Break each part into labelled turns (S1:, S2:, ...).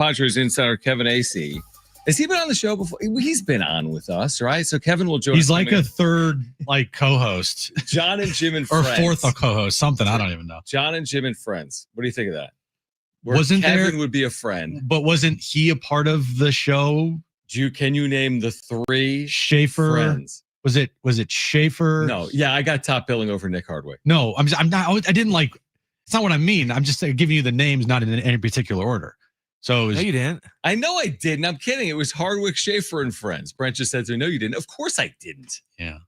S1: Padres Insider Kevin Acee. Has he been on the show before? He's been on with us, right? So Kevin will join us.
S2: He's like a third co-host.
S1: Jon and Jim and
S2: or
S1: Friends.
S2: Or fourth co-host, something. I don't even know.
S1: Jon and Jim and Friends. What do you think of that? Kevin would be a friend.
S2: But wasn't he a part of the show?
S1: Can you name the three
S2: Schaefer
S1: friends?
S2: Was it Schaefer?
S1: No. Yeah, I got top billing over Nick Hardwick.
S2: No, I'm not. I didn't like. It's not what I mean. I'm just giving you the names, not in any particular order. So
S3: no, you didn't.
S1: I know I didn't. I'm kidding. It was Hardwick, Schaefer, and Friends. Brent just said to me, no, you didn't. Of course I didn't.
S2: Yeah.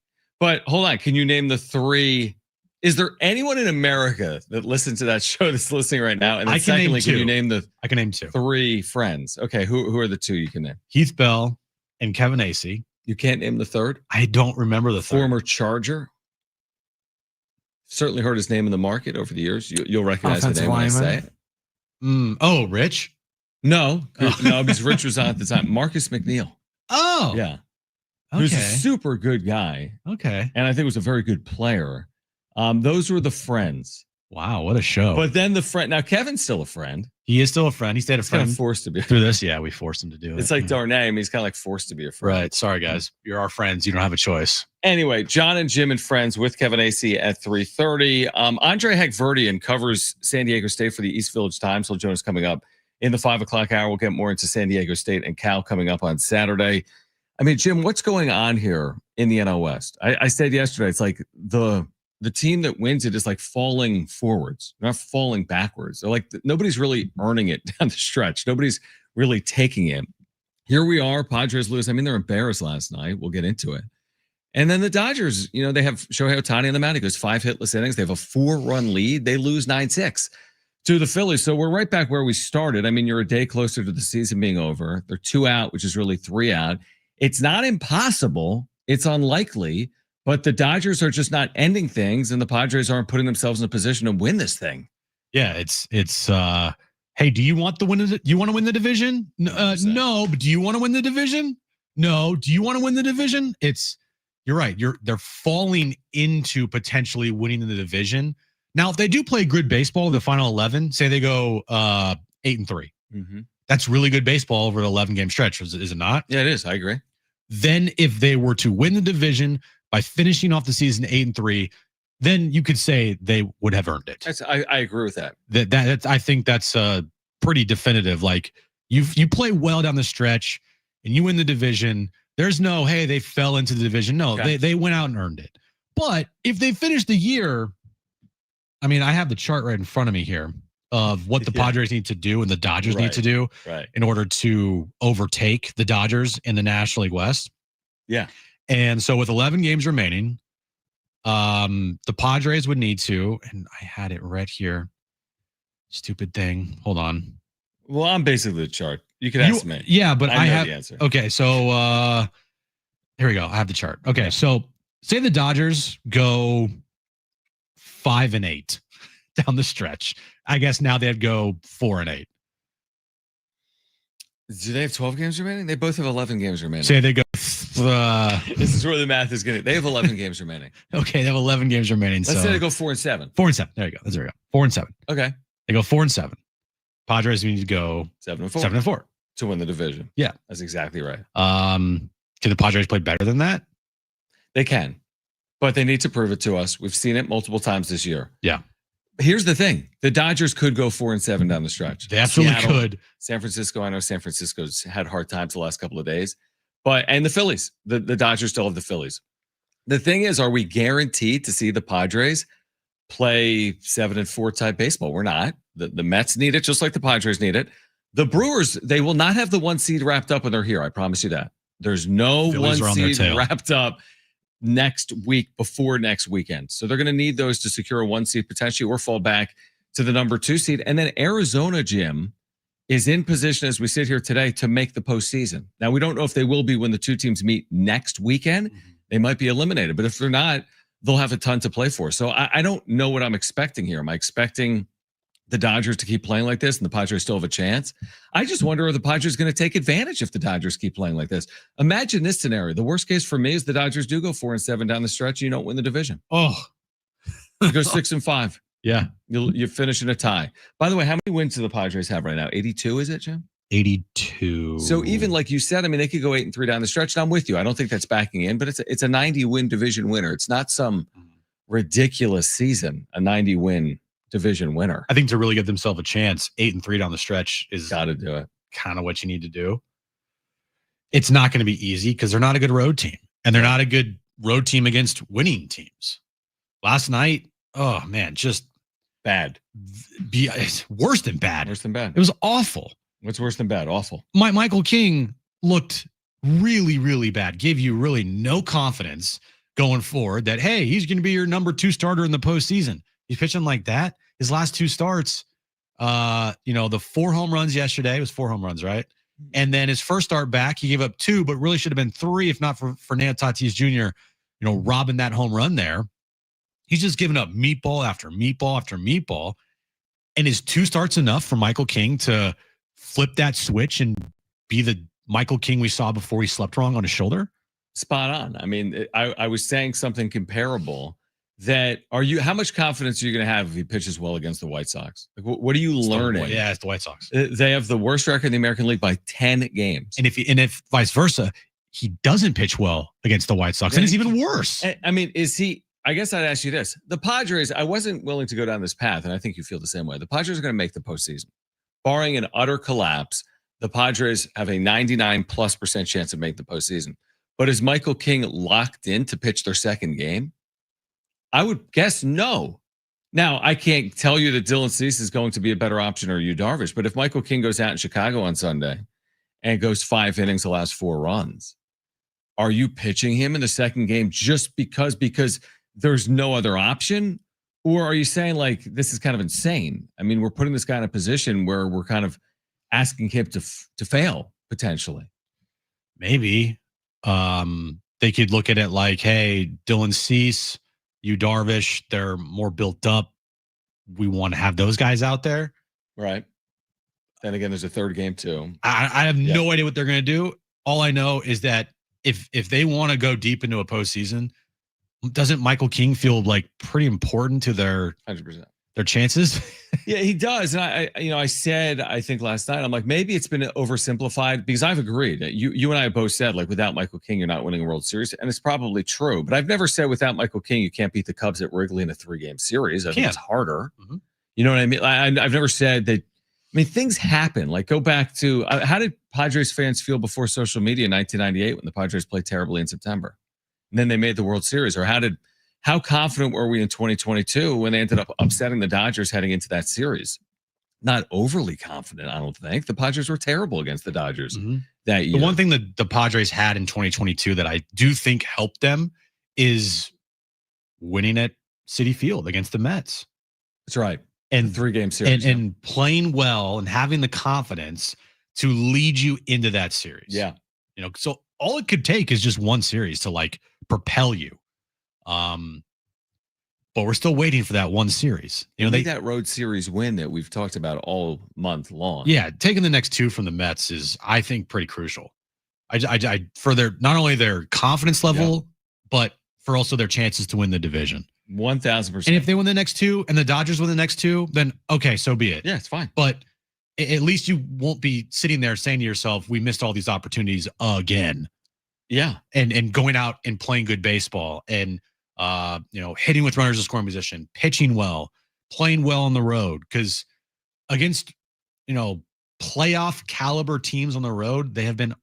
S1: But hold on. Can you name the three? Is there anyone in America that listens to that show that's listening right now? And then secondly, can you name
S2: I can name two.
S1: Three friends. Okay. Who are the two you can name?
S2: Heath Bell and Kevin Acee.
S1: You can't name the third?
S2: I don't remember the third.
S1: Former Charger. Certainly heard his name in the market over the years. You'll recognize the name when I say it.
S2: Oh, Rich?
S1: No, because Rich was on at the time. Marcus McNeil.
S2: Oh,
S1: yeah.
S2: Okay.
S1: He was a super good guy.
S2: Okay.
S1: And I think was a very good player. Those were the friends.
S2: Wow, what a show.
S1: But then the friend, now Kevin's still a friend.
S2: He is still a friend. He stayed a friend.
S1: Kind of forced to be.
S2: Through this, yeah, we forced him to do it.
S1: It's like Darnay. I mean, he's kind of like forced to be a friend.
S2: Right. Sorry, guys. You're our friends. You don't have a choice.
S1: Anyway, Jon and Jim and Friends with Kevin Acee at 3:30. Andre Hagverdian covers San Diego State for the East Village Times. He'll join us coming up in the 5 o'clock hour. We'll get more into San Diego State and Cal coming up on Saturday. I mean, Jim, what's going on here in the NL West? I said yesterday, it's like the team that wins it is like falling forwards, not falling backwards. They're like nobody's really earning it down the stretch. Nobody's really taking it. Here we are, Padres lose. I mean, they're embarrassed last night. We'll get into it. And then the Dodgers, they have Shohei Ohtani on the mound. He goes 5 hitless innings. They have a 4-run lead. They lose 9-6 to the Phillies. So we're right back where we started. I mean, you're a day closer to the season being over. They're 2 out, which is really 3 out. It's not impossible. It's unlikely. But the Dodgers are just not ending things, and the Padres aren't putting themselves in a position to win this thing.
S2: Yeah, it's hey, do you want the win? You want to win the division? No, but do you want to win the division? No. Do you want to win the division? You're right. They're falling into potentially winning the division. Now, if they do play good baseball, the final 11, say they go 8-3.
S1: Mm-hmm.
S2: That's really good baseball over an 11-game stretch, is it not?
S1: Yeah, it is. I agree.
S2: Then if they were to win the division by finishing off the season 8-3, then you could say they would have earned it.
S1: I agree with that.
S2: That I think that's pretty definitive. Like you play well down the stretch and you win the division. There's no, hey, they fell into the division. No, okay. They went out and earned it. But if they finish the year, I mean, I have the chart right in front of me here of what the Padres need to do and the Dodgers need to do in order to overtake the Dodgers in the National League West.
S1: Yeah.
S2: And so with 11 games remaining, the Padres would need to, and I had it right here. Stupid thing. Hold on.
S1: Well, I'm basically the chart. You can estimate.
S2: Yeah, but I have
S1: the answer.
S2: Okay, so here we go. I have the chart. Okay, so say the Dodgers go 5-8 down the stretch. I guess now they'd go 4-8.
S1: Do they have 12 games remaining? They both have 11 games remaining.
S2: Say they go.
S1: This is where the math is going. They have 11 games remaining.
S2: Okay, they have 11 games remaining.
S1: Let's say they go 4-7.
S2: 4-7. There you go. There we go. 4-7.
S1: Okay.
S2: They go 4-7. Padres need to go
S1: 7-4.
S2: 7-4
S1: to win the division.
S2: Yeah,
S1: that's exactly right.
S2: Can the Padres play better than that?
S1: They can, but they need to prove it to us. We've seen it multiple times this year.
S2: Yeah.
S1: Here's the thing: the Dodgers could go 4-7 down the stretch.
S2: They absolutely could.
S1: San Francisco. I know San Francisco's had hard times the last couple of days, and the Phillies. The Dodgers still have the Phillies. The thing is, are we guaranteed to see the Padres play 7-4 type baseball? We're not. The Mets need it just like the Padres need it. The Brewers, they will not have the 1 seed wrapped up when they're here. I promise you that. There's no
S2: Phillies
S1: 1 seed wrapped up next week before next weekend. So they're going to need those to secure a 1 seed potentially or fall back to the number 2 seed. And then Arizona, Jim, is in position as we sit here today to make the postseason. Now, we don't know if they will be when the two teams meet next weekend. Mm-hmm. They might be eliminated. But if they're not, they'll have a ton to play for. So I don't know what I'm expecting here. Am I expecting the Dodgers to keep playing like this and the Padres still have a chance? I just wonder if the Padres going to take advantage if the Dodgers keep playing like this. Imagine this scenario. The worst case for me is the Dodgers do go 4-7 down the stretch and you don't win the division.
S2: Oh,
S1: you go 6-5.
S2: Yeah.
S1: You finish in a tie. By the way, how many wins do the Padres have right now? 82, is it, Jim?
S2: 82.
S1: So even like you said, I mean, they could go 8-3 down the stretch. And I'm with you. I don't think that's backing in, but it's a 90-win division winner. It's not some ridiculous season, a 90-win division winner.
S2: I think to really give themselves a chance, 8-3 down the stretch is
S1: got to do it.
S2: Kind of what you need to do. It's not going to be easy because they're not a good road team, and they're not a good road team against winning teams. Last night, oh man, just
S1: bad.
S2: It's worse than bad.
S1: Worse than bad.
S2: It was awful.
S1: What's worse than bad? Awful.
S2: Michael King looked really, really bad. Gave you really no confidence going forward that, hey, he's going to be your number 2 starter in the postseason. He's pitching like that. His last 2 starts, the 4 home runs yesterday, it was 4 home runs, right? And then his first start back, he gave up 2, but really should have been 3 if not for Fernando Tatis Jr., robbing that home run there. He's just giving up meatball after meatball after meatball. And is 2 starts enough for Michael King to flip that switch and be the Michael King we saw before he slept wrong on his shoulder?
S1: Spot on. I mean, I was saying something comparable. How much confidence are you going to have if he pitches well against the White Sox? Like, what are you learning?
S2: Yeah, it's the White Sox.
S1: They have the worst record in the American League by 10 games.
S2: And if vice versa, he doesn't pitch well against the White Sox, and it's even worse.
S1: I mean, I guess I'd ask you this. The Padres, I wasn't willing to go down this path, and I think you feel the same way. The Padres are going to make the postseason. Barring an utter collapse, the Padres have a 99+% chance of making the postseason. But is Michael King locked in to pitch their second game? I would guess no. Now, I can't tell you that Dylan Cease is going to be a better option or Yu Darvish, but if Michael King goes out in Chicago on Sunday and goes 5 innings, allows 4 runs, are you pitching him in the second game just because there's no other option? Or are you saying, like, this is kind of insane? I mean, we're putting this guy in a position where we're kind of asking him to fail, potentially.
S2: Maybe. They could look at it like, hey, Dylan Cease, Yu Darvish, they're more built up. We want to have those guys out there.
S1: Right. Then again, there's a third game, too.
S2: I have no idea what they're going to do. All I know is that if they want to go deep into a postseason, doesn't Michael King feel like pretty important to their
S1: 100%.
S2: Their chances?
S1: Yeah, he does. And I said, I think last night, I'm like, maybe it's been oversimplified because I've agreed. You and I have both said, like, without Michael King, you're not winning a World Series. And it's probably true. But I've never said without Michael King, you can't beat the Cubs at Wrigley in a 3-game series. I think it's harder. Mm-hmm. You know what I mean? I've never said that. I mean, things happen. Like, go back to how did Padres fans feel before social media in 1998 when the Padres played terribly in September? And then they made the World Series. Or how confident were we in 2022 when they ended up upsetting the Dodgers heading into that series? Not overly confident, I don't think. The Padres were terrible against the Dodgers that year.
S2: The one thing that the Padres had in 2022 that I do think helped them is winning at Citi Field against the Mets.
S1: That's right.
S2: And
S1: 3-game series.
S2: And playing well and having the confidence to lead you into that series.
S1: Yeah.
S2: So all it could take is just one series to, like, propel you. But we're still waiting for that one series.
S1: That road series win that we've talked about all month long.
S2: Yeah, taking the next 2 from the Mets is, I think, pretty crucial. I for their not only their confidence level, but for also their chances to win the division.
S1: 1,000%.
S2: And if they win the next 2 and the Dodgers win the next 2, then okay, so be it.
S1: Yeah, it's fine.
S2: But at least you won't be sitting there saying to yourself, "We missed all these opportunities again."
S1: Yeah,
S2: and going out and playing good baseball and hitting with runners in scoring position, pitching well, playing well on the road. Because against playoff caliber teams on the road, they have been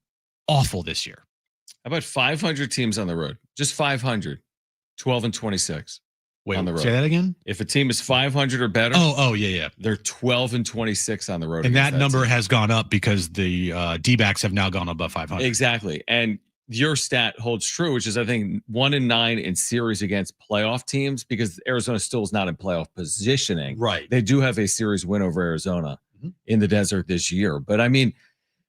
S2: awful this year.
S1: How about 500 teams on the road? Just 500, 12-26.
S2: Wait,
S1: on the road.
S2: Say that again?
S1: If a team is 500 or better,
S2: yeah.
S1: They're 12-26 on the road.
S2: And that number has gone up because the D-backs have now gone above 500.
S1: Exactly. And your stat holds true, which is, I think, 1-9 in series against playoff teams because Arizona still is not in playoff positioning.
S2: Right.
S1: They do have a series win over Arizona in the desert this year. But I mean,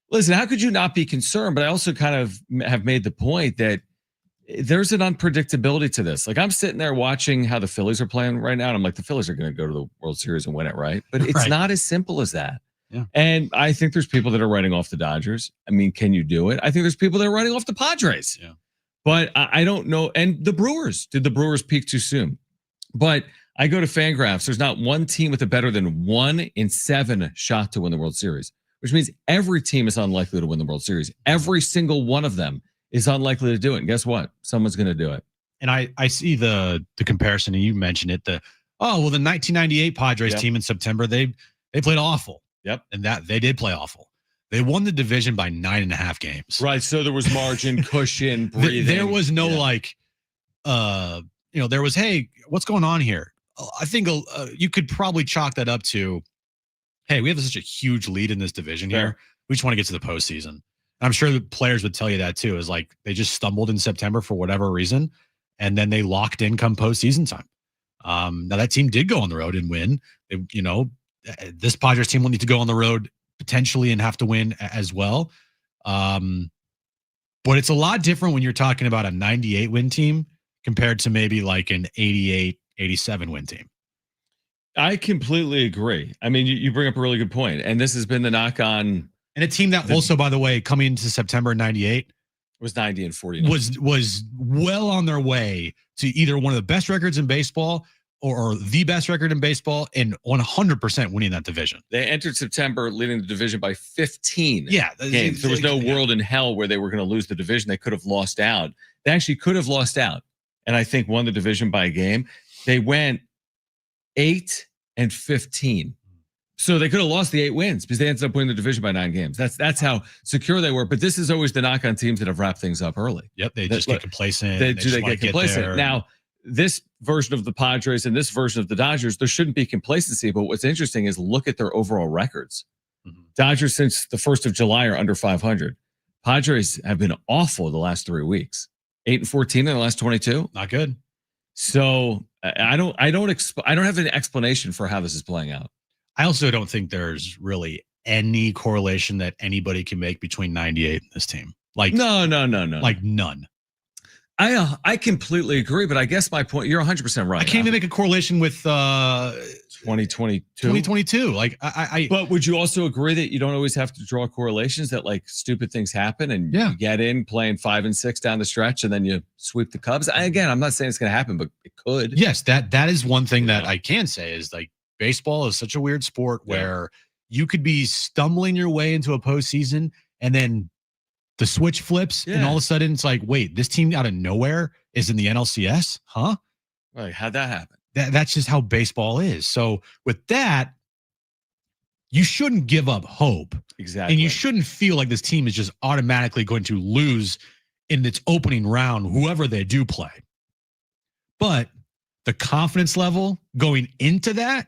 S1: listen, how could you not be concerned? But I also kind of have made the point that there's an unpredictability to this. Like, I'm sitting there watching how the Phillies are playing right now, and I'm like, the Phillies are going to go to the World Series and win it, right? But it's not as simple as that.
S2: Yeah.
S1: And I think there's people that are writing off the Dodgers. I mean, can you do it? I think there's people that are writing off the Padres.
S2: Yeah.
S1: But I don't know. And the Brewers. Did the Brewers peak too soon? But I go to Fangraphs. There's not one team with a better than 1 in 7 shot to win the World Series. which means every team is unlikely to win the World Series. Every single one of them is unlikely to do it. And guess what? Someone's going to do it.
S2: And I see the comparison, and you mentioned it. The 1998 Padres team in September, they played awful.
S1: Yep.
S2: And that they did play awful. They won the division by 9.5 games.
S1: Right. So there was margin, cushion, breathing.
S2: There was no there was, hey, what's going on here? I think you could probably chalk that up to, hey, we have such a huge lead in this division here. We just want to get to the postseason. And I'm sure the players would tell you that too, is like they just stumbled in September for whatever reason. And then they locked in come postseason time. Now that team did go on the road and win. This Padres team will need to go on the road potentially and have to win as well. But it's a lot different when you're talking about a 98 win team compared to maybe like an 88, 87 win team.
S1: I completely agree. I mean, you bring up a really good point. And this has been the knock on.
S2: And a team that also, by the way, coming into September 98,
S1: was 90 and 49.
S2: Was well on their way to either one of the best records in baseball or the best record in baseball and 100% winning that division.
S1: They entered September leading the division by 15
S2: games.
S1: There was no world in hell where they were going to lose the division. They could have lost out. They actually could have lost out. And I think won the division by a game. They went 8-15. So they could have lost the 8 wins because they ended up winning the division by 9 games. That's how secure they were. But this is always the knock on teams that have wrapped things up early.
S2: Yep, they just get complacent.
S1: They get complacent. Now, this version of the Padres and this version of the Dodgers, there shouldn't be complacency. But what's interesting is look at their overall records. Dodgers since the 1st of July are under 500. Padres have been awful the last 3 weeks. 8-14 in the last 22.
S2: Not good.
S1: So I don't have an explanation for how this is playing out.
S2: I also don't think there's really any correlation that anybody can make between 98 and this team. Like
S1: no.
S2: Like none.
S1: I completely agree, but I guess my point, you're 100% right.
S2: I can't even make a correlation with
S1: 2022.
S2: 2022. Like
S1: But would you also agree that you don't always have to draw correlations, that like stupid things happen and you get in playing 5 and 6 down the stretch and then you sweep the Cubs? Again, I'm not saying it's going to happen, but it could.
S2: Yes, that is one thing that I can say is like baseball is such a weird sport where you could be stumbling your way into a postseason and then the switch flips and all of a sudden it's like, wait, this team out of nowhere is in the NLCS? Huh?
S1: Like, how'd that happen?
S2: That's just how baseball is. So with that, you shouldn't give up hope.
S1: Exactly.
S2: And you shouldn't feel like this team is just automatically going to lose in its opening round, whoever they do play. But the confidence level going into that,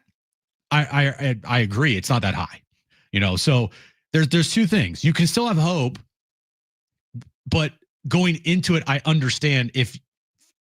S2: I agree. It's not that high, so there's 2 things. You can still have hope, but going into it, I understand if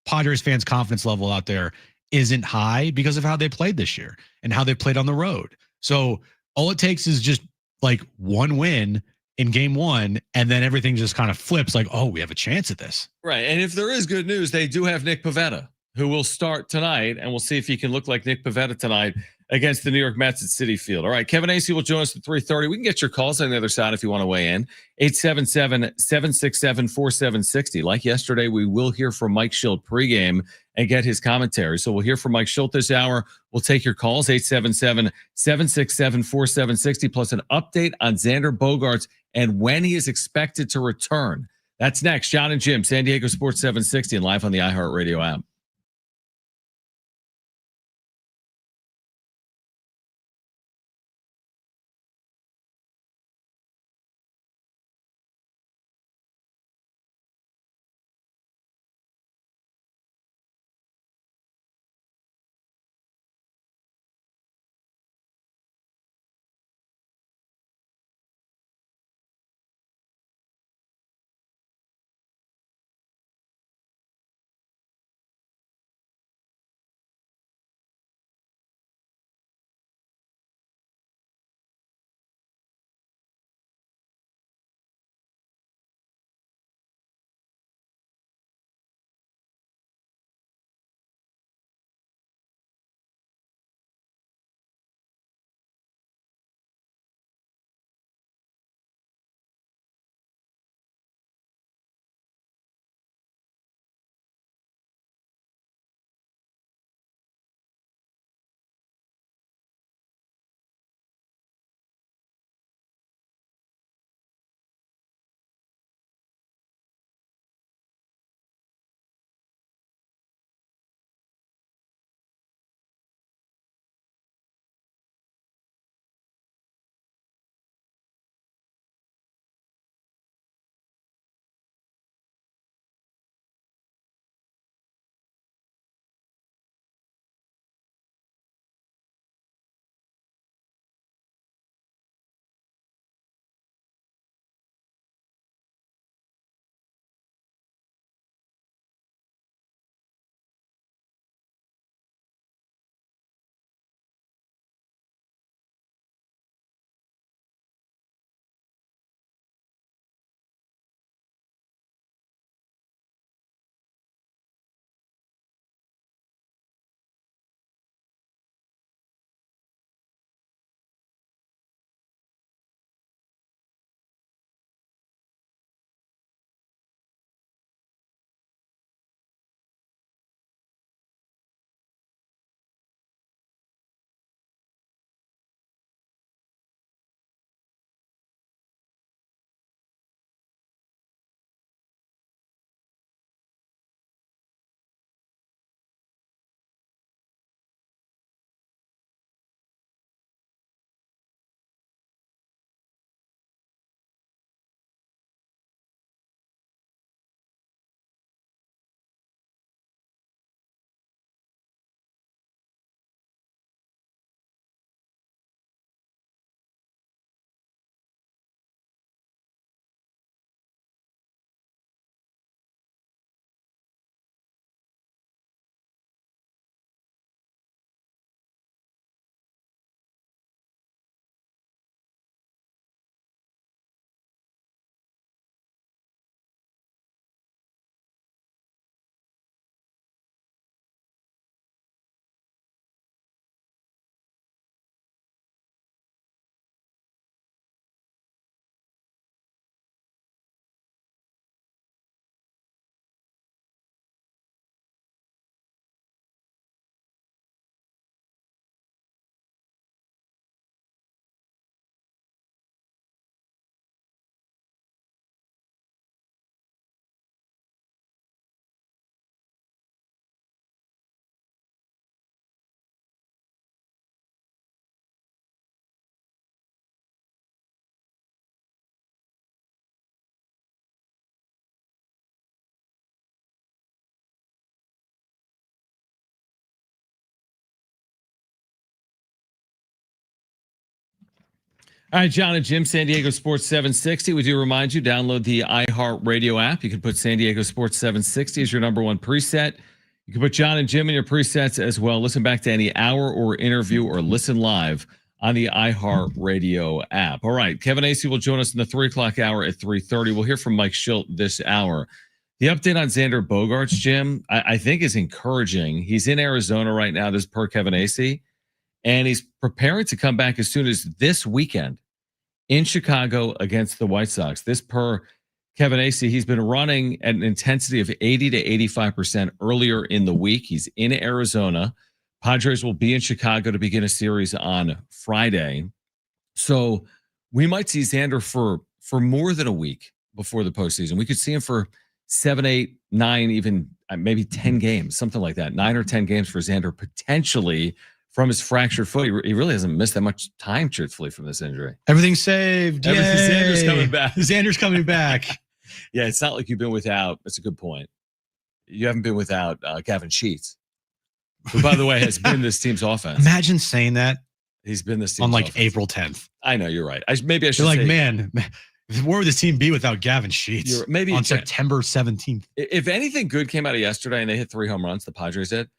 S2: Padres fans' confidence level out there isn't high because of how they played this year and how they played on the road. So all it takes is just like one win in game 1, and then everything just kind of flips like, oh, we have a chance at this.
S1: Right. And if there is good news, they do have Nick Pivetta, who will start tonight, and we'll see if he can look like Nick Pivetta tonight against the New York Mets at Citi Field. All right, Kevin Acee will join us at 3:30. We can get your calls on the other side if you want to weigh in. 877-767-4760. Like yesterday, we will hear from Mike Schilt pregame and get his commentary. So we'll hear from Mike Schilt this hour. We'll take your calls, 877-767-4760, plus an update on Xander Bogaerts and when he is expected to return. That's next. Jon and Jim, San Diego Sports 760, and live on the iHeartRadio app. All right, Jon and Jim, San Diego Sports 760. We do remind you, download the iHeartRadio app. You can put San Diego Sports 760 as your number one preset. You can put Jon and Jim in your presets as well. Listen back to any hour or interview or listen live on the iHeartRadio app. All right, Kevin Acee will join us in the 3 o'clock hour at 3:30. We'll hear from Mike Schilt this hour. The update on Xander Bogaerts, Jim, I think is encouraging. He's in Arizona right now, this is per Kevin Acee, and he's preparing to come back as soon as this weekend in Chicago against the White Sox. This per Kevin Acee, he's been running at an intensity of 80 to 85% earlier in the week. He's in Arizona. Padres will be in Chicago to begin a series on Friday. So we might see Xander for more than a week before the postseason. We could see him for 7, 8, 9, even maybe 10 games, something like that. 9 or 10 games for Xander potentially from his fractured foot. He really hasn't missed that much time, truthfully, from this injury.
S2: Everything's saved.
S1: Xander's coming back.
S2: Xander's coming back.
S1: Yeah, it's not like you've been without. That's a good point. You haven't been without Gavin Sheets, who, by the way, has been this team's offense.
S2: Imagine saying that.
S1: He's been this team's
S2: on like
S1: offense.
S2: April 10th.
S1: I know, you're right. Maybe I should
S2: say,
S1: like,
S2: man, where would this team be without Gavin Sheets?
S1: Maybe
S2: on September 17th.
S1: If anything good came out of yesterday and they hit 3 home runs, the Padres did,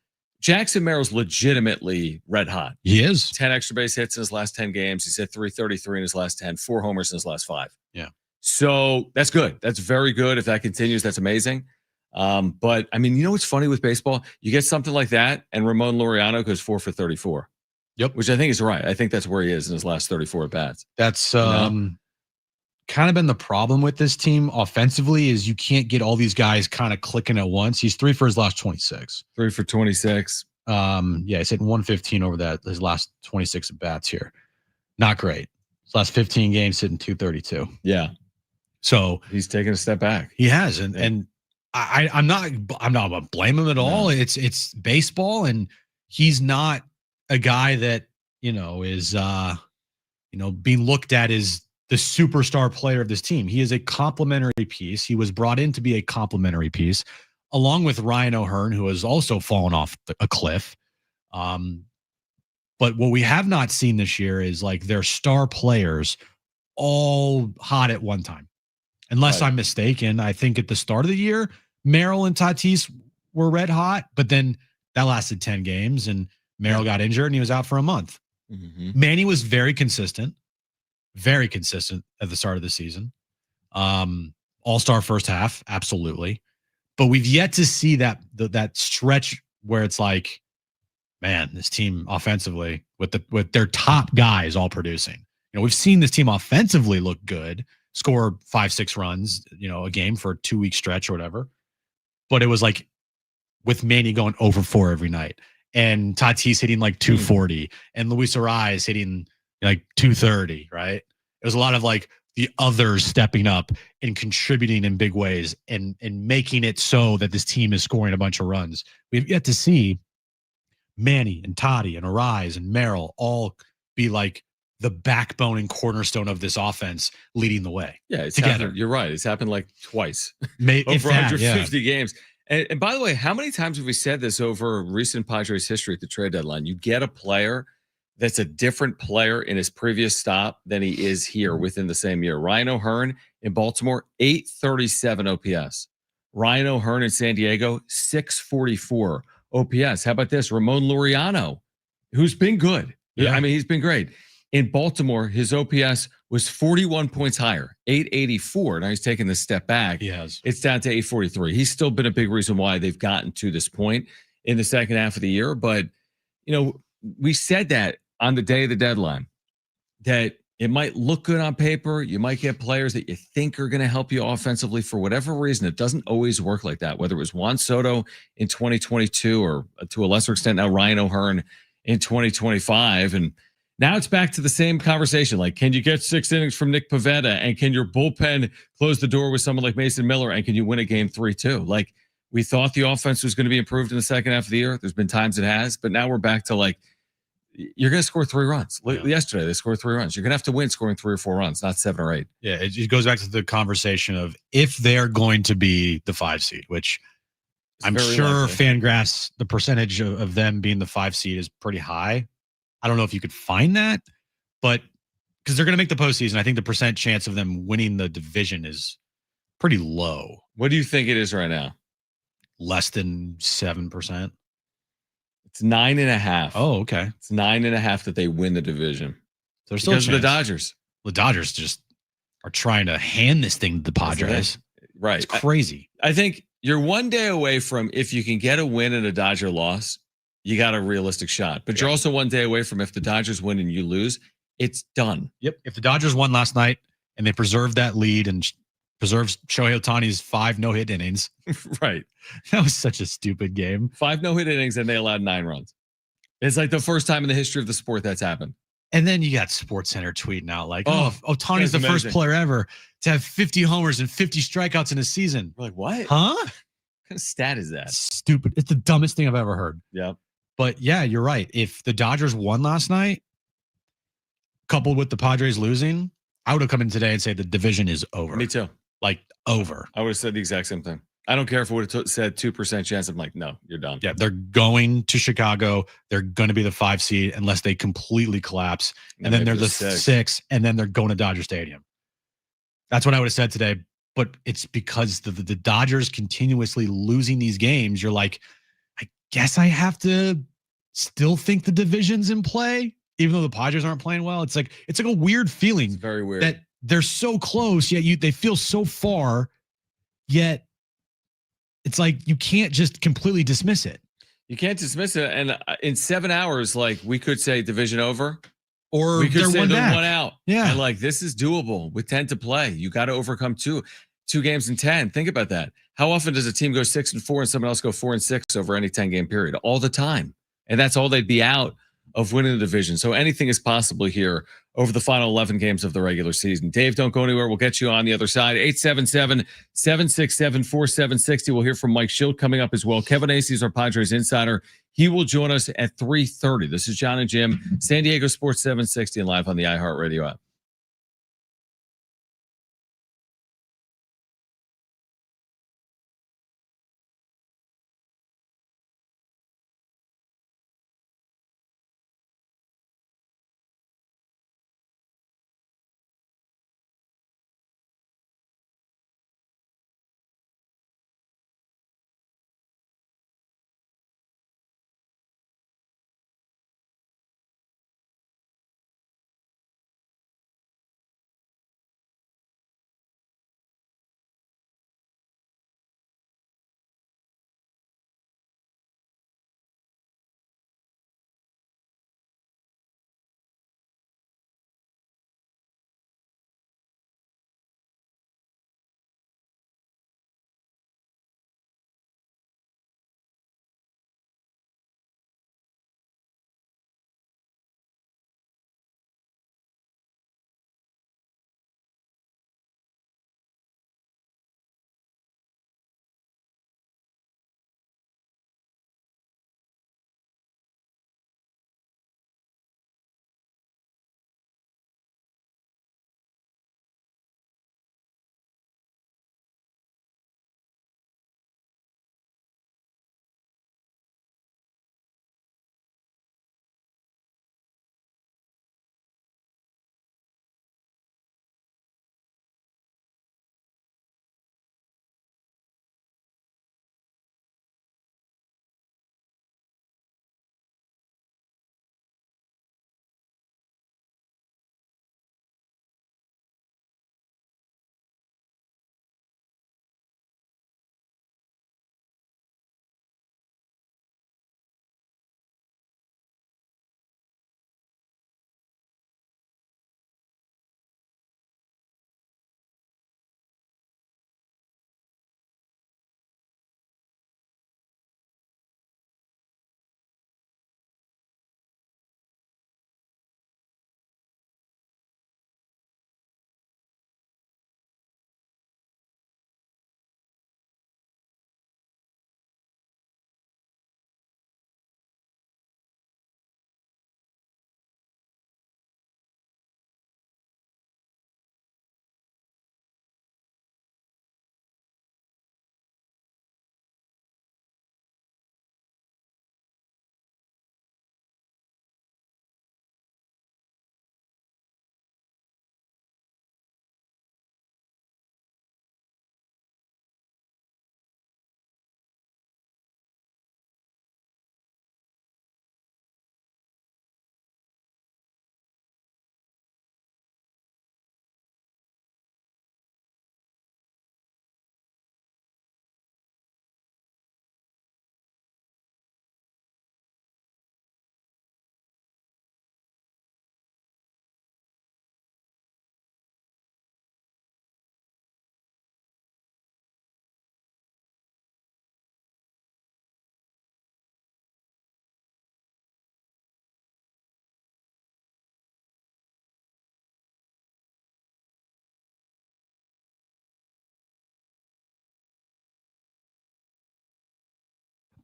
S1: Jackson Merrill's legitimately red hot.
S2: He is.
S1: 10 extra base hits in his last 10 games. He's hit 333 in his last 10, 4 homers in his last 5.
S2: Yeah.
S1: So that's good. That's very good. If that continues, that's amazing. But I mean, you know what's funny with baseball? You get something like that, and Ramon Laureano goes 4 for 34.
S2: Yep.
S1: Which I think is right. I think that's where he is in his last 34 at bats.
S2: That's kind of been the problem with this team offensively is you can't get all these guys kind of clicking at once. He's 3 for his last 26.
S1: 3 for 26.
S2: Yeah, he's hitting 115 over that his last 26 at bats here. Not great. His last 15 games hitting 232.
S1: Yeah.
S2: So
S1: he's taking a step back.
S2: He has, and I'm not gonna blame him at all. No. It's baseball, and he's not a guy that is being looked at as the superstar player of this team. He is a complementary piece. He was brought in to be a complementary piece, along with Ryan O'Hearn, who has also fallen off a cliff. But what we have not seen this year is like their star players all hot at one time. Unless I'm mistaken, I think at the start of the year, Merrill and Tatis were red hot, but then that lasted 10 games and Merrill got injured and he was out for a month. Mm-hmm. Manny was very consistent at the start of the season. All-star first half, absolutely. But we've yet to see that stretch where it's like, man, this team offensively with their top guys all producing. We've seen this team offensively look good, score 5-6 runs, a game for a 2-week stretch or whatever. But it was like with Manny going over 4 every night and Tatis hitting like 240 and Luis Ariz hitting like 230, right? It was a lot of like the others stepping up and contributing in big ways and making it so that this team is scoring a bunch of runs. We've yet to see Manny and Toddy and Ariz and Merrill all be like the backbone and cornerstone of this offense leading the way.
S1: Yeah, it's together. You're right. It's happened like twice
S2: over
S1: 150 games. And by the way, how many times have we said this over recent Padres history at the trade deadline? You get a player that's a different player in his previous stop than he is here within the same year. Ryan O'Hearn in Baltimore, 837 OPS. Ryan O'Hearn in San Diego, 644 OPS. How about this? Ramon Laureano, who's been good. Yeah. I mean, he's been great. In Baltimore, his OPS was 41 points higher, 884. Now he's taking this step back.
S2: He has.
S1: It's down to 843. He's still been a big reason why they've gotten to this point in the second half of the year. But, we said that on the day of the deadline, that it might look good on paper. You might get players that you think are going to help you offensively for whatever reason. It doesn't always work like that, whether it was Juan Soto in 2022 or to a lesser extent now Ryan O'Hearn in 2025. And now it's back to the same conversation. Like, can you get 6 innings from Nick Pivetta? And can your bullpen close the door with someone like Mason Miller? And can you win a game 3-2? Like, we thought the offense was going to be improved in the second half of the year. There's been times it has, but now we're back to like, you're going to score 3 runs. Yeah. Yesterday, they scored 3 runs. You're going to have to win scoring 3 or 4 runs, not 7 or 8.
S2: Yeah, it goes back to the conversation of if they're going to be the 5 seed, which I'm sure Fangraphs, the percentage of them being the 5 seed is pretty high. I don't know if you could find that, but because they're going to make the postseason. I think the percent chance of them winning the division is pretty low.
S1: What do you think it is right now?
S2: Less than 7%.
S1: It's 9.5.
S2: Oh, okay.
S1: It's 9.5 that they win the division.
S2: So there's still
S1: because of the Dodgers.
S2: The Dodgers just are trying to hand this thing to the Padres.
S1: Right.
S2: It's crazy.
S1: I think you're one day away from, if you can get a win and a Dodger loss, you got a realistic shot. But you're also one day away from, if the Dodgers win and you lose, it's done.
S2: Yep. If the Dodgers won last night and they preserved that lead and preserves Shohei Ohtani's 5 no-hit innings.
S1: Right.
S2: That was such a stupid game.
S1: 5 no-hit innings and they allowed 9 runs. It's like the first time in the history of the sport that's happened.
S2: And then you got SportsCenter tweeting out like, Ohtani's the first player ever to have 50 homers and 50 strikeouts in a season.
S1: We're like, what?
S2: Huh?
S1: What kind of stat is that?
S2: Stupid. It's the dumbest thing I've ever heard.
S1: Yeah.
S2: But yeah, you're right. If the Dodgers won last night, coupled with the Padres losing, I would have come in today and say the division is over.
S1: Me too.
S2: Like, over.
S1: I would have said the exact same thing. I don't care if it would have said 2% chance. I'm like, no, you're done.
S2: Yeah, they're going to Chicago. They're going to be the 5 seed unless they completely collapse. And then they're the 6, and then they're going to Dodger Stadium. That's what I would have said today. But it's because the Dodgers continuously losing these games. You're like, I guess I have to still think the division's in play, even though the Padres aren't playing well. It's like a weird feeling.
S1: It's very weird
S2: that they're so close, yet they feel so far, yet it's like you can't just completely dismiss it.
S1: You can't dismiss it. And in 7 hours, like, we could say division over,
S2: or
S1: we could say they're 1 out.
S2: Yeah.
S1: And like, this is doable with 10 to play. You got to overcome two games in 10. Think about that. How often does a team go 6-4 and someone else go 4-6 over any 10-game period? All the time. And that's all they'd be out of winning the division. So anything is possible here over the final 11 games of the regular season. Dave, don't go anywhere. We'll get you on the other side. 877-767-4760. We'll hear from Mike Schilt coming up as well. Kevin Acee is our Padres insider. He will join us at 3:30. This is Jon and Jim, San Diego Sports 760 and live on the iHeartRadio app.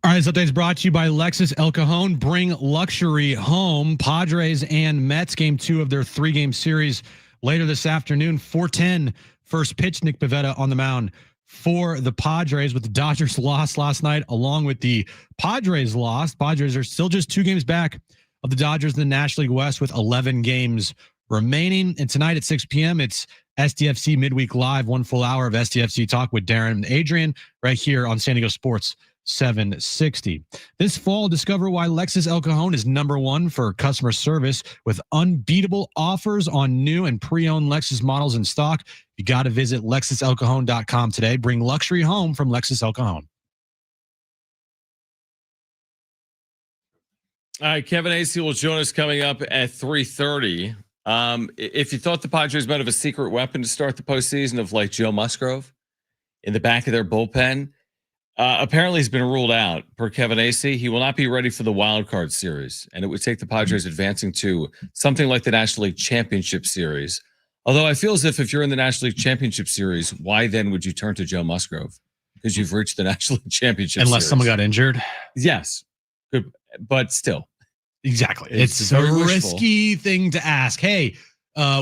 S2: All right, this update is brought to you by Lexus El Cajon. Bring luxury home. Padres and Mets game 2 of their 3-game series later this afternoon. 4:10 first pitch. Nick Pivetta on the mound for the Padres, with the Dodgers lost last night, along with the Padres lost. Padres are still just 2 games back of the Dodgers in the National League West with 11 games remaining. And tonight at 6 p.m., it's SDFC Midweek Live, 1 full hour of SDFC talk with Darren and Adrian right here on San Diego Sports 760. This fall, discover why Lexus El Cajon is #1 for customer service with unbeatable offers on new and pre-owned Lexus models in stock. You got to visit LexusElCajon.com today. Bring luxury home from Lexus El Cajon.
S1: All right, Kevin Acee will join us coming up at 3:30. If you thought the Padres might have a secret weapon to start the postseason of like Joe Musgrove in the back of their bullpen, apparently he's been ruled out per Kevin Acee. He will not be ready for the wild card series, and it would take the Padres advancing to something like the National League Championship Series. Although I feel as if you're in the National League Championship Series, why then would you turn to Joe Musgrove? Because you've reached the National League Championship
S2: Unless
S1: Series.
S2: someone got injured.
S1: Yes, good, but still.
S2: Exactly. It's a risky thing to ask. Hey,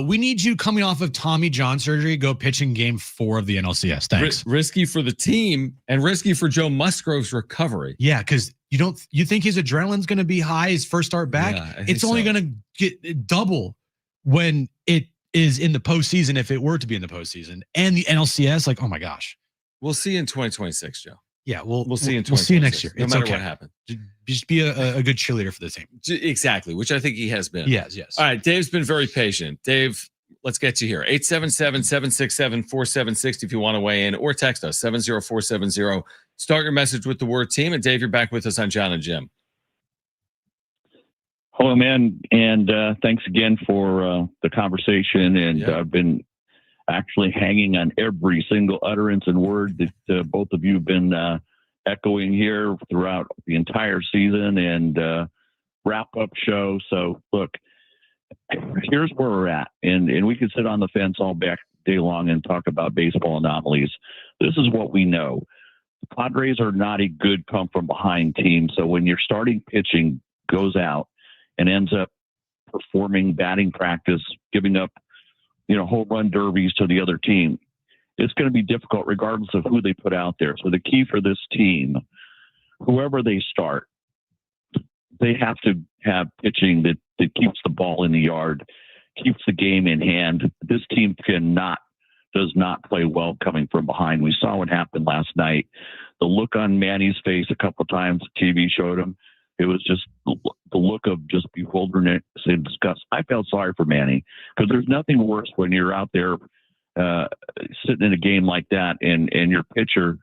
S2: we need you coming off of Tommy John surgery, go pitch in game 4 of the NLCS. Thanks.
S1: Risky for the team and risky for Joe Musgrove's recovery.
S2: Yeah, because you think his adrenaline's going to be high his first start back? Yeah, it's only going to get double when it is in the postseason, if it were to be in the postseason. And the NLCS, like, oh my gosh.
S1: We'll see you in 2026, Joe.
S2: Yeah, we'll see in 2026.
S1: We'll see
S2: you next year.
S1: No matter what happens.
S2: Just be a good cheerleader for the team.
S1: Exactly, which I think he has been.
S2: Yes.
S1: All right, Dave's been very patient. Dave, let's get you here. 877-767-4760 if you want to weigh in, or text us 70470. Start your message with the word team. And Dave, you're back with us on Jon and Jim.
S3: Hello, man, and thanks again for the conversation. And I've been actually hanging on every single utterance and word that both of you have been echoing here throughout the entire season and wrap-up show. So, look, here's where we're at. And we can sit on the fence all back day long and talk about baseball anomalies. This is what we know. The Padres are not a good come-from-behind team. So when your starting pitching goes out and ends up performing batting practice, giving up home run derbies to the other team, it's going to be difficult regardless of who they put out there. So the key for this team, whoever they start, they have to have pitching that keeps the ball in the yard, keeps the game in hand. This team does not play well coming from behind. We saw what happened last night. The look on Manny's face a couple of times, TV showed him. It was just the look of just bewilderment and disgust. I felt sorry for Manny, because there's nothing worse when you're out there sitting in a game like that and your pitcher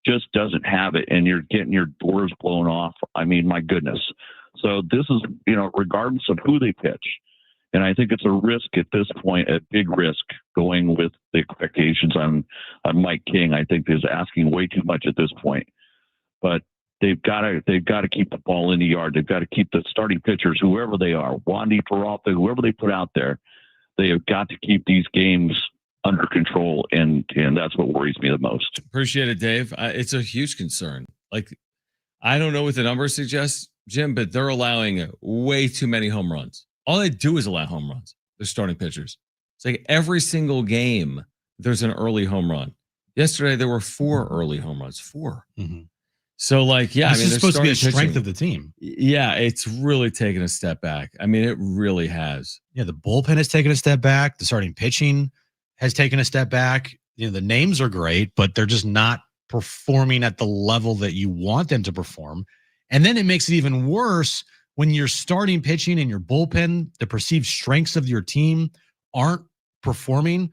S3: just doesn't have it and you're getting your doors blown off. I mean, my goodness. So this is, regardless of who they pitch. And I think it's a risk at this point, a big risk, going with the expectations on Mike King. I think is asking way too much at this point. But they've got to keep the ball in the yard. They've got to keep the starting pitchers, whoever they are, Wandy, Peralta, whoever they put out there. They have got to keep these games under control, and that's what worries me the most.
S1: Appreciate it, Dave. It's a huge concern. Like, I don't know what the numbers suggest, Jim, but they're allowing way too many home runs. All they do is allow home runs. They're starting pitchers. It's like every single game, there's an early home run. Yesterday, there were 4 early home runs. 4.
S2: Mm-hmm.
S1: So, like, yeah,
S2: this is supposed to be a strength of the team.
S1: Yeah, it's really taken a step back. I mean, it really has.
S2: Yeah, the bullpen has taken a step back. The starting pitching has taken a step back. The names are great, but they're just not performing at the level that you want them to perform. And then it makes it even worse when your starting pitching and your bullpen, the perceived strengths of your team, aren't performing,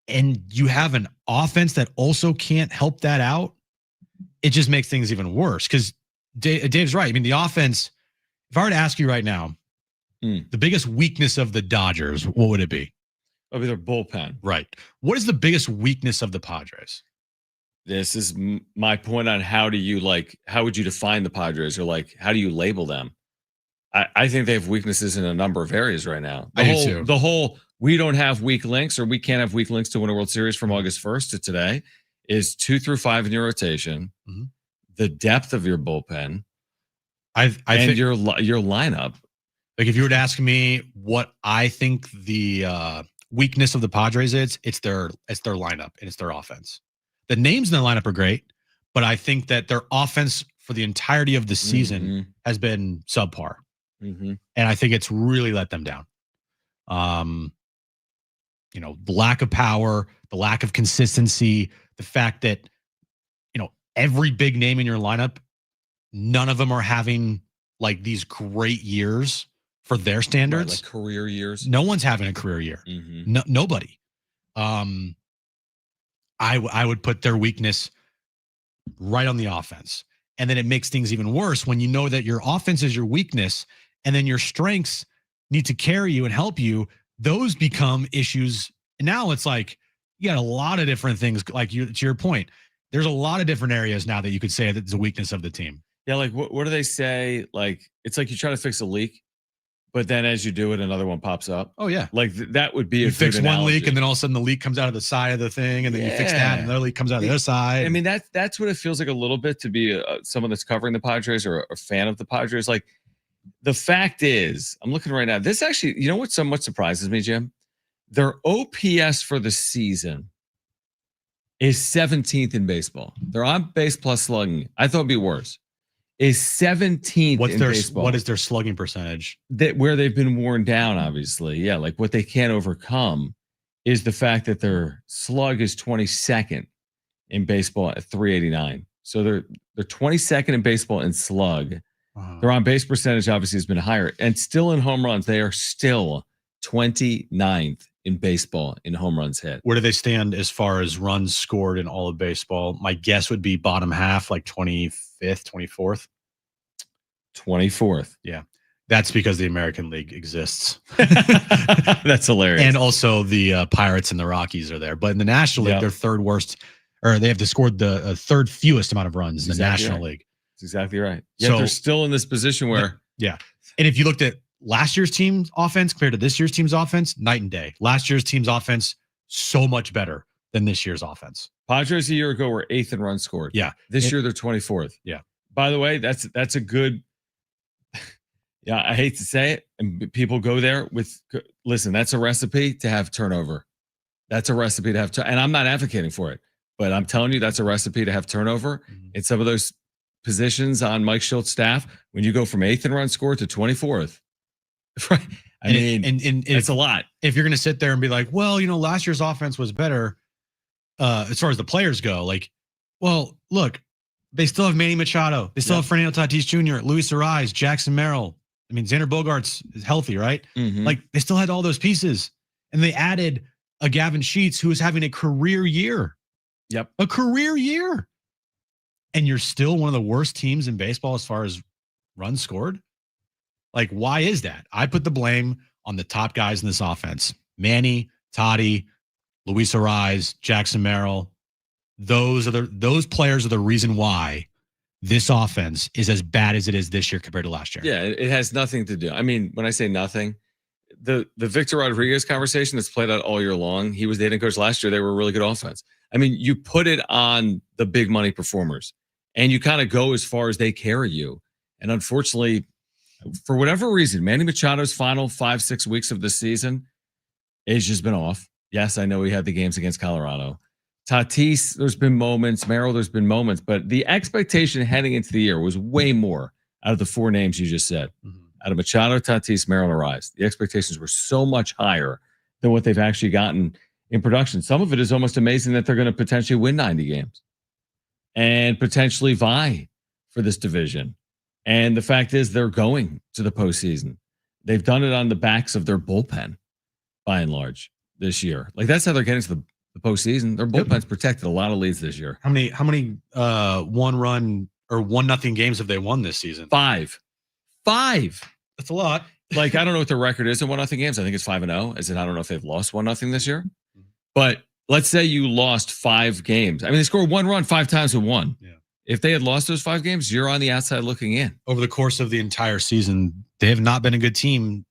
S2: and you have an offense that also can't help that out. It just makes things even worse, because Dave's right. I mean, the offense, if I were to ask you right now, the biggest weakness of the Dodgers, what would it be?
S1: It would be their bullpen.
S2: Right. What is the biggest weakness of the Padres?
S1: This is my point on how would you define the Padres, or like, how do you label them? I think they have weaknesses in a number of areas right now. The whole we don't have weak links, or we can't have weak links to win a World Series from August 1st to today is 2 through 5 in your rotation. Mm-hmm. the depth of your bullpen,
S2: I think
S1: your lineup.
S2: Like if you were to ask me what I think the weakness of the Padres is, it's their lineup and it's their offense. The names in the lineup are great, but I think that their offense for the entirety of the season has been subpar. And I think it's really let them down. The lack of power, the lack of consistency, the fact that, every big name in your lineup, none of them are having like these great years for their standards.
S1: Right, like career years.
S2: No one's having a career year. No, nobody. I would put their weakness right on the offense. And then it makes things even worse when you know that your offense is your weakness and then your strengths need to carry you and help you. Those become issues. And now it's like you got a lot of different things. Like to your point, there's a lot of different areas now that you could say that it's a weakness of the team.
S1: Yeah, like what do they say? Like it's like you try to fix a leak, but then as you do it, another one pops up.
S2: Oh yeah,
S1: like that would be
S2: you
S1: a
S2: fix
S1: good
S2: one
S1: analogy.
S2: leak, and then all of a sudden the leak comes out of the side of the thing, and then you fix that, and another leak comes out of the other side.
S1: I mean that's what it feels like a little bit to be someone that's covering the Padres or a fan of the Padres. Like the fact is, I'm looking right now. This actually, what somewhat surprises me, Jim? Their OPS for the season is 17th in baseball. They're on base plus slugging. I thought it'd be worse. Is 17th in baseball.
S2: What is their slugging percentage?
S1: Where they've been worn down, obviously. Yeah, like what they can't overcome is the fact that their slug is 22nd in baseball at 389. So they're 22nd in baseball in slug. Their on base percentage obviously has been higher. And still in home runs, they are still 29th in baseball in home runs hit.
S2: Where do they stand as far as runs scored in all of baseball? My guess would be bottom half, like 25th, 24th.
S1: 24th.
S2: Yeah. That's because the American League exists.
S1: That's hilarious.
S2: And also the Pirates and the Rockies are there. But in the National League, they're third worst, or they have to score the third fewest amount of runs in the National League.
S1: That's exactly right. Yet they're still in this position where.
S2: Yeah. And if you looked at last year's team's offense compared to this year's team's offense, night and day. Last year's team's offense, so much better than this year's offense.
S1: Padres a year ago were 8th in runs scored.
S2: Yeah.
S1: This year they're 24th.
S2: Yeah.
S1: By the way, that's a good. Yeah, I hate to say it, and people go there with. Listen, that's a recipe to have turnover. That's a recipe to have, and I'm not advocating for it, but I'm telling you that's a recipe to have turnover in some of those positions on Mike Schultz's staff. When you go from 8th in runs scored to 24th. Right. I mean, it's a lot.
S2: If you're going to sit there and be like, well, last year's offense was better as far as the players go. Like, well, look, they still have Manny Machado. They still have Fernando Tatis Jr., Luis Ariz, Jackson Merrill. I mean, Xander Bogaerts is healthy, right? Like, they still had all those pieces. And they added a Gavin Sheets who is having a career year.
S1: Yep.
S2: A career year. And you're still one of the worst teams in baseball as far as runs scored. Like, why is that? I put the blame on the top guys in this offense. Manny, Toddy, Luis Ariz, Jackson Merrill. Those players are the reason why this offense is as bad as it is this year compared to last year.
S1: Yeah, it has nothing to do. I mean, when I say nothing, the Victor Rodriguez conversation that's played out all year long, he was the hitting coach last year. They were a really good offense. I mean, you put it on the big money performers, and you kind of go as far as they carry you. And unfortunately, for whatever reason, Manny Machado's final 5-6 weeks of the season has just been off. Yes, I know he had the games against Colorado. Tatis, there's been moments. Merrill, there's been moments. But the expectation heading into the year was way more out of the 4 names you just said. Out of Machado, Tatis, Merrill, and Ariz. The expectations were so much higher than what they've actually gotten in production. Some of it is almost amazing that they're going to potentially win 90 games and potentially vie for this division. And the fact is they're going to the postseason. They've done it on the backs of their bullpen, by and large, this year. Like, that's how they're getting to the postseason. Their bullpen's protected a lot of leads this year.
S2: How many 1-run or 1-0 games have they won this season?
S1: 5.
S2: That's a lot.
S1: Like, I don't know what the record is in 1-0 games. I think it's 5-0. As in, I don't know if they've lost 1-0 this year. But let's say you lost 5 games. I mean, they scored 1 run 5 times and won. Yeah. If they had lost those 5 games, you're on the outside looking in.
S2: Over the course of the entire season, they have not been a good team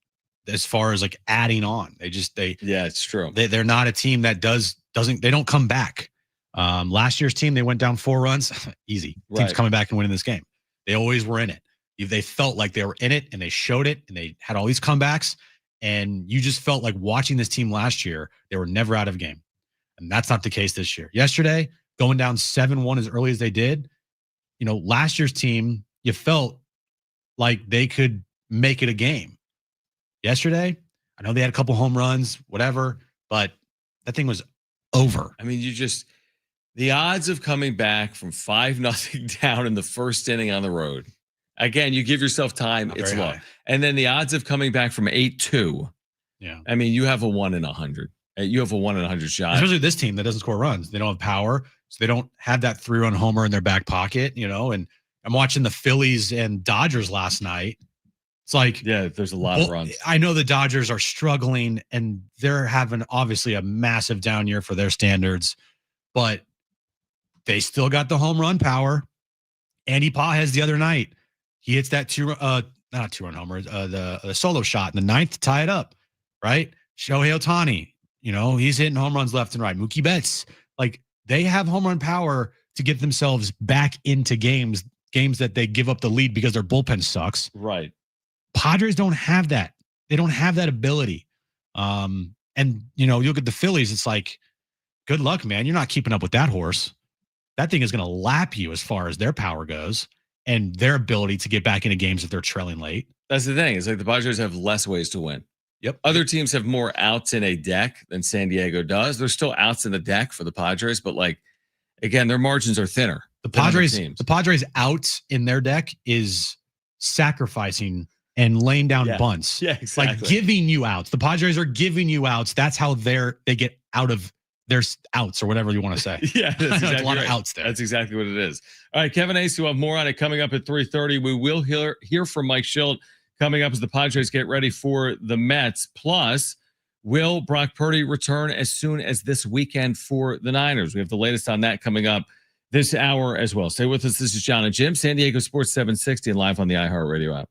S2: as far as like adding on. Yeah,
S1: it's true.
S2: They're not a team that doesn't they don't come back. Last year's team, they went down 4 runs. Easy. Team's coming back and winning this game. They always were in it. They felt like they were in it, and they showed it, and they had all these comebacks. And you just felt like watching this team last year, they were never out of game. And that's not the case this year. Yesterday, going down 7-1 as early as they did, last year's team, you felt like they could make it a game. Yesterday, I know they had a couple home runs, whatever, but that thing was over.
S1: I mean, the odds of coming back from 5-0 down in the first inning on the road. Again, you give yourself time, it's low. And then the odds of coming back from 8-2.
S2: Yeah.
S1: I mean, you have a 1 in 100. You have a 1 in 100 shot.
S2: Especially this team that doesn't score runs. They don't have power, so they don't have that 3-run homer in their back pocket, And I'm watching the Phillies and Dodgers last night. It's like,
S1: yeah, there's a lot of runs.
S2: I know the Dodgers are struggling, and they're having obviously a massive down year for their standards, but they still got the home run power. Andy Pages the other night, he hits that not 2-run homer, the solo shot in the ninth to tie it up, right? Shohei Ohtani, he's hitting home runs left and right. Mookie Betts, like they have home run power to get themselves back into games that they give up the lead because their bullpen sucks.
S1: Right.
S2: Padres don't have that. They don't have that ability. And you look at the Phillies, it's like, good luck, man. You're not keeping up with that horse. That thing is going to lap you as far as their power goes and their ability to get back into games if they're trailing late.
S1: That's the thing. It's like the Padres have less ways to win.
S2: Yep.
S1: Other teams have more outs in a deck than San Diego does. There's still outs in the deck for the Padres, but again, their margins are thinner.
S2: The Padres outs in their deck is sacrificing and laying down bunts.
S1: Yeah, exactly.
S2: Like giving you outs. The Padres are giving you outs. That's how they get out of their outs or whatever you want to say.
S1: Yeah, that's exactly
S2: a lot of outs there.
S1: That's exactly what it is. All right, Kevin Acee will have more on it coming up at 3:30. We will hear from Mike Schilt coming up as the Padres get ready for the Mets. Plus, will Brock Purdy return as soon as this weekend for the Niners? We have the latest on that coming up this hour as well. Stay with us. This is Jon and Jim, San Diego Sports 760 and live on the iHeartRadio app.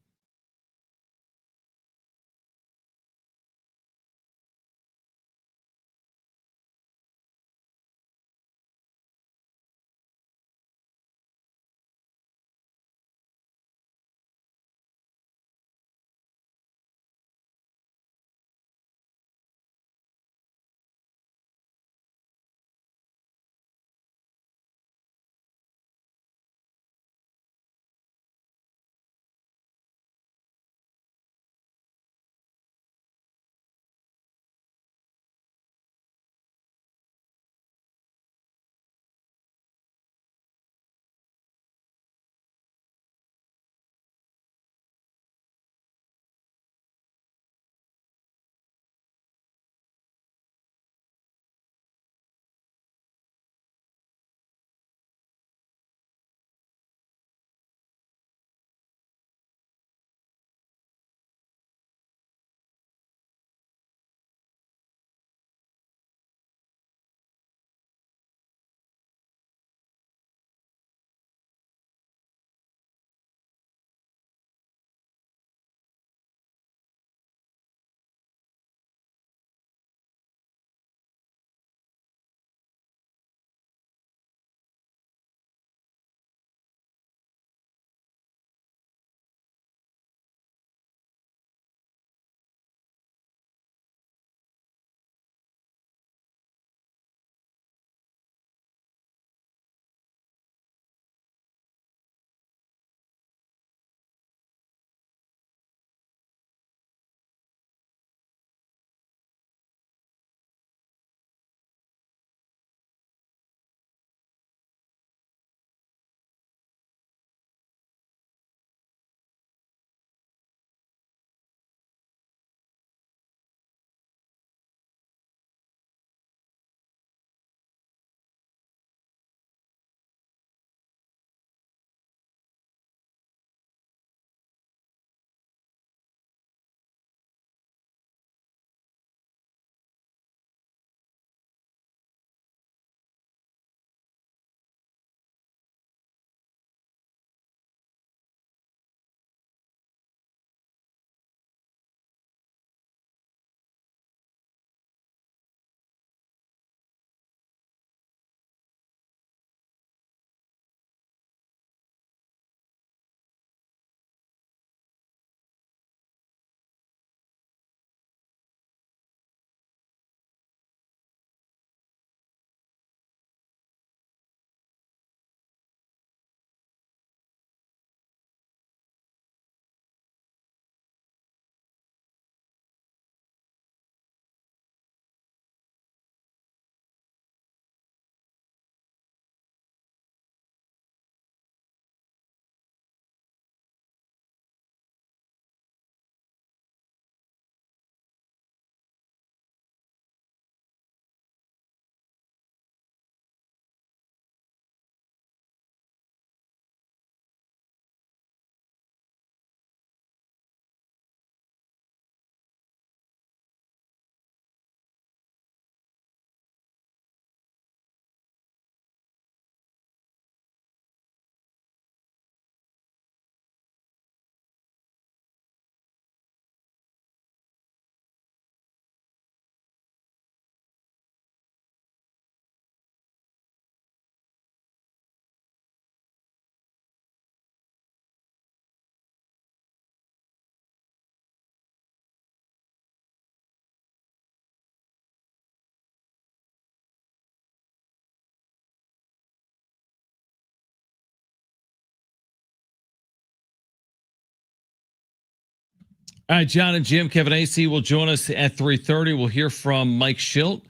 S1: All right, Jon and Jim, Kevin Acee will join us at 3:30. We'll hear from Mike Schilt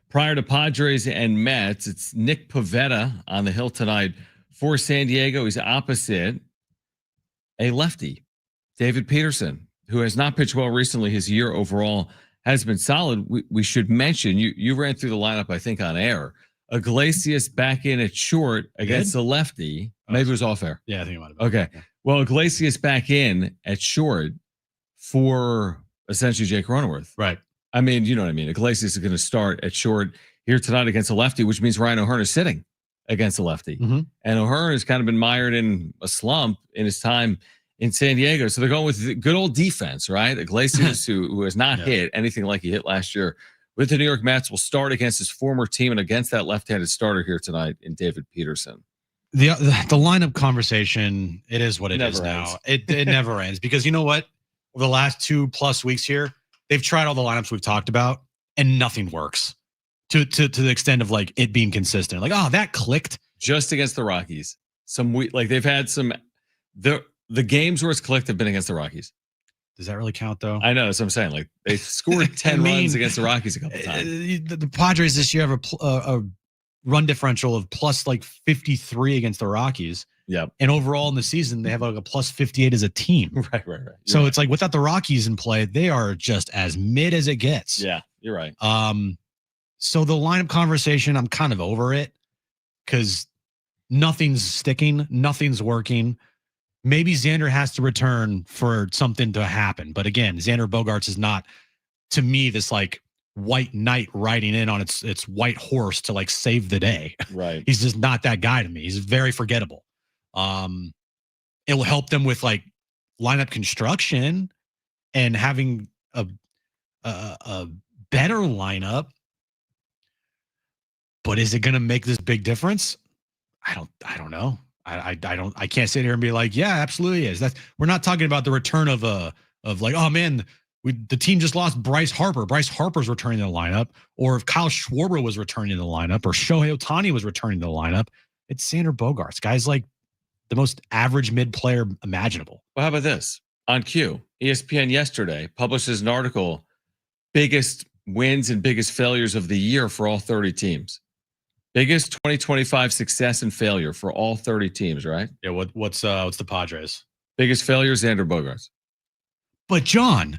S1: prior to Padres and Mets. It's Nick Pivetta on the hill tonight for San Diego. He's opposite a lefty, David Peterson, who has not pitched well recently. His year overall has been solid. We should mention, you ran through the lineup, I think, on air. Iglesias back in at short against the lefty. Maybe it was off air.
S2: Yeah, I think it might have been.
S1: Okay.
S2: Yeah.
S1: Well, Iglesias back in at short for essentially Jake Cronenworth.
S2: Right.
S1: I mean, you know what I mean. Iglesias is going to start at short here tonight against a lefty, which means Ryan O'Hearn is sitting against a lefty.
S2: Mm-hmm.
S1: And O'Hearn has kind of been mired in a slump in his time in San Diego. So they're going with the good old defense, right? Iglesias, who has not hit anything like he hit last year with the New York Mets, will start against his former team and against that left-handed starter here tonight in David Peterson.
S2: The lineup conversation, it is what it is now. It never ends, because you know what? Over the last 2+ weeks here, they've tried all the lineups we've talked about, and nothing works to the extent of like it being consistent. Like, oh, that clicked
S1: just against the Rockies. They've had some the games where it's clicked have been against the Rockies.
S2: Does that really count, though?
S1: I know. That's what I'm saying. Like, they scored 10 runs against the Rockies a couple times.
S2: The Padres this year have a run differential of plus like 53 against the Rockies.
S1: Yep.
S2: And overall in the season, they have like a plus 58 as a team.
S1: Right.
S2: So it's like without the Rockies in play, they are just as mid as it gets.
S1: Yeah, you're right.
S2: So the lineup conversation, I'm kind of over it, because nothing's sticking, nothing's working. Maybe Xander has to return for something to happen. But again, Xander Bogaerts is not, to me, this like white knight riding in on its white horse to like save the day.
S1: Right.
S2: He's just not that guy to me. He's very forgettable. It will help them with like lineup construction and having a better lineup. But is it going to make this big difference? I don't know. I can't sit here and be like, yeah, absolutely is. We're not talking about the return of like, oh man, the team just lost Bryce Harper. Bryce Harper's returning to the lineup, or if Kyle Schwarber was returning to the lineup, or Shohei Ohtani was returning to the lineup. It's Xander Bogaerts. Guy's like the most average mid player imaginable.
S1: Well, how about this? On cue, ESPN yesterday publishes an article, biggest wins and biggest failures of the year for all 30 teams. Biggest 2025 success and failure for all 30 teams, right?
S2: Yeah. What's the Padres?
S1: Biggest failure, Xander Bogaerts.
S2: But John,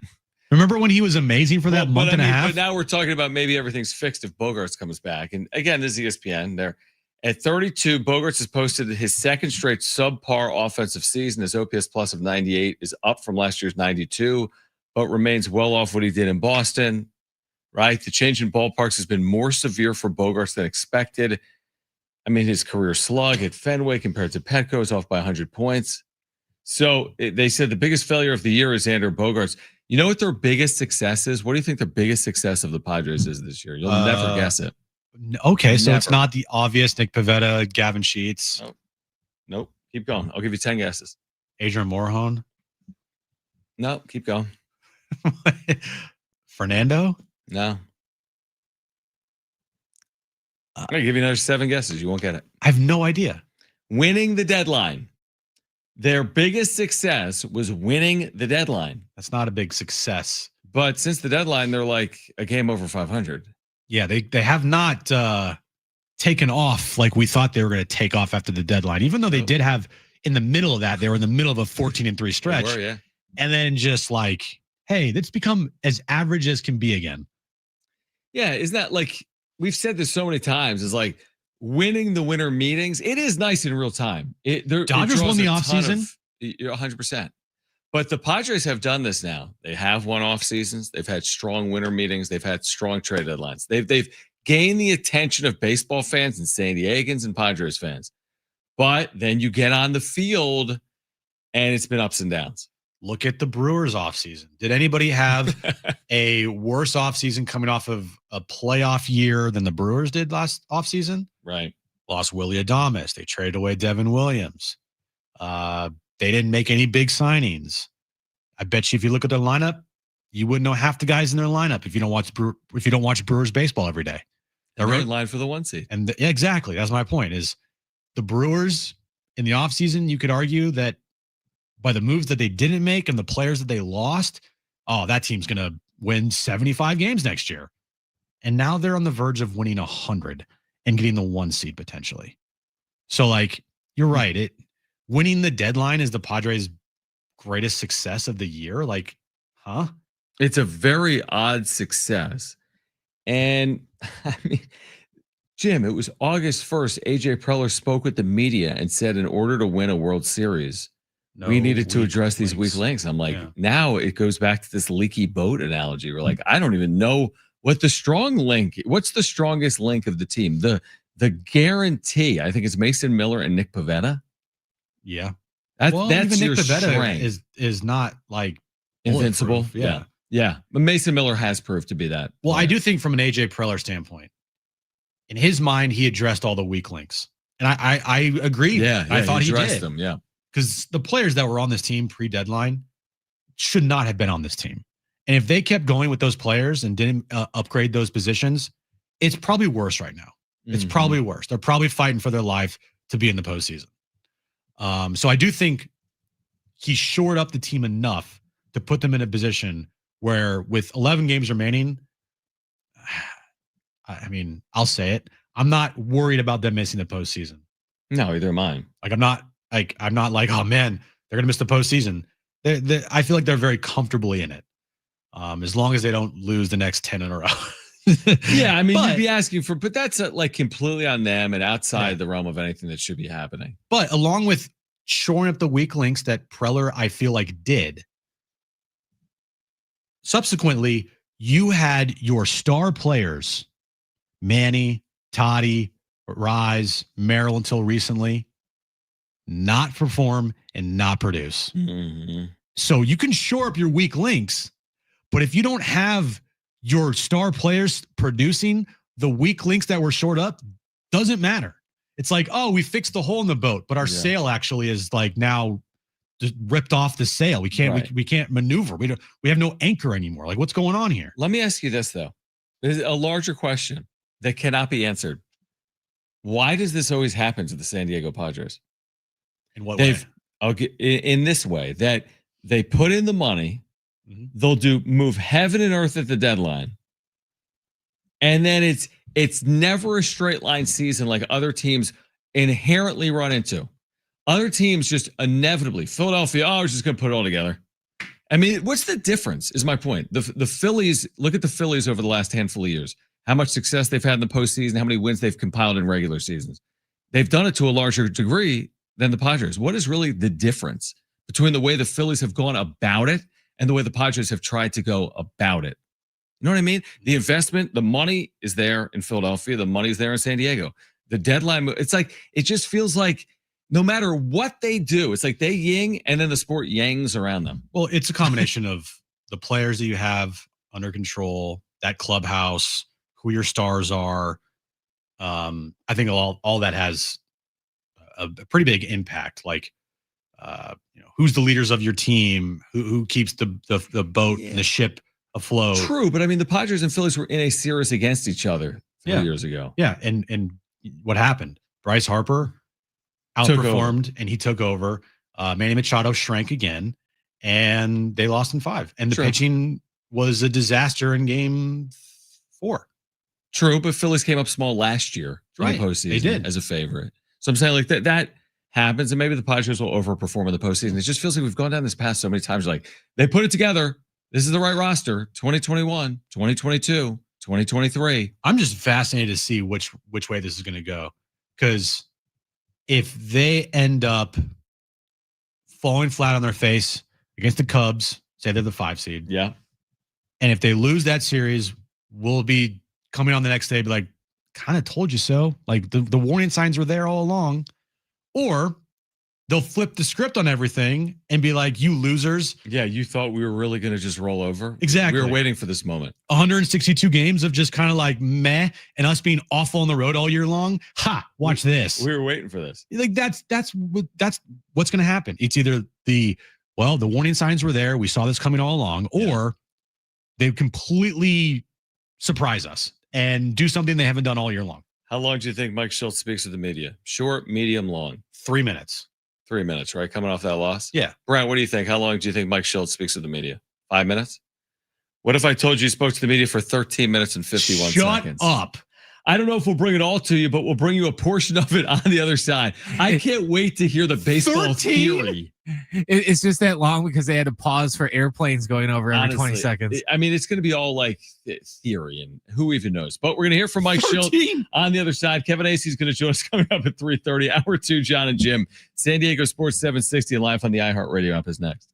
S2: remember when he was amazing for that month and a half?
S1: But now we're talking about maybe everything's fixed if Bogaerts comes back. And again, this is ESPN. They're at 32. Bogaerts has posted his second straight subpar offensive season. His OPS plus of 98 is up from last year's 92, but remains well off what he did in Boston. Right? The change in ballparks has been more severe for Bogaerts than expected. I mean, his career slug at Fenway compared to Petco is off by 100 points. So they said the biggest failure of the year is Xander Bogaerts. You know what their biggest success is? What do you think the biggest success of the Padres is this year? You'll never guess it.
S2: Okay, so it's not the obvious Nick Pivetta, Gavin Sheets.
S1: Nope. Keep going. I'll give you 10 guesses.
S2: Adrian Morejon.
S1: No, keep going.
S2: Fernando.
S1: No. I'm going to give you another 7 guesses. You won't get it.
S2: I have no idea.
S1: Winning the deadline. Their biggest success was winning the deadline.
S2: That's not a big success.
S1: But since the deadline, they're like a game over 500.
S2: Yeah, they have not taken off like we thought they were going to take off after the deadline. Even though they did have, in the middle of that, they were in the middle of a 14-3 stretch.
S1: They were, yeah.
S2: And then just like, hey, let's become as average as can be again.
S1: Yeah, isn't that like, we've said this so many times, is like winning the winter meetings. It is nice in real time.
S2: Dodgers won the offseason.
S1: 100%. But the Padres have done this now. They have won off seasons. They've had strong winter meetings. They've had strong trade deadlines. They've gained the attention of baseball fans and San Diegans and Padres fans. But then you get on the field and it's been ups and downs.
S2: Look at the Brewers offseason. Did anybody have a worse offseason coming off of a playoff year than the Brewers did last offseason?
S1: Right.
S2: Lost Willie Adames. They traded away Devin Williams. They didn't make any big signings. I bet you if you look at their lineup, you wouldn't know half the guys in their lineup if you don't watch Brewers baseball every day.
S1: They're in line for the 1 seed.
S2: And exactly. That's my point, is the Brewers in the offseason, you could argue that by the moves that they didn't make and the players that they lost, oh, that team's going to win 75 games next year. And now they're on the verge of winning 100 and getting the 1 seed potentially. So, like, you're right. Winning the deadline is the Padres' greatest success of the year. Like, huh?
S1: It's a very odd success. And I mean, Jim, it was August 1st. AJ Preller spoke with the media and said, in order to win a World Series, we needed to address these weak links. I'm like, now it goes back to this leaky boat analogy. We're like, I don't even know what the strong link. What's the strongest link of the team? The guarantee. I think it's Mason Miller and Nick Pivetta.
S2: Yeah,
S1: that's
S2: even
S1: your
S2: Nick Pivetta
S1: strength.
S2: is not like
S1: invincible. Yeah. But Mason Miller has proved to be that.
S2: Well, I do think from an AJ Preller standpoint, in his mind, he addressed all the weak links, and I agree.
S1: Yeah,
S2: I thought he
S1: addressed
S2: did
S1: them. Yeah.
S2: Because the players that were on this team pre-deadline should not have been on this team. And if they kept going with those players and didn't upgrade those positions, it's probably worse right now. It's probably worse. They're probably fighting for their life to be in the postseason. So I do think he shored up the team enough to put them in a position where with 11 games remaining, I mean, I'll say it. I'm not worried about them missing the postseason.
S1: No, either am I.
S2: Like, I'm not like, oh man, they're gonna miss the postseason. I feel like they're very comfortably in it, as long as they don't lose the next 10 in a row.
S1: Yeah, I mean, you'd be asking for, but that's like completely on them and outside the realm of anything that should be happening.
S2: But along with shoring up the weak links that Preller, I feel like, did, subsequently, you had your star players, Manny, Toddy, Rise, Merrill until recently, not perform and not produce. So you can shore up your weak links, but if you don't have your star players producing, the weak links that were shored up doesn't matter. It's like, oh, we fixed the hole in the boat, but our sail actually is like now just ripped off the sail. We can't we can't maneuver. We have no anchor anymore. Like, what's going on here?
S1: Let me ask you this though. There's a larger question that cannot be answered. Why does this always happen to the San Diego Padres?
S2: In what way?
S1: In this way, that they put in the money, they'll move heaven and earth at the deadline, and then it's never a straight line season like other teams inherently run into. Other teams just inevitably, Philadelphia, oh, we're just going to put it all together. I mean, what's the difference is my point. The Phillies, look at the Phillies over the last handful of years, how much success they've had in the postseason, how many wins they've compiled in regular seasons. They've done it to a larger degree than the Padres. What is really the difference between the way the Phillies have gone about it and the way the Padres have tried to go about it? You know what I mean? The investment, the money is there in Philadelphia. The money is there in San Diego. The deadline, it's like, it just feels like no matter what they do, it's like they ying and then the sport yangs around them.
S2: Well, it's a combination of the players that you have under control, that clubhouse, who your stars are. I think all that has a pretty big impact. Like, who's the leaders of your team? Who keeps the boat and the ship afloat?
S1: True, but I mean, the Padres and Phillies were in a series against each other 3 years ago.
S2: Yeah, and what happened? Bryce Harper outperformed and he took over. Manny Machado shrank again, and they lost in 5. And the pitching was a disaster in Game 4.
S1: True, but Phillies came up small last year in the postseason.
S2: They did,
S1: as a favorite. So I'm saying like that happens, and maybe the Padres will overperform in the postseason. It just feels like we've gone down this path so many times. Like, they put it together. This is the right roster. 2021, 2022, 2023.
S2: I'm just fascinated to see which way this is going to go, because if they end up falling flat on their face against the Cubs, say they're the 5 seed,
S1: and
S2: if they lose that series, we'll be coming on the next day, be like, kind of told you so. Like, the warning signs were there all along. Or they'll flip the script on everything and be like, you losers.
S1: Yeah, you thought we were really going to just roll over?
S2: Exactly.
S1: We were waiting for this moment.
S2: 162 games of just kind of like meh, and us being awful on the road all year long. Ha, watch this.
S1: We were waiting for this.
S2: Like, that's what's going to happen. It's either the warning signs were there, we saw this coming all along, or they completely surprise us and do something they haven't done all year long.
S1: How long do you think Mike Schultz speaks to the media? Short, medium, long?
S2: 3 minutes.
S1: 3 minutes, right? Coming off that loss?
S2: Yeah.
S1: Brent, what do you think? How long do you think Mike Schultz speaks to the media? 5 minutes? What if I told you spoke to the media for 13 minutes and 51 seconds?
S2: Shut up.
S1: I don't know if we'll bring it all to you, but we'll bring you a portion of it on the other side. I can't wait to hear the baseball 13? Theory.
S4: It's just that long because they had to pause for airplanes going over every 20 seconds.
S1: I mean, it's going to be all like theory and who even knows. But we're going to hear from Mike Schilt on the other side. Kevin Acee is going to join us coming up at 3:30. Hour 2, Jon and Jim. San Diego Sports 760 and live on the iHeartRadio app is next.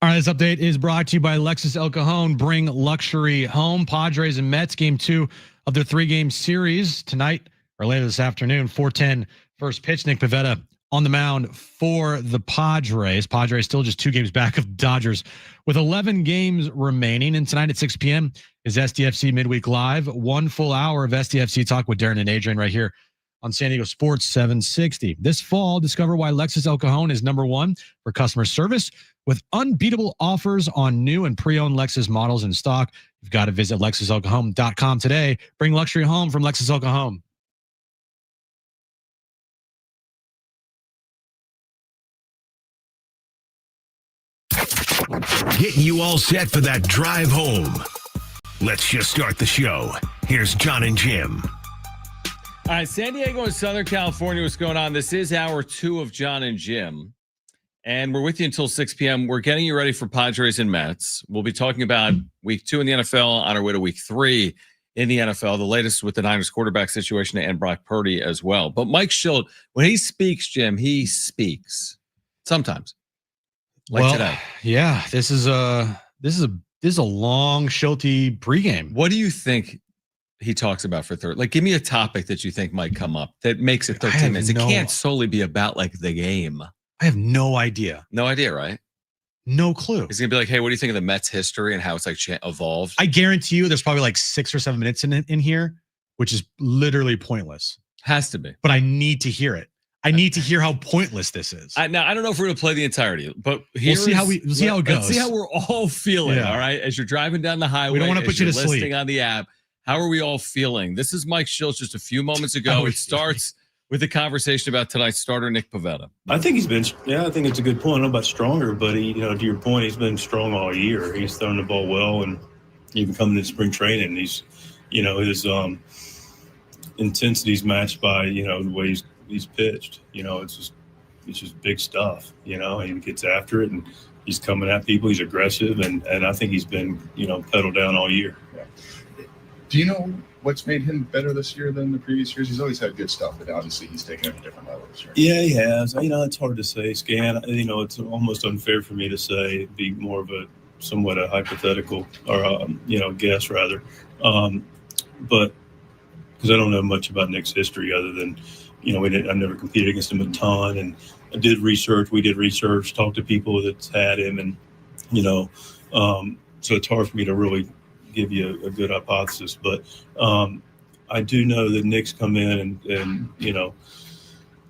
S2: All right, this update is brought to you by Lexus El Cajon. Bring luxury home. Padres and Mets, game 2 of their 3-game series tonight or later this afternoon. 4:10 first pitch. Nick Pivetta on the mound for the Padres. Padres still just 2 games back of Dodgers with 11 games remaining. And tonight at 6 p.m. is SDFC Midweek Live. 1 full hour of SDFC talk with Darren and Adrian right here on San Diego Sports 760. This fall, discover why Lexus El Cajon is #1 for customer service with unbeatable offers on new and pre-owned Lexus models in stock. You've got to visit LexusElCajon.com today. Bring luxury home from Lexus El Cajon.
S5: Getting you all set for that drive home. Let's just start the show. Here's Jon and Jim.
S1: All right, San Diego and Southern California, what's going on? This is hour 2 of Jon and Jim, and we're with you until 6 p.m. We're getting you ready for Padres and Mets. We'll be talking about week 2 in the NFL on our way to week 3 in the NFL, the latest with the Niners quarterback situation and Brock Purdy as well. But Mike Shildt, when he speaks, Jim, he speaks sometimes. Like today.
S2: Yeah, this is a long Schulte pregame.
S1: What do you think he talks about for third? Like, give me a topic that you think might come up that makes it 13 minutes. It can't solely be about like the game.
S2: I have no idea.
S1: No idea, right?
S2: No clue.
S1: He's gonna be like, "Hey, what do you think of the Mets history and how it's like evolved?"
S2: I guarantee you, there's probably like 6 or 7 minutes in here, which is literally pointless.
S1: Has to be.
S2: But I need to hear it. I need to hear how pointless this is.
S1: Now, I don't know if we're going to play the entirety, but
S2: we'll see how it goes.
S1: Let's see how we're all feeling, all right? As you're driving down the highway,
S2: we don't want to put you to sleep.
S1: Listening on the app, how are we all feeling? This is Mike Shildt just a few moments ago. It starts with a conversation about tonight's starter, Nick Pivetta.
S6: I think he's been, I think it's a good point. I don't know about stronger, but he, to your point, he's been strong all year. He's thrown the ball well, and even coming into spring training, he's, his intensity's matched by, the way he's pitched. It's just big stuff, and he gets after it, and he's coming at people. He's aggressive, and I think he's been, pedal down all year.
S7: Yeah. Do you know what's made him better this year than the previous years? He's always had good stuff, but obviously he's taken it to a different level this year.
S6: Yeah, he has. It's hard to say, Scan. It's almost unfair for me to say. It'd be more of somewhat a hypothetical or, guess rather. But because I don't know much about Nick's history other than, I've never competed against him a ton, and we did research, talked to people that's had him, and, so it's hard for me to really give you a good hypothesis, but I do know that Nick's come in and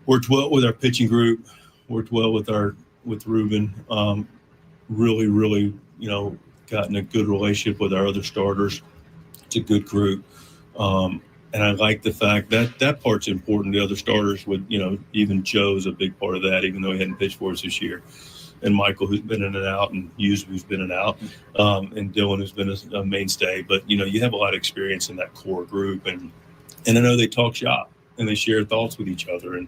S6: worked well with our pitching group, worked well with Ruben, really, gotten a good relationship with our other starters. It's a good group. And I like the fact that part's important. The other starters would, even Joe's a big part of that, even though he hadn't pitched for us this year. And Michael, who's been in and out, and Hughes, who's been in and out, and Dylan, who's been a mainstay. But, you have a lot of experience in that core group. And I know they talk shop and they share thoughts with each other. And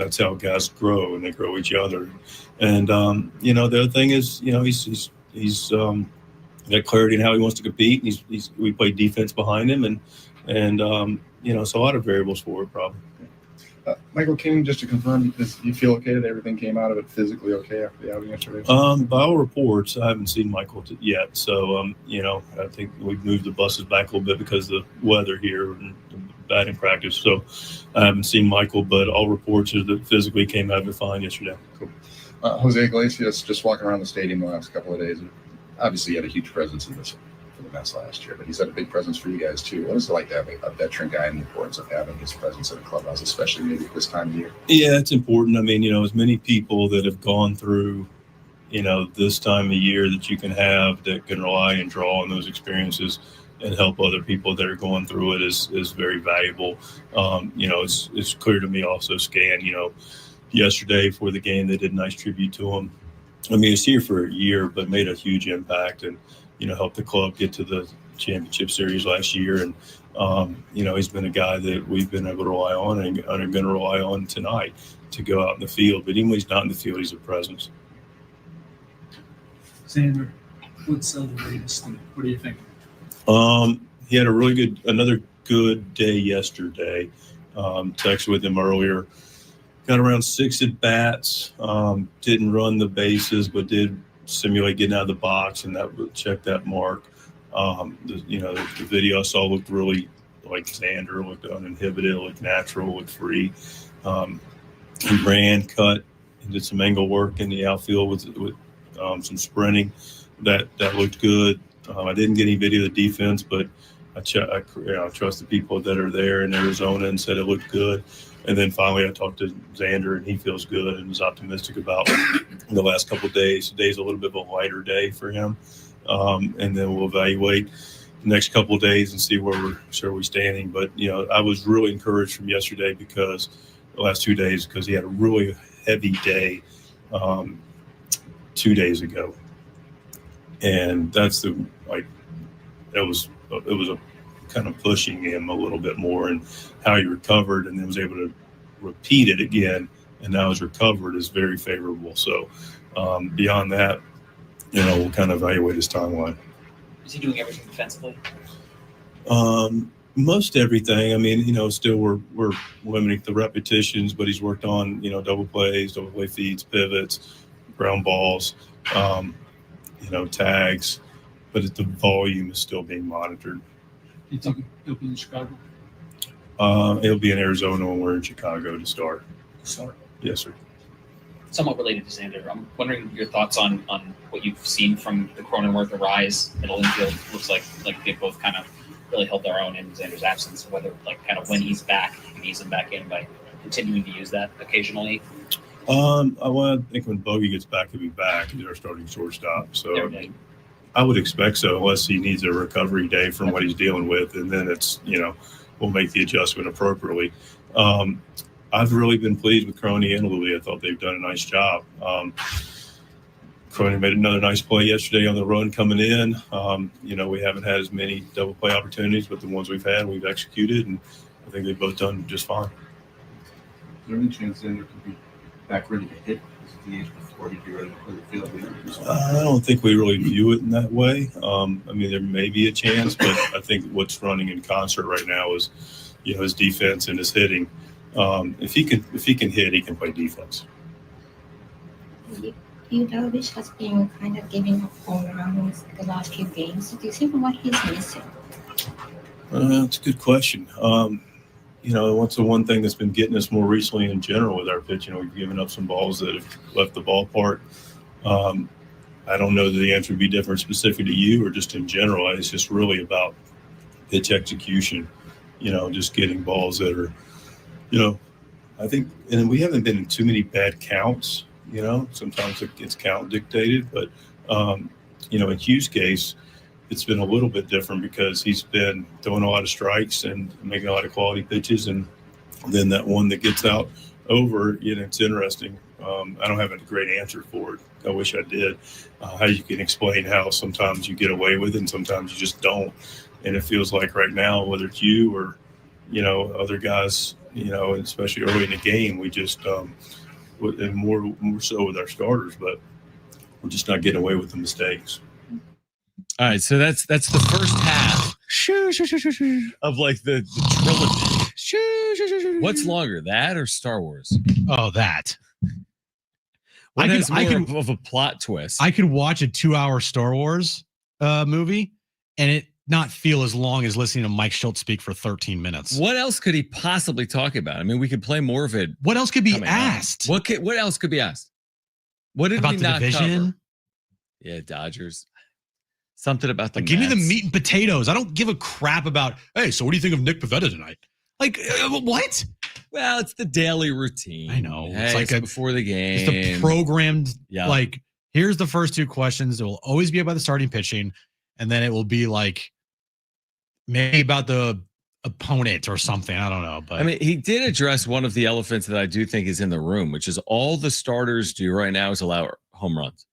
S6: that's how guys grow, and they grow each other. And, the other thing is, he's got clarity in how he wants to compete. We play defense behind him. And so a lot of variables for it, probably.
S7: Michael King, just to confirm, you feel okay that everything came out of it physically okay after the outing yesterday?
S6: By all reports, I haven't seen Michael yet. So, I think we've moved the buses back a little bit because of the weather here and batting practice. So I haven't seen Michael, but all reports are that physically came out of it fine yesterday.
S7: Cool. Jose Iglesias, just walking around the stadium the last couple of days, obviously he had a huge presence in this for the Mets last year, but he's had a big presence for you guys too. What is it like to have a veteran guy and the importance of having his presence in the clubhouse, especially maybe at this time of year?
S6: Yeah, it's important. I mean, as many people that have gone through, this time of year that you can have that can rely and draw on those experiences and help other people that are going through it is very valuable. It's clear to me also, Scan, yesterday for the game, they did a nice tribute to him. I mean, he's here for a year, but made a huge impact and, helped the club get to the championship series last year. And, he's been a guy that we've been able to rely on and are going to rely on tonight to go out in the field. But even when he's not in the field, he's a presence.
S8: Xander, what's the latest? What do you think?
S6: He had another good day yesterday. Texted with him earlier. Got around 6 at bats. Didn't run the bases, but did simulate getting out of the box, and that would check that mark. The video I saw looked really like Xander, looked uninhibited, looked natural, looked free. He ran, cut, and did some angle work in the outfield with some sprinting. That looked good. I didn't get any video of the defense, but I trust the people that are there in Arizona and said it looked good. And then finally I talked to Xander, and he feels good and is optimistic about the last couple of days. Today's a little bit of a lighter day for him. And then we'll evaluate the next couple of days and see where we're standing. But, I was really encouraged from yesterday because the last 2 days, because he had a really heavy day 2 days ago. And that's it was a kind of pushing him a little bit more, and how he recovered and then was able to repeat it again, and now his recovered is very favorable. So beyond that, we'll kind of evaluate his timeline.
S9: Is he doing everything defensively?
S6: Most everything. I mean, still we're limiting the repetitions, but he's worked on, double play feeds, pivots, ground balls, tags, but the volume is still being monitored.
S8: Do you think he'll be in Chicago?
S6: It'll be in Arizona when we're in Chicago to start. Yes, sir.
S9: Somewhat related to Xander, I'm wondering your thoughts on what you've seen from the Cronenworth rise. Middle infield looks like they both kind of really held their own in Xander's absence. Whether kind of when he's back, you can ease him back in by continuing to use that occasionally.
S6: I think when Bogey gets back, he'll be back. He's our starting shortstop. So I would expect so, unless he needs a recovery day from what he's dealing with, and then it's we'll make the adjustment appropriately. I've really been pleased with Crony and Louis. I thought they've done a nice job. Crony made another nice play yesterday on the run coming in. We haven't had as many double play opportunities, but the ones we've had, we've executed, and I think they've both done just fine.
S7: Is there any chance Xander could be back ready to hit the age before he'd be ready to play the field?
S6: I don't think we really view it in that way. There may be a chance, but I think what's running in concert right now is, his defense and his hitting. If he can hit, he can play defense.
S10: Darvish has been kind of giving up home runs the last few games. Do you think what he's missing?
S6: That's a good question. What's the one thing that's been getting us more recently in general with our pitching? We've given up some balls that have left the ballpark. I don't know that the answer would be different specific to you or just in general. It's just really about pitch execution, just getting balls that are, I think, and we haven't been in too many bad counts, sometimes it's count dictated, but, in Hugh's case, it's been a little bit different because he's been throwing a lot of strikes and making a lot of quality pitches. And then that one that gets out over, it's interesting. I don't have a great answer for it. I wish I did. How you can explain how sometimes you get away with it and sometimes you just don't. And it feels like right now, whether it's you or, other guys, especially early in the game, we just, and more so with our starters, but we're just not getting away with the mistakes.
S1: All right, so that's the first half of the trilogy. What's longer, that or Star Wars?
S2: Oh, that.
S1: What has more of a plot twist?
S2: I could watch a 2-hour Star Wars movie and it not feel as long as listening to Mike Schultz speak for 13 minutes.
S1: What else could he possibly talk about? I mean, we could play more of it.
S2: What else could be asked?
S1: What else could be asked? What did
S2: about
S1: we
S2: the
S1: not
S2: division?
S1: Cover? Yeah, Dodgers. Something about the
S2: give me the meat and potatoes. I don't give a crap about, hey, so what do you think of Nick Pivetta tonight? What?
S1: Well, it's the daily routine.
S2: I know.
S1: Hey, it's before the game.
S2: It's the programmed, here's the first 2 questions. It will always be about the starting pitching. And then it will be maybe about the opponent or something. I don't know. But
S1: I mean, he did address one of the elephants that I do think is in the room, which is all the starters do right now is allow home runs.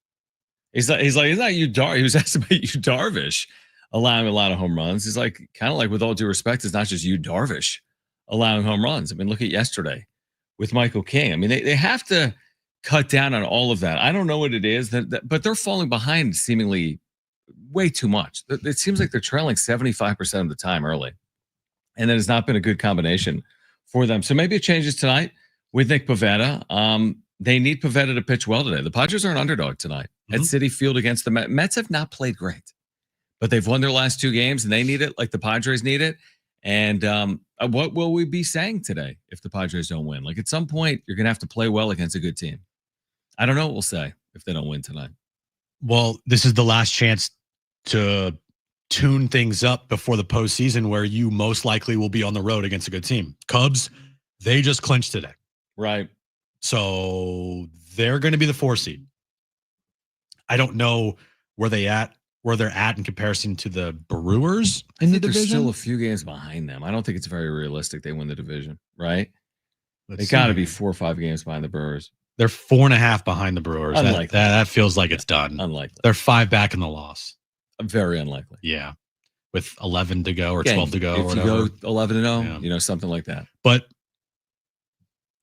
S1: He's like, it's not you, He was asked about you, Darvish, allowing a lot of home runs. He's like, kind of like, with all due respect, it's not just you, Darvish, allowing home runs. I mean, look at yesterday with Michael King. I mean, they have to cut down on all of that. I don't know what it is, but they're falling behind seemingly way too much. It seems like they're trailing 75% of the time early. And it has not been a good combination for them. So maybe it changes tonight with Nick Pivetta. they need Pivetta to pitch well today. The Padres are an underdog tonight at Citi Field against the Mets. Mets have not played great, but they've won their last 2 games, and they need it like the Padres need it. And what will we be saying today if the Padres don't win? Like, at some point, you're going to have to play well against a good team. I don't know what we'll say if they don't win tonight.
S2: Well, this is the last chance to tune things up before the postseason, where you most likely will be on the road against a good team. Cubs, they just clinched today.
S1: Right.
S2: So they're going to be the 4 seed. I don't know where they're at in comparison to the Brewers in the division.
S1: They're still a few games behind them. I don't think it's very realistic they win the division, right? They got to be 4 or 5 games behind the Brewers.
S2: They're 4.5 behind the Brewers. That feels like it's done.
S1: Unlikely.
S2: They're 5 back in the loss.
S1: Very unlikely.
S2: Yeah. With 11 to go or 12 to go. If
S1: you go 11-0, something like that.
S2: But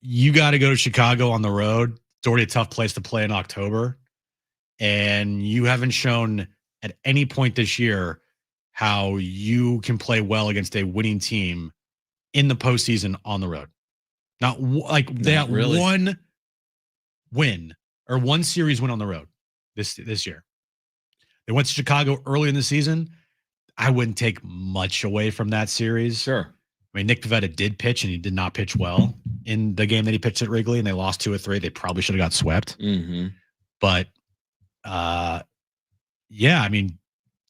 S2: you got to go to Chicago on the road. It's already a tough place to play in October. And you haven't shown at any point this year how you can play well against a winning team in the postseason on the road. Not like that really. One win or one series win on the road this year. They went to Chicago early in the season. I wouldn't take much away from that series.
S1: Sure.
S2: I mean, Nick Pivetta did pitch, and he did not pitch well in the game that he pitched at Wrigley, and they lost 2 or 3. They probably should have got swept.
S1: Mm-hmm.
S2: But, yeah, I mean,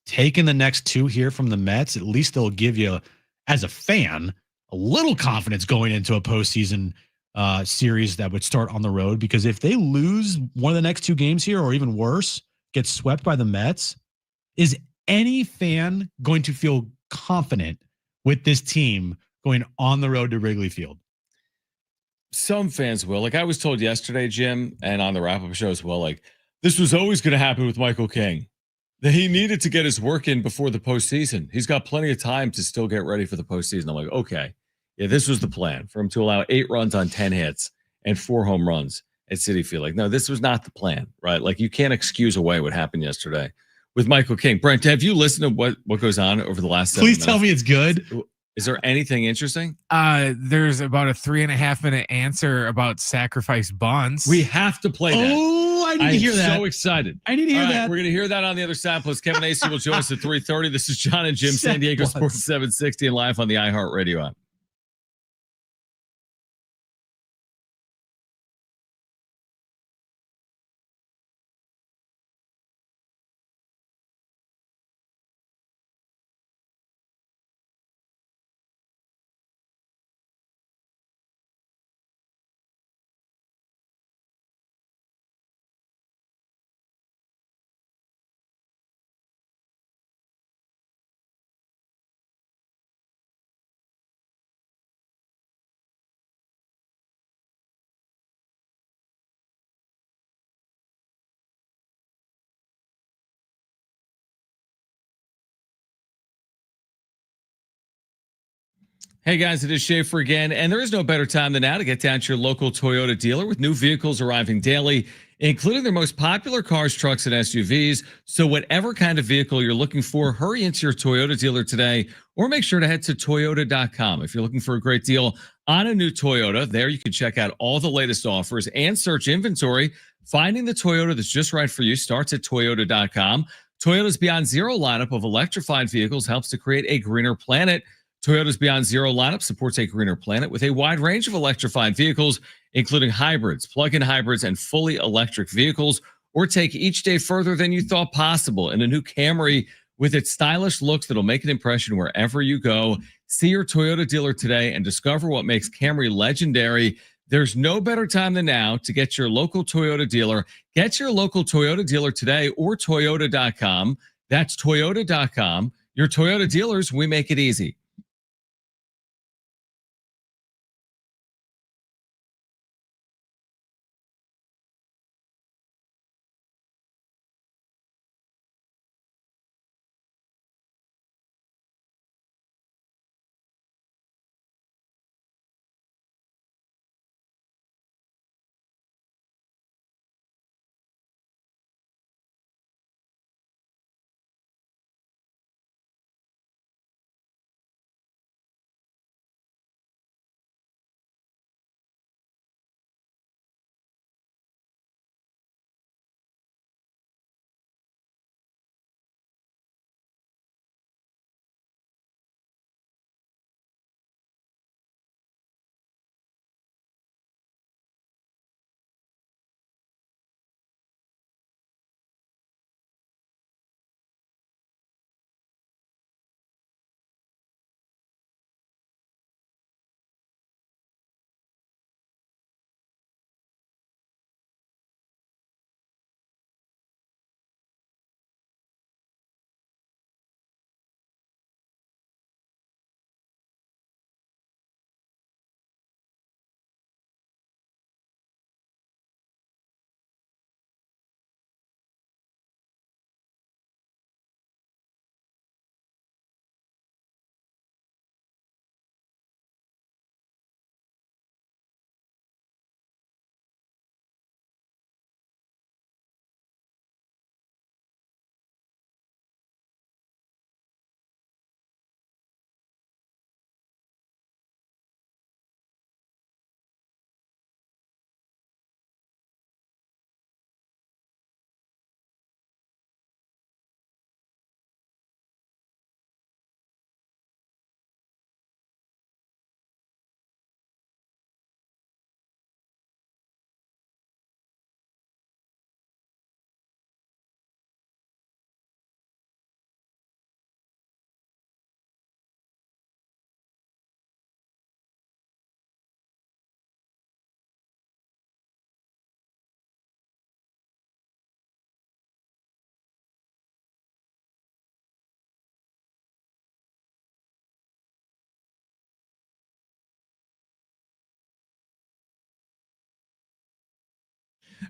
S2: taking the next 2 here from the Mets, at least they'll give you, as a fan, a little confidence going into a postseason series that would start on the road. Because if they lose one of the next 2 games here, or even worse, get swept by the Mets, is any fan going to feel confident with this team going on the road to Wrigley Field?
S1: Some fans will. Like I was told yesterday, Jim, and on the wrap-up show as well, like, this was always going to happen with Michael King. That he needed to get his work in before the postseason. He's got plenty of time to still get ready for the postseason. I'm like, okay. Yeah, this was the plan for him to allow 8 runs on 10 hits and 4 home runs at Citi Field. Like, no, this was not the plan, right? Like, you can't excuse away what happened yesterday with Michael King. Brent, have you listened to what goes on over the last 7 minutes?
S2: Please tell me it's good.
S1: Is there anything interesting?
S4: There's about a 3.5 minute answer about sacrifice bunts.
S1: We have to play that.
S2: Oh, I need to hear that.
S1: I'm so excited.
S2: I need to hear that.
S1: We're going to hear that on the other side. Plus, Kevin Acee will join us at 3:30. This is Jon and Jim, San Diego Sports 760, and live on the iHeartRadio app. Hey guys, it is Schaefer again, and there is no better time than now to get down to your local Toyota dealer with new vehicles arriving daily, including their most popular cars, trucks, and SUVs. So whatever kind of vehicle you're looking for, hurry into your Toyota dealer today, or make sure to head to Toyota.com. If you're looking for a great deal on a new Toyota, there you can check out all the latest offers and search inventory. Finding the Toyota that's just right for you starts at Toyota.com. Toyota's Beyond Zero lineup of electrified vehicles helps to create a greener planet. Toyota's Beyond Zero lineup supports a greener planet with a wide range of electrified vehicles, including hybrids, plug-in hybrids, and fully electric vehicles. Or take each day further than you thought possible in a new Camry with its stylish looks that'll make an impression wherever you go. See your Toyota dealer today and discover what makes Camry legendary. There's no better time than now to get your local Toyota dealer. Get your local Toyota dealer today or Toyota.com. That's Toyota.com. Your Toyota dealers, we make it easy.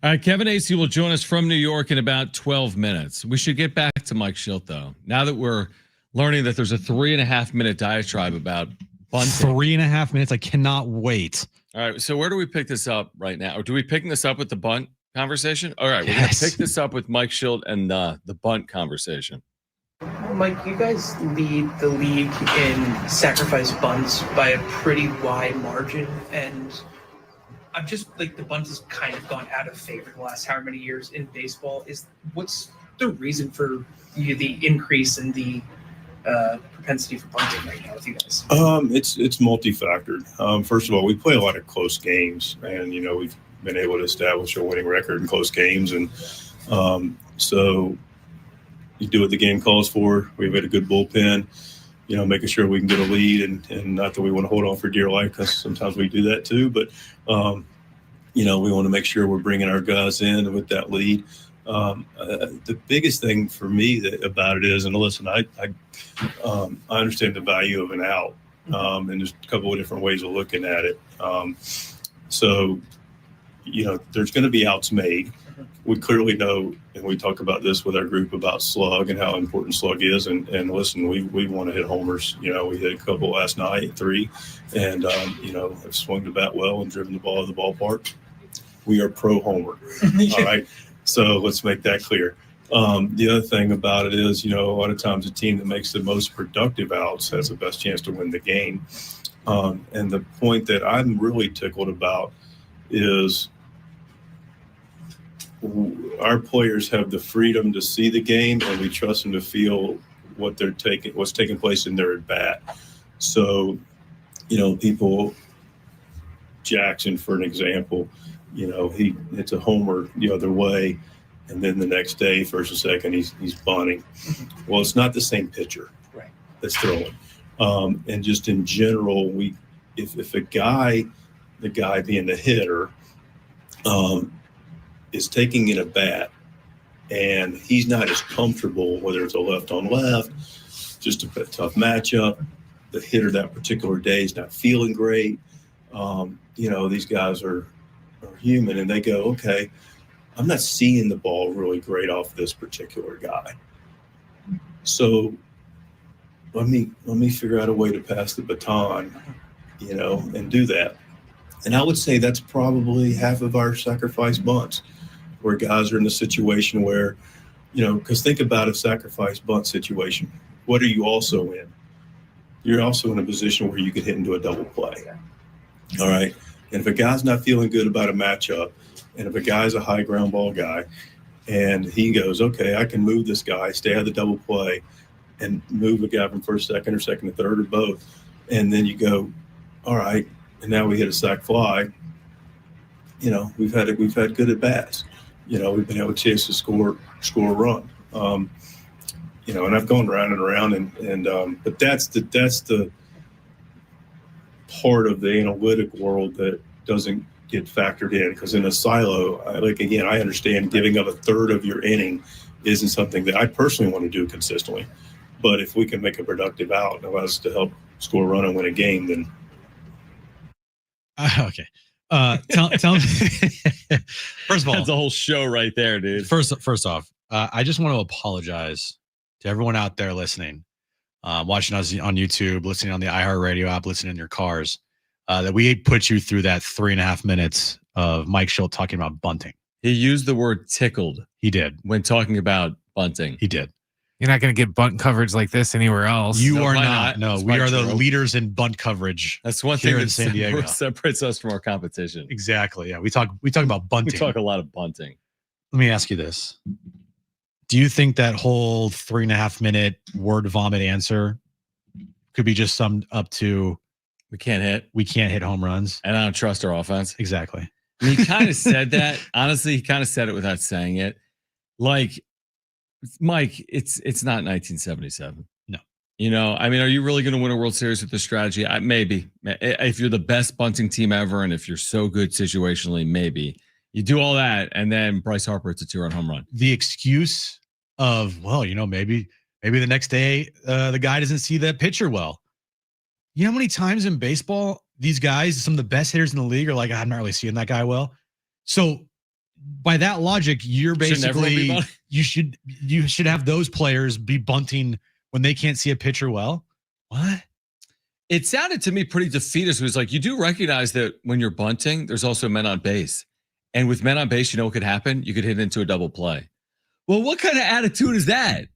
S1: All right, Kevin Acee will join us from New York in about 12 minutes. We should get back to Mike Schilt, though. Now that we're learning that there's a 3.5 minute diatribe about bunting.
S2: 3.5 minutes. I cannot wait.
S1: All right, so where do we pick this up right now? Or do we pick this up with the bunt conversation? All right, we're going to pick this up with Mike Schilt and the bunt conversation.
S11: Mike, you guys lead the league in sacrifice bunts by a pretty wide margin, and I'm just like the bunt has kind of gone out of favor the last however many years in baseball. What's the reason for the increase in the propensity for bunting right now with you guys?
S6: It's multi-factored. First of all, we play a lot of close games, and we've been able to establish a winning record in close games, and so you do what the game calls for. We've had a good bullpen, making sure we can get a lead, and not that we want to hold on for dear life, because sometimes we do that too. But we want to make sure we're bringing our guys in with that lead. The biggest thing for me about it is, and listen, I understand the value of an out, and there's a couple of different ways of looking at it. So there's going to be outs made. We clearly know, and we talk about this with our group about slug and how important slug is. And listen, we want to hit homers. We hit a couple last night, 3, and have swung the bat well and driven the ball to the ballpark. We are pro homer. All right. So let's make that clear. The other thing about it is, a lot of times the team that makes the most productive outs has the best chance to win the game. And the point that I'm really tickled about is our players have the freedom to see the game, and we trust them to feel what's taking place in their at bat. So, people, Jackson, for an example, he hits a homer the other way, and then the next day, first and second, he's bunting. Well, it's not the same pitcher that's throwing. And just in general, if a guy, the guy being the hitter, is taking in a bat and he's not as comfortable, whether it's a left on left, just a tough matchup, the hitter that particular day is not feeling great. These guys are human, and they go, okay, I'm not seeing the ball really great off this particular guy. So let me figure out a way to pass the baton, and do that. And I would say that's probably half of our sacrifice bunts, where guys are in a situation where, because think about a sacrifice bunt situation. What are you also in? You're also in a position where you could hit into a double play. All right. And if a guy's not feeling good about a matchup, and if a guy's a high ground ball guy, and he goes, okay, I can move this guy, stay out of the double play, and move a guy from first, second, or second to third, or both. And then you go, all right, and now we hit a sac fly. We've had good at bats. We've been able to chase to score a run. And I've gone round and around, and but that's the part of the analytic world that doesn't get factored in, because in a silo, I understand giving up a third of your inning isn't something that I personally want to do consistently. But if we can make a productive out and allow us to help score a run and win a game, then
S2: okay. Tell me. First of all,
S1: that's a whole show right there, dude.
S2: First off, I just want to apologize to everyone out there listening, watching us on YouTube, listening on the iHeartRadio app, listening in your cars, that we put you through that 3.5 minutes of Mike Schilt talking about bunting.
S1: He used the word tickled.
S2: He did.
S1: When talking about bunting.
S2: He did.
S4: You're not going to get bunt coverage like this anywhere else.
S2: You are not. No, we are the leaders in bunt coverage.
S1: That's one thing in San Diego separates us from our competition.
S2: Exactly. Yeah, we talk about bunting.
S1: We talk a lot of bunting.
S2: Let me ask you this: do you think that whole 3.5 minute word vomit answer could be just summed up to we can't hit home runs,
S1: and I don't trust our offense?
S2: Exactly.
S1: He kind of said that. Honestly, he kind of said it without saying it. Like, Mike, it's not 1977.
S2: No.
S1: Are you really going to win a World Series with this strategy? Maybe. If you're the best bunting team ever, and if you're so good situationally, maybe. You do all that, and then Bryce Harper hits a 2-run home run.
S2: The excuse of, maybe the next day the guy doesn't see that pitcher well. You know how many times in baseball these guys, some of the best hitters in the league, are like, I'm not really seeing that guy well. So by that logic, you're
S1: Shouldn't everyone be
S2: basically
S1: bunting?
S2: you should have those players be bunting when they can't see a pitcher well. What?
S1: It sounded to me pretty defeatist. It was like, you do recognize that when you're bunting, there's also men on base. And with men on base, you know what could happen? You could hit into a double play. Well, what kind of attitude is that?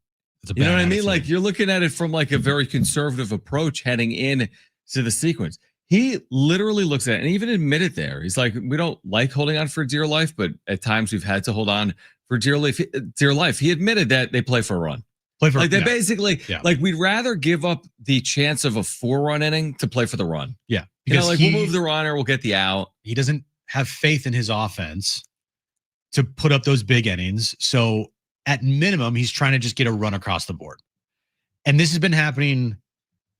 S1: You know what I mean? Like, you're looking at it from like a very conservative approach heading in to the sequence. He literally looks at it and even admitted there. He's like, we don't like holding on for dear life, but at times we've had to hold on for dear life. Dear life. He admitted that they play for a run. Like they basically, like we'd rather give up the chance of a 4-run inning to play for the run.
S2: Yeah,
S1: because we'll move the runner, we'll get the out.
S2: He doesn't have faith in his offense to put up those big innings. So at minimum, he's trying to just get a run across the board. And this has been happening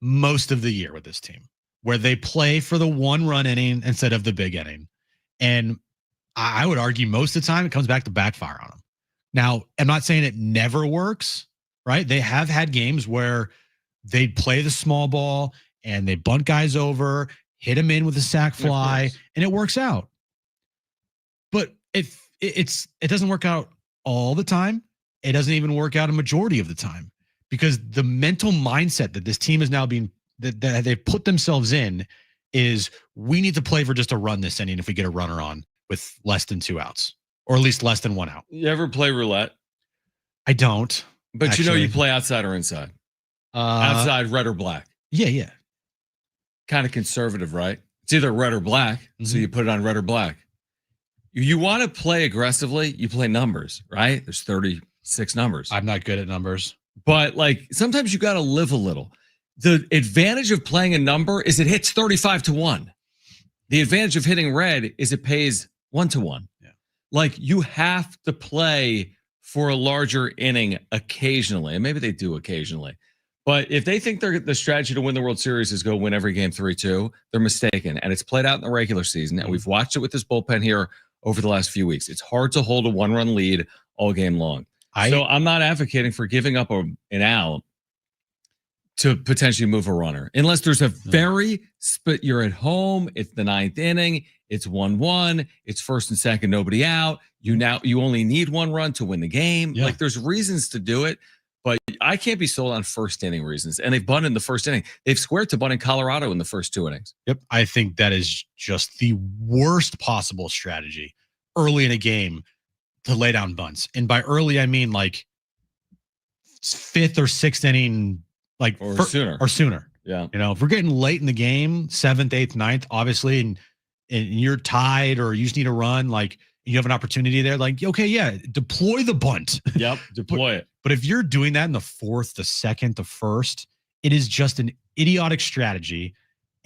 S2: most of the year with this team, where they play for the 1-run inning instead of the big inning. And I would argue most of the time it comes back to backfire on them. Now, I'm not saying it never works, right? They have had games where they play the small ball and they bunt guys over, hit them in with a sac fly, and it works out. But if it doesn't work out all the time, it doesn't even work out a majority of the time, because the mental mindset that this team is now being that they've put themselves in is, we need to play for just a run this inning if we get a runner on with less than 2 outs, or at least less than 1 out.
S1: You ever play roulette?
S2: I don't.
S1: But
S2: actually.
S1: you play outside or inside? Outside, red or black?
S2: Yeah.
S1: Kind of conservative, right? It's either red or black, so you put it on red or black. You want to play aggressively, you play numbers, right? There's 36 numbers.
S2: I'm not good at numbers.
S1: But like, sometimes you got to live a little. The advantage of playing a number is it hits 35-1. The advantage of hitting red is it pays 1-1.
S2: Yeah.
S1: Like, you have to play for a larger inning occasionally, and maybe they do occasionally. But if they think the strategy to win the World Series is go win every game 3-2, they're mistaken. And it's played out in the regular season, and we've watched it with this bullpen here over the last few weeks. It's hard to hold a 1-run lead all game long. So I'm not advocating for giving up an out to potentially move a runner, unless there's a you're at home, it's the 9th inning, it's 1-1, it's first and second, nobody out. You only need 1 run to win the game.
S2: Yeah.
S1: Like, there's reasons to do it, but I can't be sold on first inning reasons. And they've bunted in the first inning. They've squared to bunt in Colorado in the first 2 innings.
S2: Yep. I think that is just the worst possible strategy early in a game to lay down bunts. And by early, I mean like 5th or 6th inning, like sooner.
S1: Yeah.
S2: You know, if we're getting late in the game, 7th, 8th, 9th, obviously, and you're tied or you just need a run, like you have an opportunity there, like, okay, yeah, deploy the bunt.
S1: Yep, deploy it.
S2: But if you're doing that in the 4th, the 2nd, the 1st, it is just an idiotic strategy,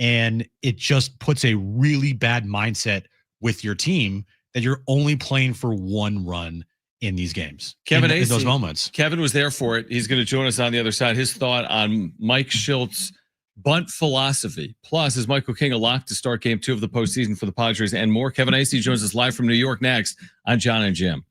S2: and it just puts a really bad mindset with your team that you're only playing for 1 run in these games.
S1: Kevin
S2: in
S1: Acee,
S2: those moments.
S1: Kevin was there for it. He's going to join us on the other side. His thought on Mike Schilt's bunt philosophy. Plus, is Michael King a lock to start game 2 of the postseason for the Padres, and more? Kevin Acee joins us live from New York next on Jon and Jim.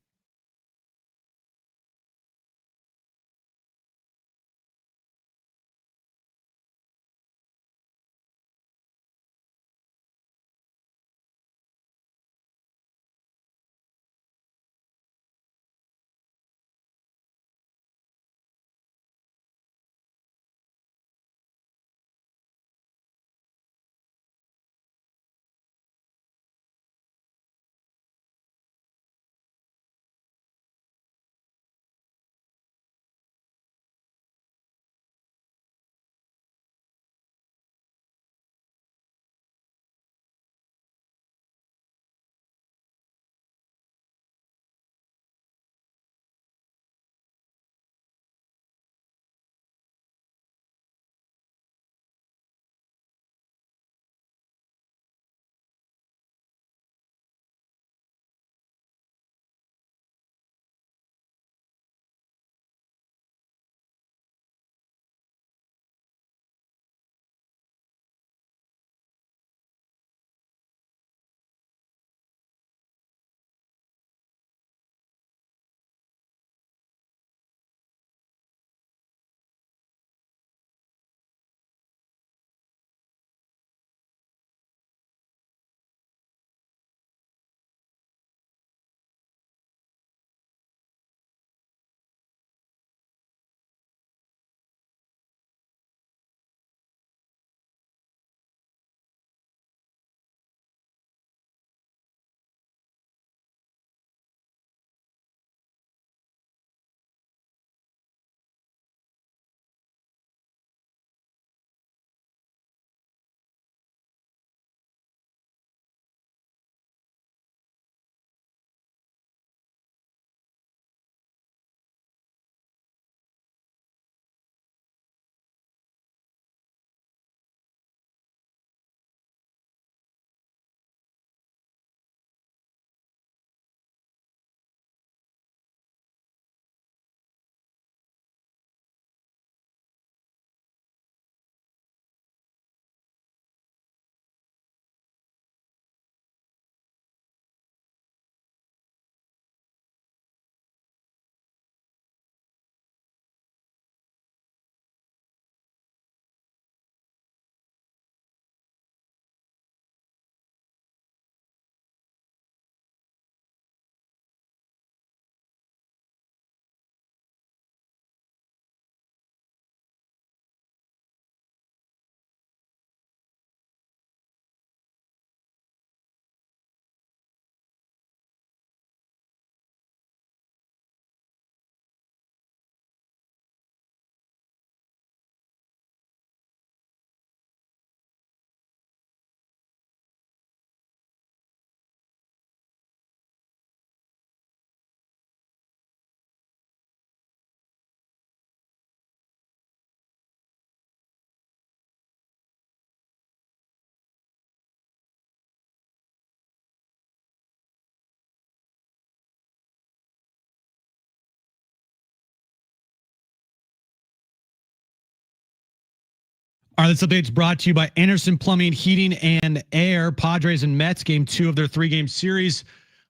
S2: All right, this update's brought to you by Anderson Plumbing, Heating, and Air. Padres and Mets, game 2 of their 3-game series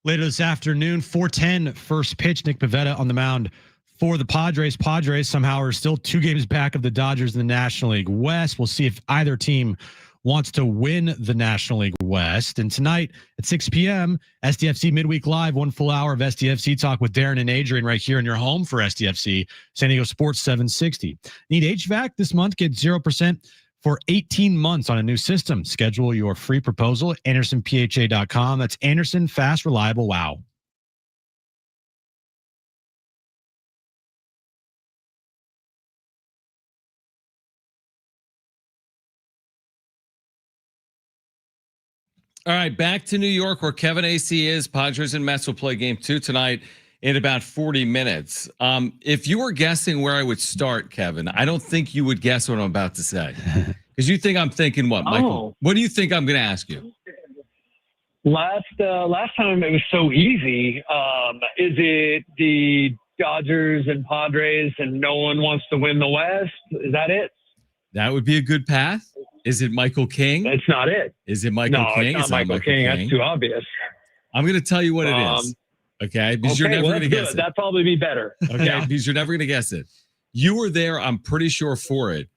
S2: later this afternoon. 4:10 first pitch. Nick Pivetta on the mound for the Padres. Padres somehow are still 2 games back of the Dodgers in the National League West. We'll see if either team wants to win the National League West. And tonight at 6 p.m., SDFC Midweek Live, 1 full hour of SDFC talk with Darren and Adrian right here in your home for SDFC, San Diego Sports 760. Need HVAC this month? Get 0% for 18 months on a new system. Schedule your free proposal at AndersonPHA.com. That's Anderson, fast, reliable, wow.
S1: All right, back to New York where Kevin Acee is. Padres and Mets will play game 2 tonight in about 40 minutes. If you were guessing where I would start, Kevin, I don't think you would guess what I'm about to say. Because you think I'm thinking what, Michael? What do you think I'm going to ask you?
S12: Last time it was so easy. Is it the Dodgers and Padres and no one wants to win the West? Is that it?
S1: That would be a good path. Is it Michael King?
S12: That's not it.
S1: Is it Michael King?
S12: It's not Michael King. That's too obvious.
S1: I'm going to tell you what it is. Okay? Because you're never going to guess it.
S12: That'd probably be better.
S1: Okay? Yeah. Because you're never going to guess it. You were there, I'm pretty sure, for it.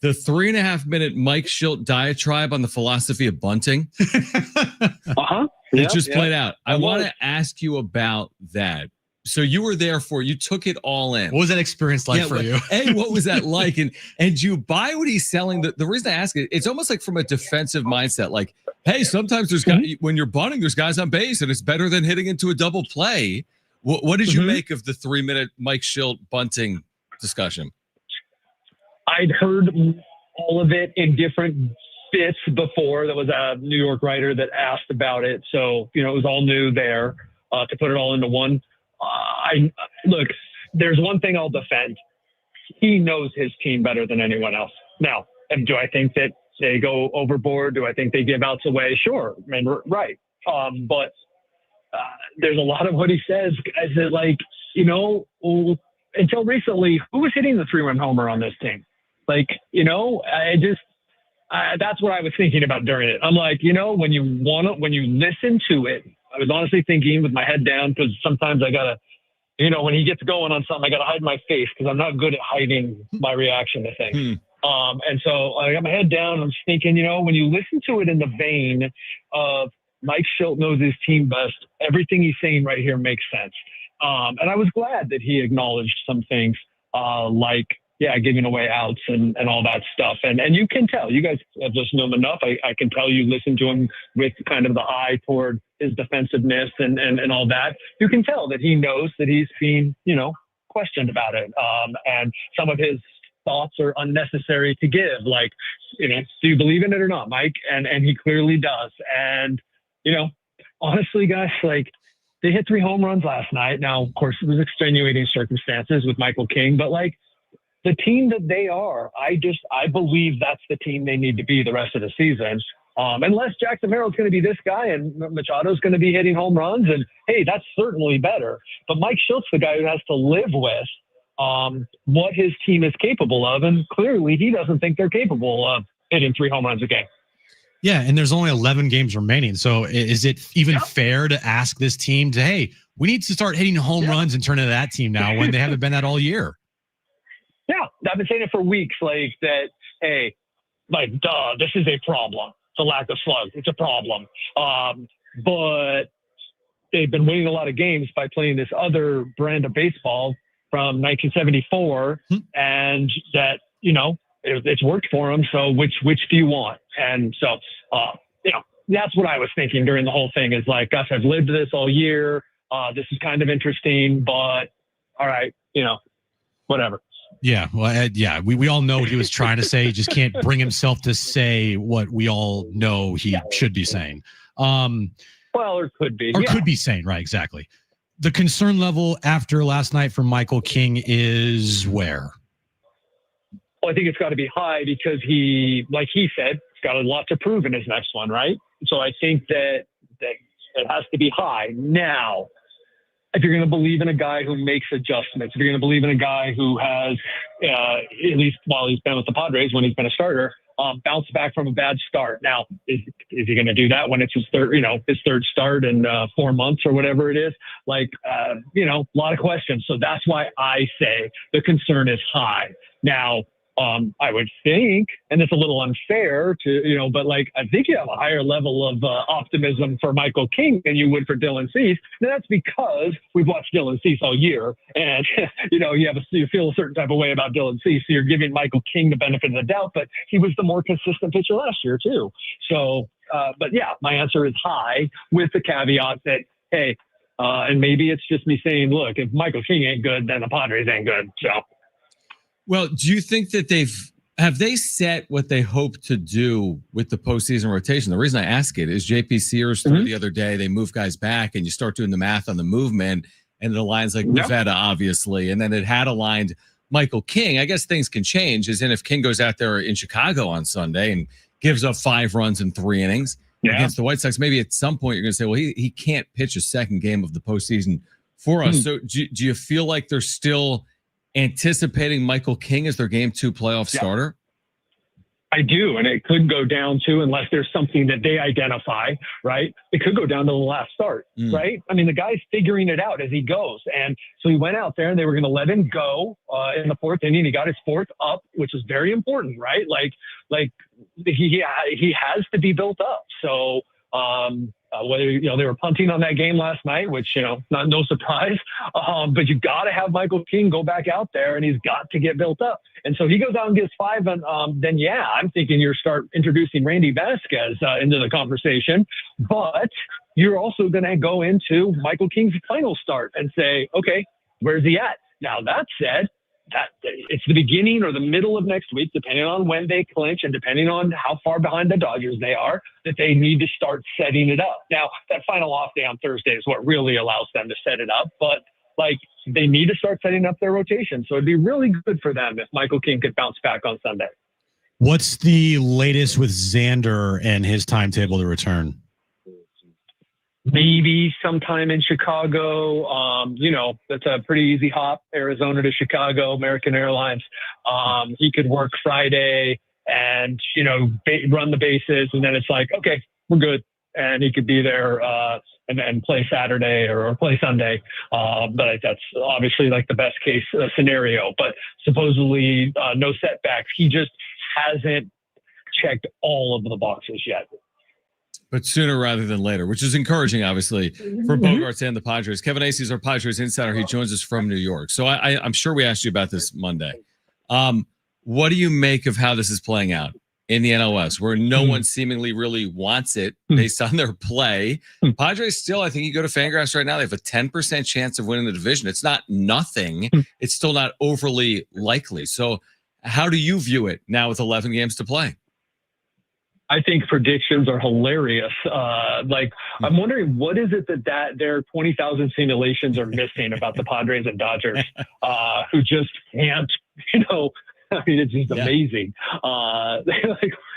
S1: The 3.5-minute Mike Schilt diatribe on the philosophy of bunting. It just played out. I want to ask you about that. So you were there you took it all in.
S2: What was that experience like for you?
S1: Hey, what was that like? And you buy what he's selling? The reason I ask it, it's almost like from a defensive mindset. Like, hey, sometimes there's guys, when you're bunting, there's guys on base, and it's better than hitting into a double play. What did you make of the 3-minute Mike Schilt bunting discussion?
S12: I'd heard all of it in different bits before. There was a New York writer that asked about it. So, it was all new there to put it all into one. Look, there's one thing I'll defend. He knows his team better than anyone else. Now, and do I think that they go overboard? Do I think they give outs away? Sure. I mean, right. But there's a lot of what he says. Guys that, like, until recently, who was hitting the 3-run homer on this team? Like, that's what I was thinking about during it. I'm like, when you listen to it, I was honestly thinking with my head down, because sometimes I gotta, when he gets going on something, I gotta hide my face because I'm not good at hiding my reaction to things. And so I got my head down. I'm thinking, when you listen to it in the vein of Mike Schilt knows his team best, everything he's saying right here makes sense. And I was glad that he acknowledged some things like, giving away outs and all that stuff. And you can tell, you guys have just known him enough. I can tell you listen to him with kind of the eye toward his defensiveness and all that. You can tell that he knows that he's being, questioned about it. And some of his thoughts are unnecessary to give. Like, do you believe in it or not, Mike? And he clearly does. And, honestly, guys, like, they hit 3 home runs last night. Now, of course, it was extenuating circumstances with Michael King, but like, the team that they are, I believe that's the team they need to be the rest of the season. Unless Jackson Merrill's going to be this guy and Machado's going to be hitting home runs, and hey, that's certainly better. But Mike Schilt's the guy who has to live with what his team is capable of, and clearly he doesn't think they're capable of hitting 3 home runs a game.
S2: Yeah, and there's only 11 games remaining. So is it even fair to ask this team to, hey, we need to start hitting home runs and turn into that team now when they haven't been that all year?
S12: Yeah, I've been saying it for weeks, like that, hey, like, this is a problem. The lack of slugs, it's a problem. But they've been winning a lot of games by playing this other brand of baseball from 1974, and that, it's worked for them. So which do you want? And so, that's what I was thinking during the whole thing is like, gosh, I've lived this all year. This is kind of interesting, but all right, whatever.
S2: Yeah, well, we all know what he was trying to say. He just can't bring himself to say what we all know he should be saying.
S12: Or could be.
S2: Could be saying, right, exactly. The concern level after last night for Michael King is where?
S12: Well, I think it's got to be high because he, like he said, he's got a lot to prove in his next one, right? So I think that it has to be high. Now, if you're going to believe in a guy who makes adjustments, if you're going to believe in a guy who has, at least while he's been with the Padres, when he's been a starter, bounce back from a bad start. Now, is he going to do that when it's his third start in 4 months or whatever it is? Like, a lot of questions. So that's why I say the concern is high. Now, I would think, and it's a little unfair to, but like, I think you have a higher level of optimism for Michael King than you would for Dylan Cease. And that's because we've watched Dylan Cease all year, and you feel a certain type of way about Dylan Cease. So you're giving Michael King the benefit of the doubt, but he was the more consistent pitcher last year too. So, but yeah, my answer is high, with the caveat that, hey, and maybe it's just me saying, look, if Michael King ain't good, then the Padres ain't good. So.
S1: Well, do you think that have they set what they hope to do with the postseason rotation? The reason I ask it is JP Sears threw the other day, they move guys back, and you start doing the math on the movement, and it aligns like Pivetta, obviously, and then it had aligned Michael King. I guess things can change, as in if King goes out there in Chicago on Sunday and gives up 5 runs in 3 innings against the White Sox, maybe at some point you're going to say, well, he can't pitch a second game of the postseason for us. So do you feel like they're still anticipating Michael King as their game 2 playoff starter?
S12: I do, and it could go down to, unless there's something that they identify, right? It could go down to the last start, right? I mean, the guy's figuring it out as he goes, and so he went out there, and they were going to let him go in the 4th inning. He got his 4th up, which is very important, right? Like he has to be built up. So whether they were punting on that game last night, which no surprise, but you got to have Michael King go back out there, and he's got to get built up. And so he goes out and gets 5, and then I'm thinking you start introducing Randy Vasquez into the conversation, but you're also going to go into Michael King's final start and say, okay, where's he at? Now that said, that it's the beginning or the middle of next week, depending on when they clinch and depending on how far behind the Dodgers they are, that they need to start setting it up. Now, that final off day on Thursday is what really allows them to set it up, but they need to start setting up their rotation. So it'd be really good for them if Michael King could bounce back on Sunday.
S2: What's the latest with Xander and his timetable to return?
S12: Maybe sometime in Chicago. That's a pretty easy hop, Arizona to Chicago, American Airlines. He could work Friday and, run the bases. And then it's like, okay, we're good. And he could be there and play Saturday or play Sunday. But that's obviously like the best case scenario. But supposedly no setbacks. He just hasn't checked all of the boxes yet.
S1: But sooner rather than later, which is encouraging, obviously, for Bogarts and the Padres. Kevin Acee is our Padres insider. He joins us from New York. So I'm sure we asked you about this Monday. What do you make of how this is playing out in the NLS, where no one seemingly really wants it based on their play? Padres still, I think you go to Fangraphs right now, they have a 10% chance of winning the division. It's not nothing. It's still not overly likely. So how do you view it now with 11 games to play?
S12: I think predictions are hilarious. I'm wondering, what is it that their 20,000 simulations are missing about the Padres and Dodgers, who just can't, it's just amazing.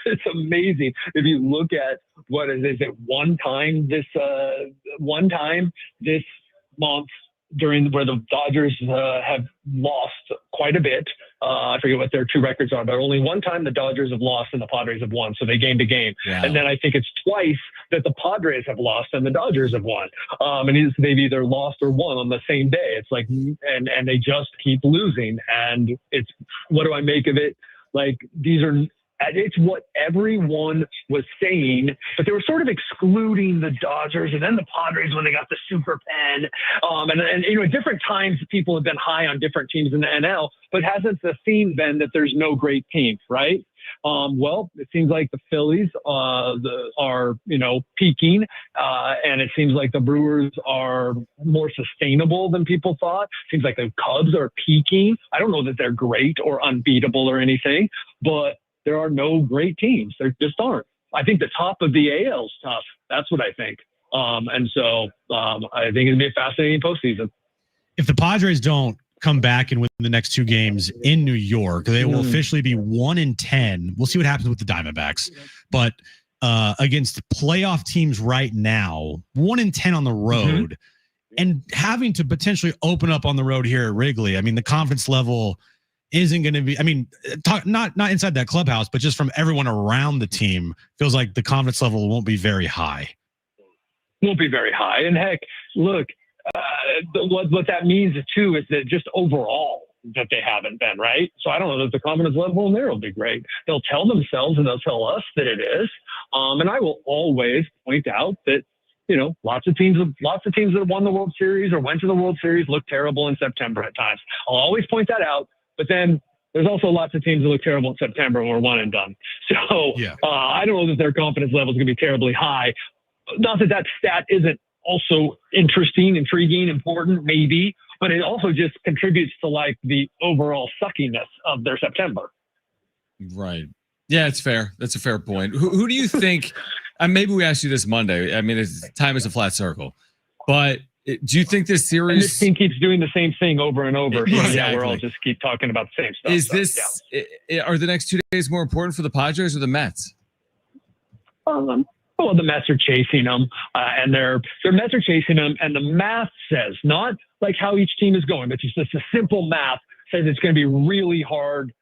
S12: It's amazing. If you look at what is it, one time this month where the Dodgers have lost quite a bit. I forget what their 2 records are, but only one time the Dodgers have lost and the Padres have won. So they game to game. Wow. And then I think it's twice that the Padres have lost and the Dodgers have won. And they've either lost or won on the same day. It's like, and they just keep losing. And it's, what do I make of it? Like, it's what everyone was saying, but they were sort of excluding the Dodgers and then the Padres when they got the super pen. And at different times, people have been high on different teams in the NL, but hasn't the theme been that there's no great team, right? Well, it seems like the Phillies are peaking, and it seems like the Brewers are more sustainable than people thought. Seems like the Cubs are peaking. I don't know that they're great or unbeatable or anything, but there are no great teams. There just aren't. I think the top of the AL is tough. That's what I think. And so I think it'll be a fascinating postseason.
S2: If the Padres don't come back and win the next 2 games in New York, they will officially be 1-10. We'll see what happens with the Diamondbacks. But against playoff teams right now, 1-10 on the road, and having to potentially open up on the road here at Wrigley. I mean, the confidence level isn't going to be, I mean, not inside that clubhouse, but just from everyone around the team, feels like the confidence level won't be very high.
S12: Won't be very high. And heck, look, what that means too is that just overall that they haven't been, right? So I don't know that the confidence level in there will be great. They'll tell themselves and they'll tell us that it is. And I will always point out that, lots of teams that have won the World Series or went to the World Series look terrible in September at times. I'll always point that out. But then there's also lots of teams that look terrible in September and we're one and done. So I don't know that their confidence level is going to be terribly high. Not that stat isn't also interesting, intriguing, important, maybe, but it also just contributes to like the overall suckiness of their September.
S1: Right. Yeah, it's fair. That's a fair point. Who do you think? Maybe we asked you this Monday. I mean, time is a flat circle, but do you think this series?
S12: And this team keeps doing the same thing over and over. So
S1: Exactly.
S12: yeah, we're all just keep talking about the same stuff.
S1: Is this? Are the next 2 days more important for the Padres or the Mets?
S12: Well, the Mets are chasing them, and their Mets are chasing them, and the math says, not like how each team is going, but just the simple math says it's going to be really hard,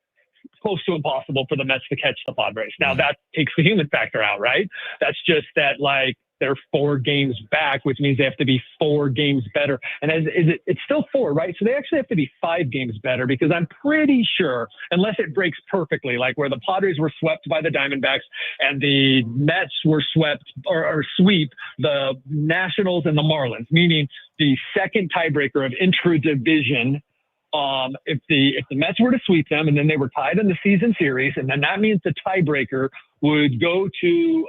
S12: close to impossible for the Mets to catch the Padres. Now, that takes the human factor out, right? That's just that, like, they're 4 games back, which means they have to be 4 games better. And it's still 4, right? So they actually have to be 5 games better, because I'm pretty sure, unless it breaks perfectly, like where the Padres were swept by the Diamondbacks and the Mets were swept or sweep the Nationals and the Marlins, meaning the second tiebreaker of intra-division. If the Mets were to sweep them and then they were tied in the season series, and then that means the tiebreaker would go to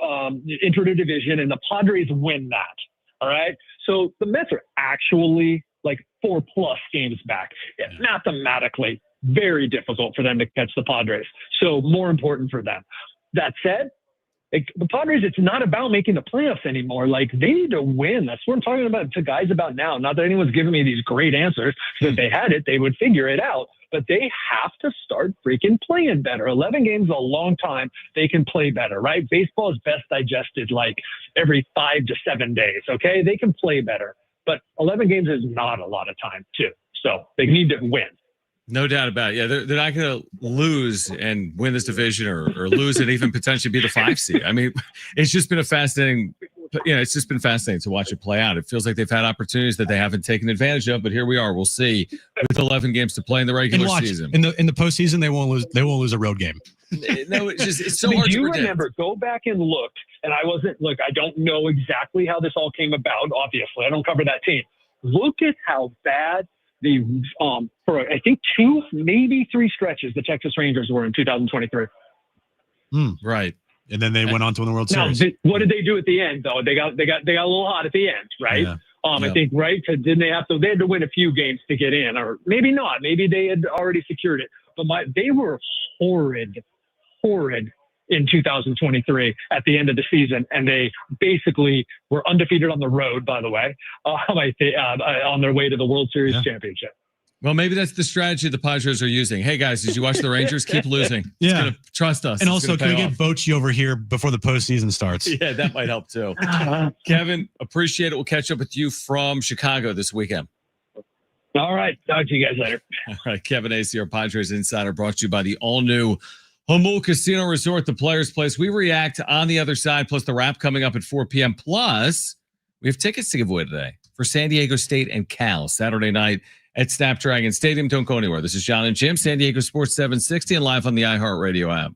S12: inter-division and the Padres win that. All right. So the Mets are actually like 4+ games back. Mathematically, very difficult for them to catch the Padres. So more important for them. That said, the Padres, it's not about making the playoffs anymore. Like, they need to win. That's what I'm talking about to guys about now. Not that anyone's giving me these great answers. So if they had it, they would figure it out. But they have to start freaking playing better. 11 games is a long time. They can play better, right? Baseball is best digested like every 5 to 7 days, okay? They can play better. But 11 games is not a lot of time, too. So they need to win.
S1: No doubt about it. Yeah, they're not going to lose and win this division or lose and even potentially be the 5 seed. I mean, it's just been it's just been fascinating to watch it play out. It feels like they've had opportunities that they haven't taken advantage of, but here we are. We'll see with 11 games to play in the regular season.
S2: In the postseason, they won't lose a road game.
S1: No, it's so hard to predict.
S12: Remember, go back and look, and I don't know exactly how this all came about. Obviously, I don't cover that team. Look at how bad for I think 2, maybe 3 stretches the Texas Rangers were in 2023.
S1: Right.
S2: And then they went on to win the World Series.
S12: What did they do at the end though? They got a little hot at the end, right?
S2: Yeah.
S12: I think, right? Didn't they they had to win a few games to get in, or maybe not. Maybe they had already secured it. But they were horrid in 2023 at the end of the season, and they basically were undefeated on the road, by the way, on their way to the World Series championship.
S1: Well, maybe that's the strategy the Padres are using. Hey, guys, did you watch the Rangers? Keep losing.
S2: Yeah.
S1: Trust us.
S2: And also, can we get Bochy over here before the postseason starts?
S1: Yeah, that might help too. Kevin, appreciate it. We'll catch up with you from Chicago this weekend.
S12: All right. Talk to you guys later.
S1: All right. Kevin Acee, our Padres Insider, brought to you by the all-new Jamul Casino Resort, the Players Place. We react on the other side, plus the wrap coming up at 4 p.m. Plus, we have tickets to give away today for San Diego State and Cal Saturday night at Snapdragon Stadium. Don't go anywhere. This is Jon and Jim, San Diego Sports 760, and live on the iHeartRadio app.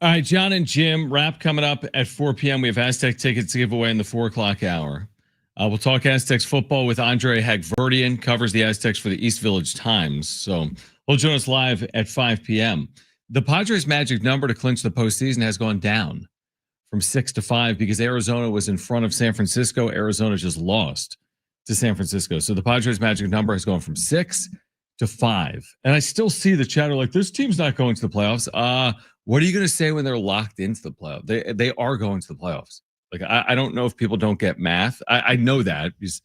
S1: All right, Jon and Jim, wrap coming up at 4 p.m. We have Aztec tickets to give away in the 4 o'clock hour. We'll talk Aztecs football with Andre Hagverdian, covers the Aztecs for the East Village Times. So he'll join us live at 5 p.m. The Padres' magic number to clinch the postseason has gone down from 6 to 5 because Arizona was in front of San Francisco. Arizona just lost to San Francisco. So the Padres' magic number has gone from 6 to 5. And I still see the chatter like, this team's not going to the playoffs. What are you going to say when they're locked into the playoffs? They are going to the playoffs. Like, I don't know if people don't get math. I know that because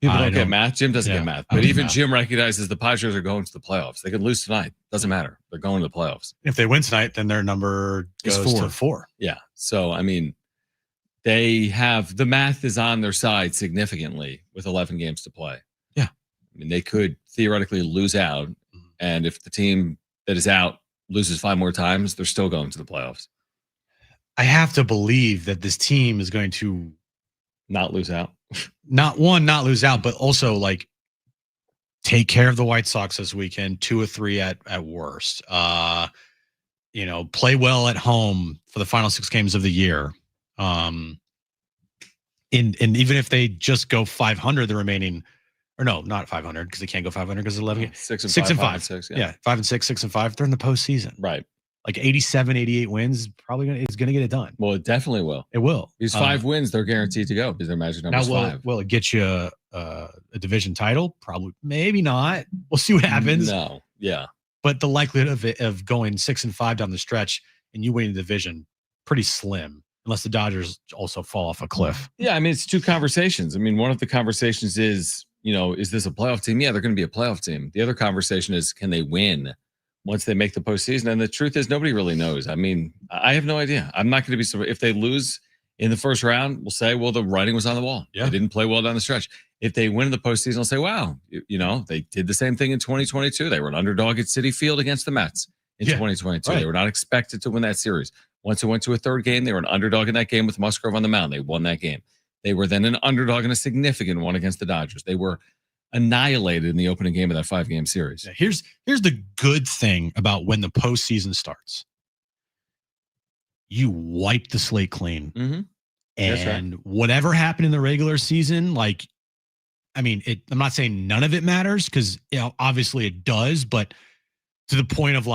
S1: people don't get math. Jim doesn't get math. But even Jim recognizes the Padres are going to the playoffs. They could lose tonight. Doesn't matter. They're going to the playoffs.
S2: If they win tonight, then their number goes to 4.
S1: Yeah. So, I mean, they have the math is on their side significantly with 11 games to play.
S2: Yeah.
S1: I mean, they could theoretically lose out. And if the team that is out loses 5 more times, they're still going to the playoffs.
S2: I have to believe that this team is going to
S1: not lose out.
S2: Not lose out, but also like take care of the White Sox this weekend, 2 or 3 at worst. Play well at home for the final 6 games of the year. And even if they just go 500, the remaining, or no, not 500 because they can't go 500 because 11 games.
S1: 6 and
S2: 6
S1: 5,
S2: and 5.
S1: 5 and 6,
S2: yeah, 5 and 6, 6 and 5. They're in the postseason.
S1: Right.
S2: Like 87, 88 wins, probably it's going to get it done.
S1: Well, it definitely will.
S2: It will.
S1: These 5 wins, they're guaranteed to go because their magic number is 5.
S2: Will it get you a division title? Probably, maybe not. We'll see what happens.
S1: No, yeah.
S2: But the likelihood of going 6 and 5 down the stretch and you winning the division, pretty slim. Unless the Dodgers also fall off a cliff.
S1: Yeah, I mean, it's 2 conversations. I mean, one of the conversations is, is this a playoff team? Yeah, they're going to be a playoff team. The other conversation is, can they win once they make the postseason? And the truth is, nobody really knows. I mean, I have no idea. I'm not going to be surprised. If they lose in the first round, we'll say, well, the writing was on the wall.
S2: Yeah.
S1: They didn't play well down the stretch. If they win in the postseason, we'll say, wow, they did the same thing in 2022. They were an underdog at Citi Field against the Mets in 2022.
S2: Right.
S1: They were not expected to win that series. Once it went to a 3rd game, they were an underdog in that game with Musgrove on the mound. They won that game. They were then an underdog in a significant one against the Dodgers. They were annihilated in the opening game of that 5-game series.
S2: Yeah, here's the good thing about when the postseason starts. You wipe the slate clean.
S1: Mm-hmm.
S2: And whatever happened in the regular season, I'm not saying none of it matters because obviously it does, but to the point of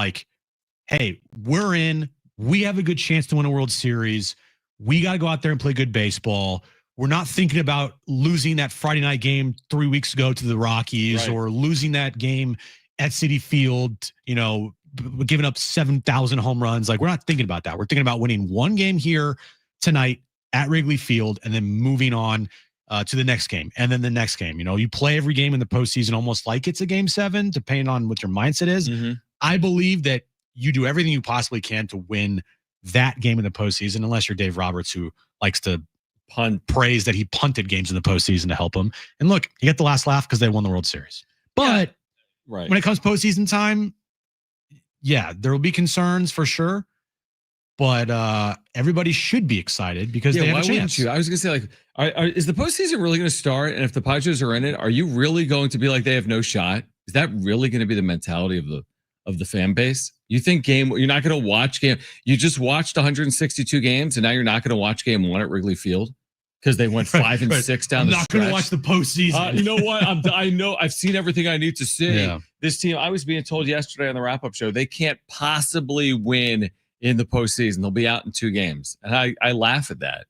S2: hey, we're in. We have a good chance to win a World Series. We got to go out there and play good baseball. We're not thinking about losing that Friday night game 3 weeks ago to the Rockies or losing that game at Citi Field, giving up 7,000 home runs. We're not thinking about that. We're thinking about winning 1 game here tonight at Wrigley Field and then moving on to the next game and then the next game. You play every game in the postseason almost like it's a game 7, depending on what your mindset is.
S1: Mm-hmm.
S2: I believe that you do everything you possibly can to win that game in the postseason, unless you're Dave Roberts, who likes to praise that he punted games in the postseason to help him. And look, he got the last laugh because they won the World Series. But when it comes postseason time, there will be concerns for sure. But everybody should be excited because they have a chance.
S1: I was going to say, is the postseason really going to start? And if the Padres are in it, are you really going to be like they have no shot? Is that really going to be the mentality of the fan base? You think you're not going to watch game? You just watched 162 games, and now you're not going to watch game 1 at Wrigley Field because they went 5 and 6 down the stretch.
S2: I'm not going to watch the postseason.
S1: You know what? I know I've seen everything I need to see.
S2: Yeah.
S1: This team, I was being told yesterday on the wrap-up show, they can't possibly win in the postseason. They'll be out in 2 games. And I laugh at that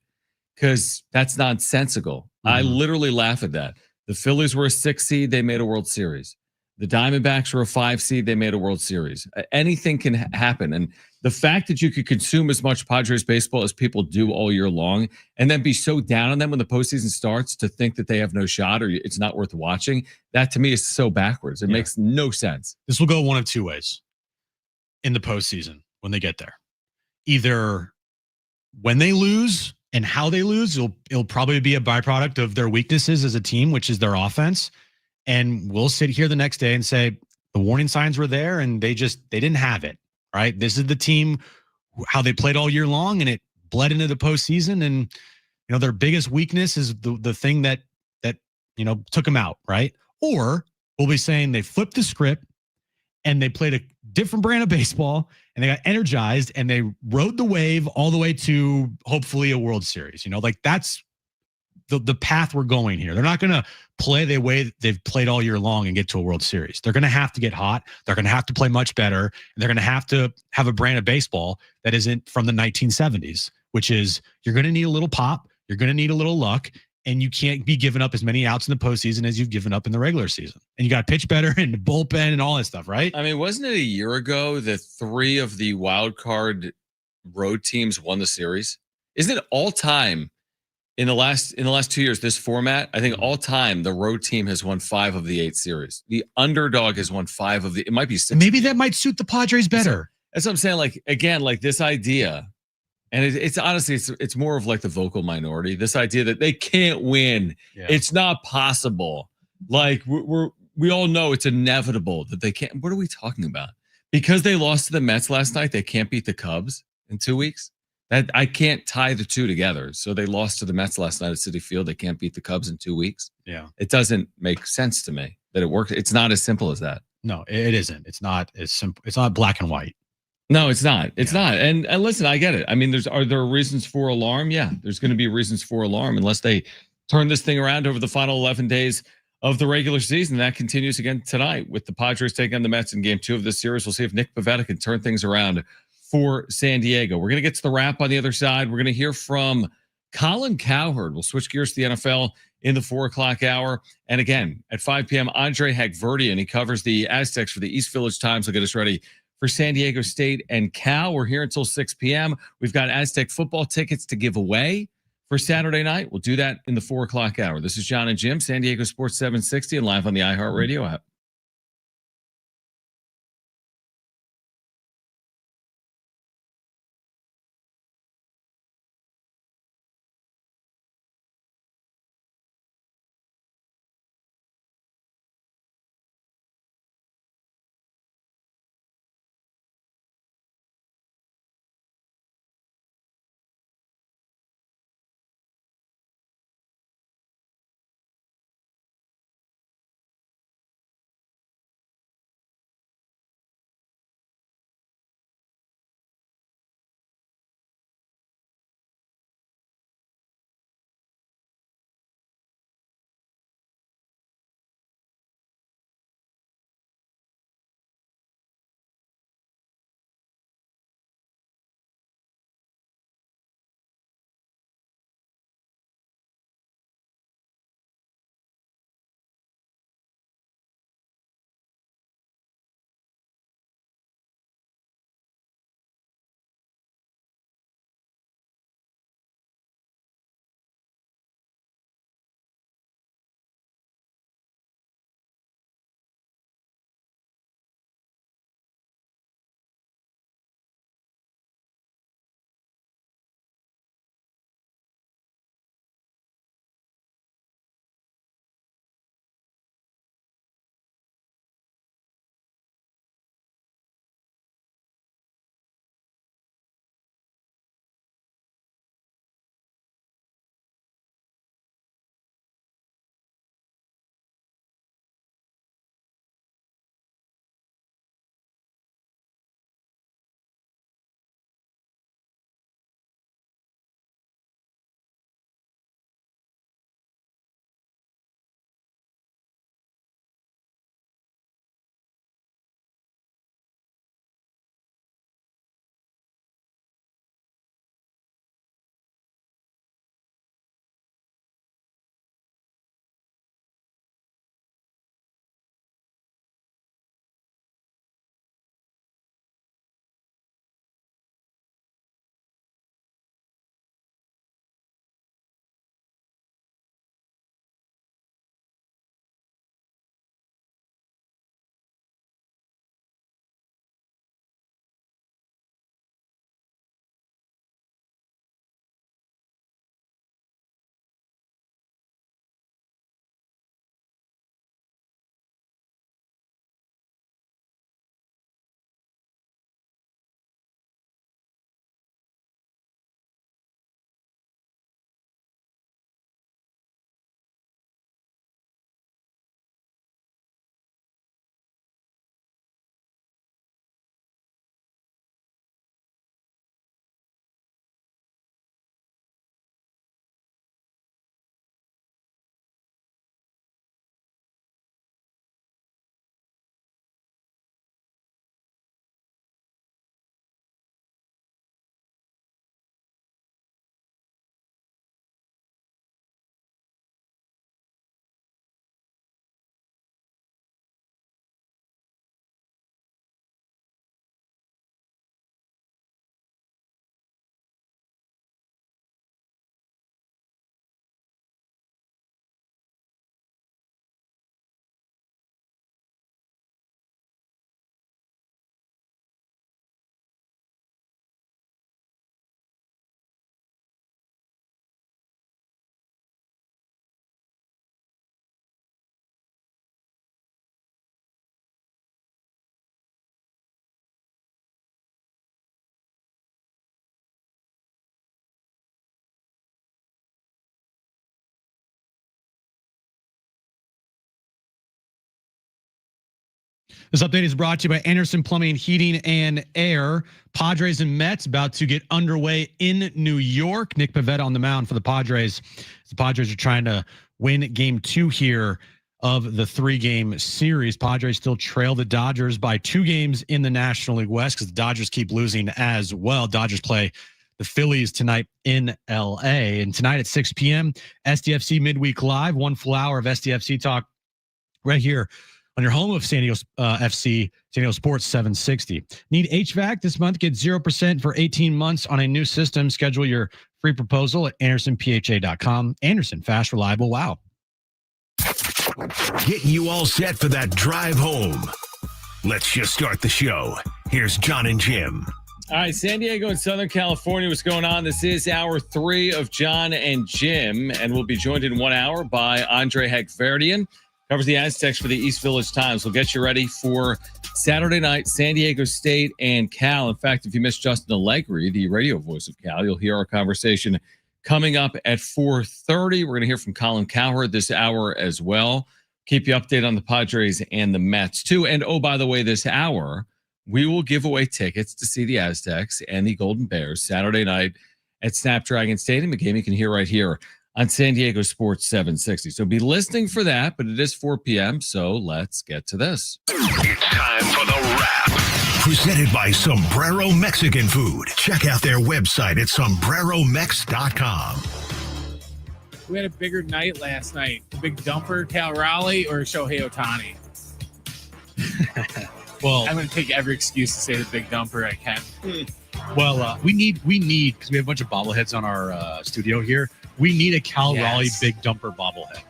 S1: because that's nonsensical. Mm-hmm. I literally laugh at that. The Phillies were a 6 seed. They made a World Series. The Diamondbacks were a 5 seed. They made a World Series. Anything can happen. And the fact that you could consume as much Padres baseball as people do all year long and then be so down on them when the postseason starts to think that they have no shot or it's not worth watching, that to me is so backwards. It makes no sense.
S2: This will go one of 2 ways in the postseason when they get there. Either when they lose and how they lose, it'll probably be a byproduct of their weaknesses as a team, which is their offense. And we'll sit here the next day and say the warning signs were there and they didn't have it, right? This is the team, how they played all year long, and it bled into the postseason. And, their biggest weakness is the thing that took them out, right? Or we'll be saying they flipped the script and they played a different brand of baseball, and they got energized, and they rode the wave all the way to hopefully a World Series. Like that's the path we're going here. They're not going to play the way they've played all year long and get to a World Series. They're going to have to get hot. They're going to have to play much better. And they're going to have a brand of baseball that isn't from the 1970s, which is you're going to need a little pop. You're going to need a little luck. And you can't be giving up as many outs in the postseason as you've given up in the regular season. And you got to pitch better and the bullpen and all that stuff, right?
S1: I mean, wasn't it a year ago that 3 of the wild card road teams won the series? Isn't it all time? In the last 2 years, this format, I think all time the road team has won 5 of the 8 series. The underdog has won 5 of the. It might be 6.
S2: Maybe that might suit the Padres better.
S1: That's what I'm saying. Like again, like this idea, and it's honestly it's more of like the vocal minority. This idea that they can't win, it's not possible. Like we all know it's inevitable that they can't. What are we talking about? Because they lost to the Mets last night, they can't beat the Cubs in 2 weeks. That I can't tie the two together. So they lost to the Mets last night at Citi Field. They can't beat the Cubs in 2 weeks.
S2: Yeah.
S1: It doesn't make sense to me that it works. It's not as simple as that.
S2: No, it isn't. It's not as simple. It's not black and white.
S1: No, it's not. It's not. And listen, I get it. I mean, are there reasons for alarm? Yeah, there's going to be reasons for alarm unless they turn this thing around over the final 11 days of the regular season. That continues again tonight with the Padres taking on the Mets in game 2 of this series. We'll see if Nick Pivetta can turn things around for San Diego. We're going to get to the wrap on the other side. We're going to hear from Colin Cowherd. We'll switch gears to the NFL in the 4 o'clock hour. And again, at 5 p.m., Andre Hagverdian. He covers the Aztecs for the East Village Times. He'll get us ready for San Diego State and Cal. We're here until 6 p.m. We've got Aztec football tickets to give away for Saturday night. We'll do that in the 4 o'clock hour. This is Jon and Jim, San Diego Sports 760, and live on the iHeartRadio app.
S2: This update is brought to you by Anderson Plumbing, Heating, and Air. Padres and Mets about to get underway in New York. Nick Pivetta on the mound for the Padres. The Padres are trying to win game 2 here of the 3-game series. Padres still trail the Dodgers by 2 games in the National League West because the Dodgers keep losing as well. Dodgers play the Phillies tonight in LA. And tonight at 6 p.m., SDFC Midweek Live, 1 full hour of SDFC talk right here on your home of San Diego FC, San Diego Sports 760. Need HVAC this month? Get 0% for 18 months on a new system. Schedule your free proposal at AndersonPHA.com. Anderson, fast, reliable, wow.
S5: Getting you all set for that drive home. Let's just start the show. Here's Jon and Jim.
S1: All right, San Diego and Southern California, what's going on? This is hour 3 of Jon and Jim, and we'll be joined in 1 hour by Andre Hagverdian. Covers the Aztecs for the East Village Times. We'll get you ready for Saturday night, San Diego State and Cal. In fact, if you missed Justin Allegri, the radio voice of Cal, you'll hear our conversation coming up at 4:30. We're going to hear from Colin Cowherd this hour as well. Keep you updated on the Padres and the Mets, too. And, oh, by the way, this hour, we will give away tickets to see the Aztecs and the Golden Bears Saturday night at Snapdragon Stadium, a game you can hear right here on San Diego Sports 760. So be listening for that, but it is 4 p.m., so let's get to this.
S5: It's time for the wrap. Presented by Sombrero Mexican Food. Check out their website at sombreromex.com.
S4: We had a bigger night last night. Big dumper, Cal Raleigh, or Shohei Ohtani?
S2: Well,
S4: I'm going to take every excuse to say the big dumper I can.
S2: Well, we need because we have a bunch of bobbleheads on our studio here. We need a Cal Raleigh big dumper bobblehead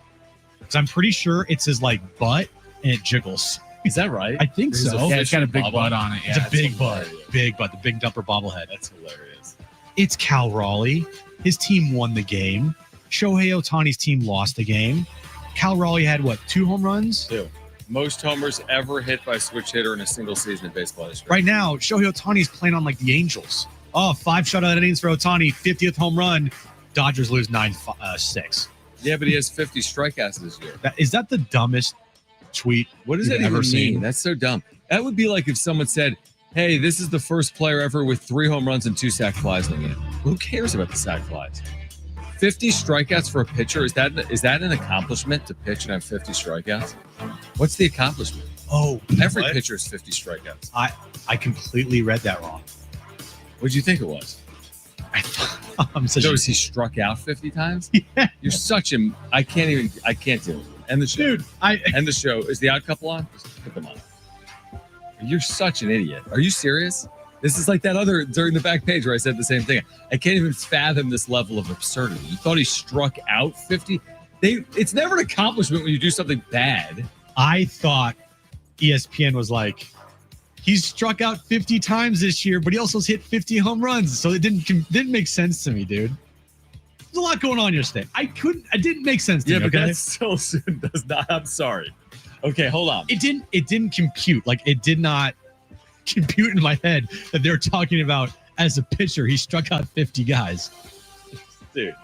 S2: because I'm pretty sure it's his like butt and it jiggles.
S1: Is that right?
S2: I think so.
S4: Yeah, it's got a big butt on it. Yeah,
S2: it's a big butt, the big dumper bobblehead.
S1: That's hilarious.
S2: It's Cal Raleigh. His team won the game. Shohei Ohtani's team lost the game. Cal Raleigh had what, 2 home runs?
S1: 2. Most homers ever hit by a switch hitter in a single season in baseball history.
S2: Right now, Shohei Ohtani's playing on like the Angels. 5 shutout innings for Ohtani, 50th home run. Dodgers lose 9-6.
S1: Yeah, but he has 50 strikeouts this year.
S2: Is that the dumbest tweet?
S1: What does that even mean? That's so dumb. That would be like if someone said, hey, this is the first player ever with 3 home runs and 2 sac flies in the game. Who cares about the sac flies? 50 strikeouts for a pitcher, is that an accomplishment to pitch and have 50 strikeouts? What's the accomplishment?
S2: Oh,
S1: every pitcher is 50 strikeouts.
S2: I completely read that wrong.
S1: What did you think it was? So is he struck out 50 times?
S2: Yeah.
S1: You're such a I can't do it. End the show.
S2: Dude,
S1: end the show. Is the Odd Couple on? Just put them on. You're such an idiot. Are you serious? This is like that other during the back page where I said the same thing. I can't even fathom this level of absurdity. You thought he struck out 50? It's never an accomplishment when you do something bad.
S2: I thought ESPN was like, he's struck out 50 times this year, but he also hit 50 home runs. So it didn't make sense to me, dude. There's a lot going on here today. It didn't make sense to me.
S1: Yeah, but
S2: okay?
S1: that still does not. I'm sorry. Okay, hold on.
S2: It didn't compute. Like it did not compute in my head that they're talking about as a pitcher, he struck out 50 guys.
S1: Dude.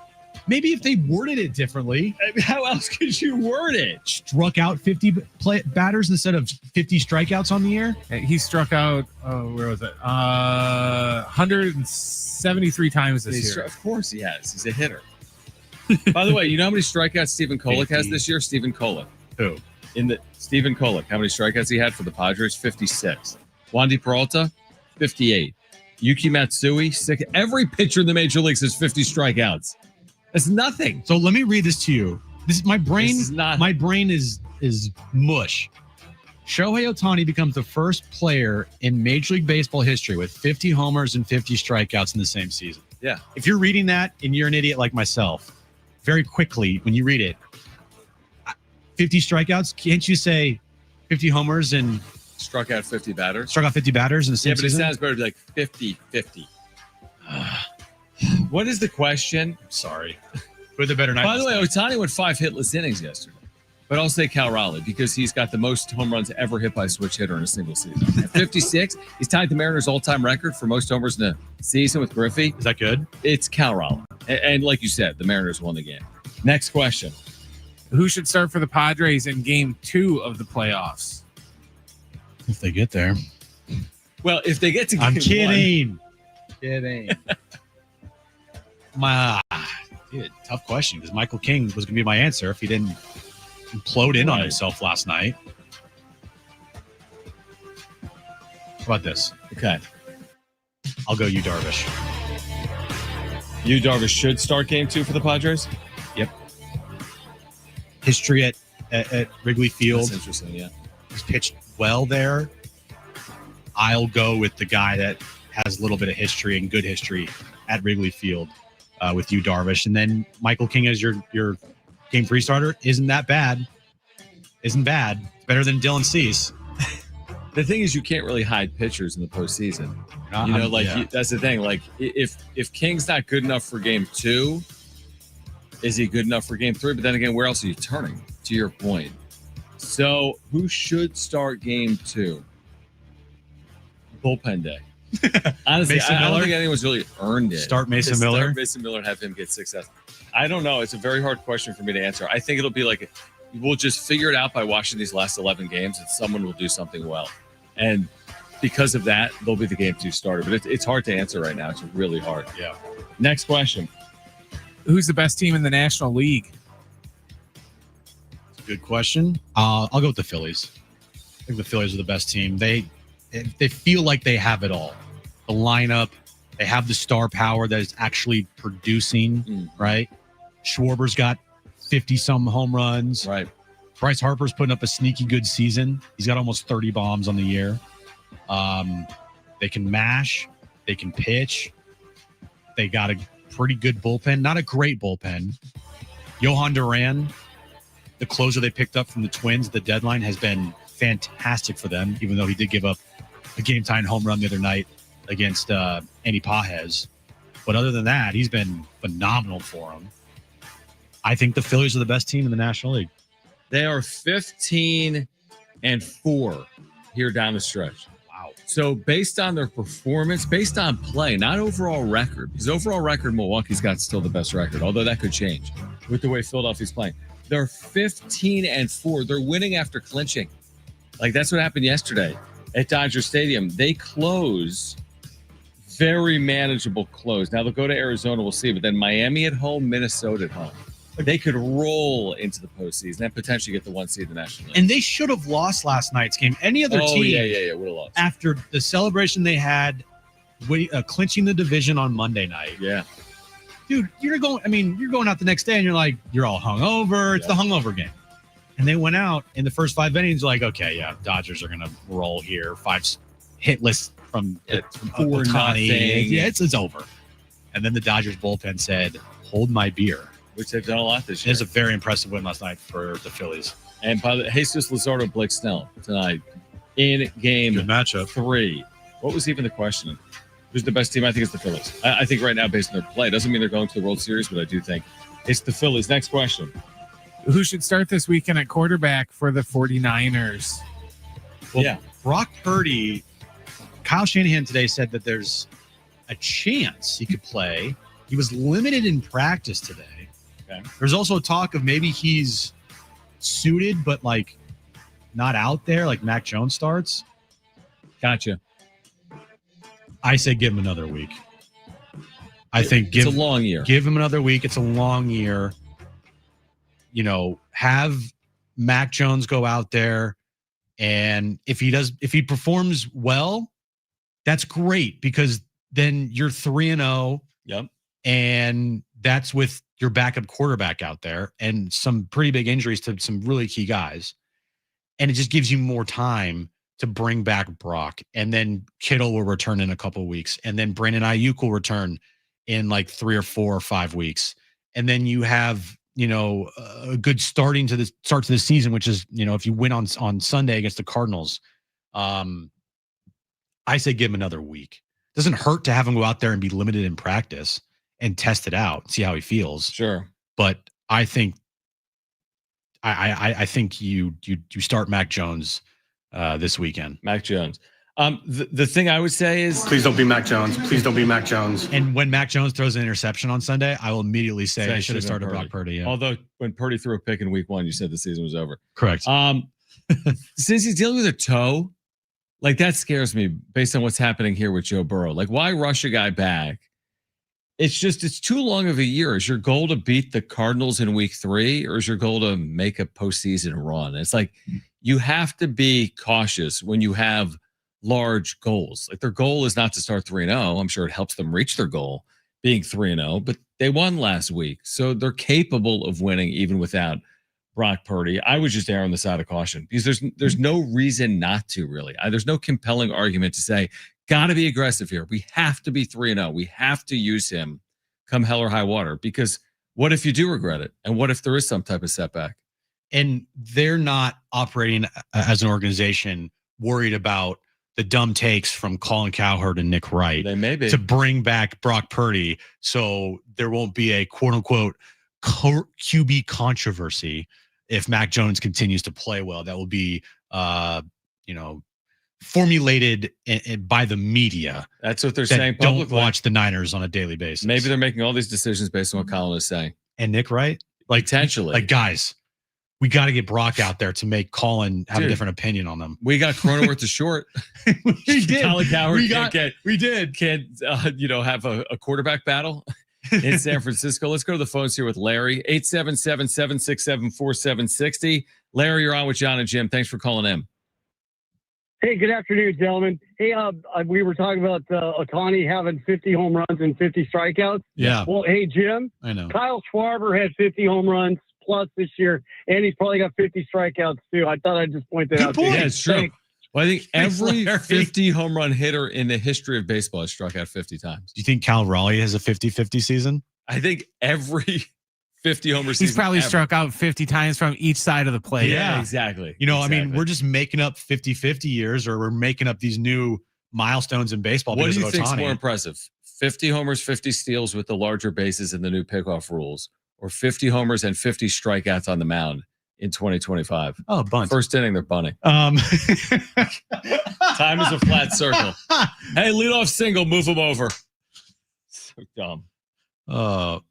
S2: Maybe if they worded it differently.
S1: I mean, how else could you word it?
S2: Struck out 50 batters instead of 50 strikeouts on the year?
S4: He struck out, where was it? 173 times this year.
S1: Of course he has. He's a hitter. By the way, you know how many strikeouts Stephen Kolek has this year? Stephen Kolek.
S2: Who?
S1: Stephen Kolek. How many strikeouts he had for the Padres? 56. Wandy Peralta, 58. Yuki Matsui, 6. Every pitcher in the major leagues has 50 strikeouts. That's nothing.
S2: So let me read this to you. My brain is mush. Shohei Ohtani becomes the first player in Major League Baseball history with 50 homers and 50 strikeouts in the same season.
S1: Yeah.
S2: If you're reading that and you're an idiot like myself, very quickly when you read it, 50 strikeouts, can't you say 50 homers and
S1: struck out 50 batters?
S2: Struck out 50 batters in the same season?
S1: Yeah, but it sounds better to be like 50-50. What is the question?
S2: I'm sorry. With a better night.
S1: By the way, Ohtani went 5 hitless innings yesterday. But I'll say Cal Raleigh because he's got the most home runs ever hit by a switch hitter in a single season. At 56, he's tied the Mariners' all-time record for most homers in a season with Griffey.
S2: Is that good?
S1: It's Cal Raleigh. And like you said, the Mariners won the game. Next question.
S4: Who should start for the Padres in Game 2 of the playoffs?
S2: If they get there.
S1: Well, if they get to
S2: I'm
S1: game
S2: kidding.
S1: Kidding.
S2: Tough question because Michael King was going to be my answer if he didn't implode in on himself last night. How about this?
S1: Okay.
S2: I'll go Yu Darvish.
S1: Yu Darvish should start game 2 for the Padres?
S2: Yep. History at Wrigley Field.
S1: That's interesting, yeah.
S2: He's pitched well there. I'll go with the guy that has a little bit of history and good history at Wrigley Field with Yu Darvish. And then Michael King as your game 3 starter isn't that bad. Isn't bad. It's better than Dylan Cease.
S1: The thing is, you can't really hide pitchers in the postseason. That's the thing. Like, if King's not good enough for game 2, is he good enough for game 3? But then again, where else are you turning? To your point. So, who should start game 2? Bullpen day. Honestly, I don't think anyone's really earned it.
S2: Start Mason Miller.
S1: Start Mason Miller and have him get success. I don't know. It's a very hard question for me to answer. I think it'll be like we'll just figure it out by watching these last 11 games, and someone will do something well. And because of that, they'll be the game 2 starter. But it's hard to answer right now. It's really hard.
S2: Yeah.
S1: Next question.
S4: Who's the best team in the National League?
S2: Good question. I'll go with the Phillies. I think the Phillies are the best team. They feel like they have it all. The lineup, they have the star power that is actually producing, right? Schwarber's got 50-some home runs.
S1: Right.
S2: Bryce Harper's putting up a sneaky good season. He's got almost 30 bombs on the year. They can mash. They can pitch. They got a pretty good bullpen. Not a great bullpen. Johan Duran, the closer they picked up from the Twins at the deadline, has been fantastic for them, even though he did give up a game-tying home run the other night against Andy Pajes. But other than that, he's been phenomenal for them. I think the Phillies are the best team in the National League.
S1: They are 15-4 here down the stretch.
S2: Wow.
S1: So based on their performance, based on play, not overall record, because overall record, Milwaukee's got still the best record, although that could change with the way Philadelphia's playing. They're 15-4. They're winning after clinching. Like, that's what happened yesterday at Dodger Stadium. They close, very manageable close. Now they'll go to Arizona, we'll see, but then Miami at home, Minnesota at home. They could roll into the postseason and potentially get the 1 seed in the National League.
S2: And they should have lost last night's game. Any other team,
S1: would have lost.
S2: After the celebration they had, clinching the division on Monday night.
S1: Yeah.
S2: Dude, you're going out the next day and you're like, you're all hungover. It's the hungover game. And they went out in the first 5 innings, like, okay, yeah, Dodgers are going to roll here. 5 hitless from 4-0. Yeah, it's over. And then the Dodgers bullpen said, hold my beer.
S1: Which they've done a lot this year.
S2: It was a very impressive win last night for the Phillies.
S1: And by the Jesus Luzardo, Blake Snell tonight in game
S2: Good matchup.
S1: 3. What was even the question? Who's the best team? I think it's the Phillies. I think right now, based on their play, doesn't mean they're going to the World Series, but I do think it's the Phillies. Next question.
S4: Who should start this weekend at quarterback for the 49ers?
S2: Well, Brock Purdy, Kyle Shanahan today said that there's a chance he could play. He was limited in practice today.
S1: Okay.
S2: There's also talk of maybe he's suited, but like not out there, like Mac Jones starts.
S1: Gotcha.
S2: I say give him another week. I think
S1: it's a long year.
S2: Give him another week. It's a long year. You know, have Mac Jones go out there, and if he performs well, that's great because then you're 3-0.
S1: Yep.
S2: And that's with your backup quarterback out there and some pretty big injuries to some really key guys. And it just gives you more time to bring back Brock. And then Kittle will return in a couple of weeks. And then Brandon Ayuk will return in like 3 or 4 or 5 weeks. And then you have, a good start to the season, which is, if you win on Sunday against the Cardinals, I say give him another week. Doesn't hurt to have him go out there and be limited in practice and test it out, see how he feels.
S1: Sure.
S2: But I think I think you start Mac Jones this weekend.
S1: Mac Jones. The thing I would say is
S13: please don't be Mac Jones. Please don't be Mac Jones.
S2: And when Mac Jones throws an interception on Sunday, I will immediately say I should have started Brock Purdy. Yeah.
S1: Although when Purdy threw a pick in week 1, you said the season was over.
S2: Correct.
S1: Since he's dealing with a toe, Like, that scares me based on what's happening here with Joe Burrow. Like, why rush a guy back? It's too long of a year. Is your goal to beat the Cardinals in week 3, or is your goal to make a postseason run? It's like you have to be cautious when you have large goals. Like, their goal is not to start 3-0. I'm sure it helps them reach their goal being 3-0, but they won last week. So they're capable of winning even without Brock Purdy. I would just err on the side of caution because there's no reason not to, really. There's no compelling argument to say, got to be aggressive here. We have to be 3-0. We have to use him come hell or high water, because what if you do regret it? And what if there is some type of setback?
S2: And they're not operating as an organization worried about the dumb takes from Colin Cowherd and Nick Wright.
S1: They may be.
S2: To bring back Brock Purdy so there won't be a quote-unquote QB controversy if Mac Jones continues to play well. That will be, formulated by the media.
S1: That's what they're saying
S2: publicly.
S1: publicly.
S2: Don't watch the Niners on a daily basis.
S1: Maybe they're making all these decisions based on what Colin is saying.
S2: And Nick Wright? Like,
S1: potentially.
S2: Like, guys, we got to get Brock out there to make Colin have a different opinion on them.
S1: We got Cronenworth to short.
S2: We did.
S1: Colin Cowherd
S2: can't
S1: have a quarterback battle in San Francisco. Let's go to the phones here with Larry, 877-767-4760. Larry, you're on with Jon and Jim. Thanks for calling in.
S14: Hey, good afternoon, gentlemen. Hey, we were talking about Ohtani having 50 home runs and 50 strikeouts.
S2: Yeah.
S14: Well, hey, Jim.
S2: I know.
S14: Kyle Schwarber had 50 home runs plus this year, and he's probably got 50 strikeouts too. I thought I'd just point that out.
S1: Yeah, it's true.
S14: Thanks.
S1: Well, I think every 50 home run hitter in the history of baseball has struck out 50 times.
S2: Do you think Cal Raleigh has a 50-50 season?
S1: I think every 50 homer season.
S4: He's probably struck out 50 times from each side of the plate.
S1: Yeah, exactly.
S2: I mean, we're just making up 50-50 years, or we're making up these new milestones in baseball.
S1: What
S2: because
S1: do you
S2: of
S1: think is
S2: Ohtani.
S1: more impressive? 50 homers, 50 steals with the larger bases and the new pickoff rules, or 50 homers and 50 strikeouts on the mound in 2025?
S2: Oh, bunt.
S1: First inning, they're bunting. Time is a flat circle. Hey, leadoff single, move them over. So dumb.
S2: What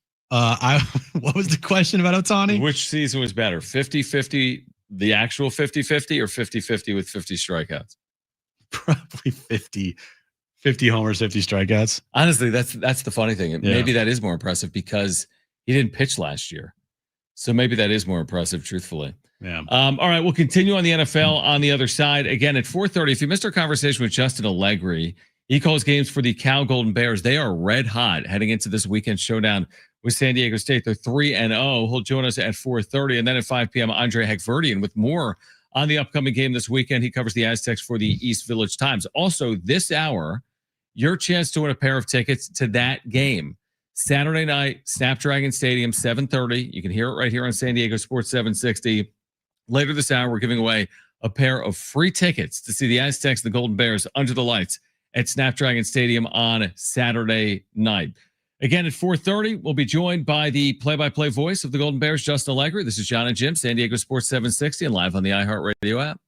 S2: was the question about Ohtani?
S1: Which season was better? 50-50, the actual 50-50, or 50-50 with 50 strikeouts?
S2: Probably 50 homers, 50 strikeouts.
S1: Honestly, that's the funny thing. Maybe that is more impressive because he didn't pitch last year. So maybe that is more impressive, truthfully.
S2: Yeah.
S1: All right, we'll continue on the NFL on the other side. Again, at 4:30, if you missed our conversation with Justin Allegri, he calls games for the Cal Golden Bears. They are red hot heading into this weekend showdown with San Diego State. They're 3-0. He'll join us at 4:30. And then at 5 p.m., Andre Hagverdian with more on the upcoming game this weekend. He covers the Aztecs for the East Village Times. Also, this hour, your chance to win a pair of tickets to that game. Saturday night, Snapdragon Stadium, 7:30. You can hear it right here on San Diego Sports 760. Later this hour, we're giving away a pair of free tickets to see the Aztecs, the Golden Bears, under the lights at Snapdragon Stadium on Saturday night. Again, at 4:30, we'll be joined by the play-by-play voice of the Golden Bears, Justin Allegri. This is Jon and Jim, San Diego Sports 760, and live on the iHeartRadio app.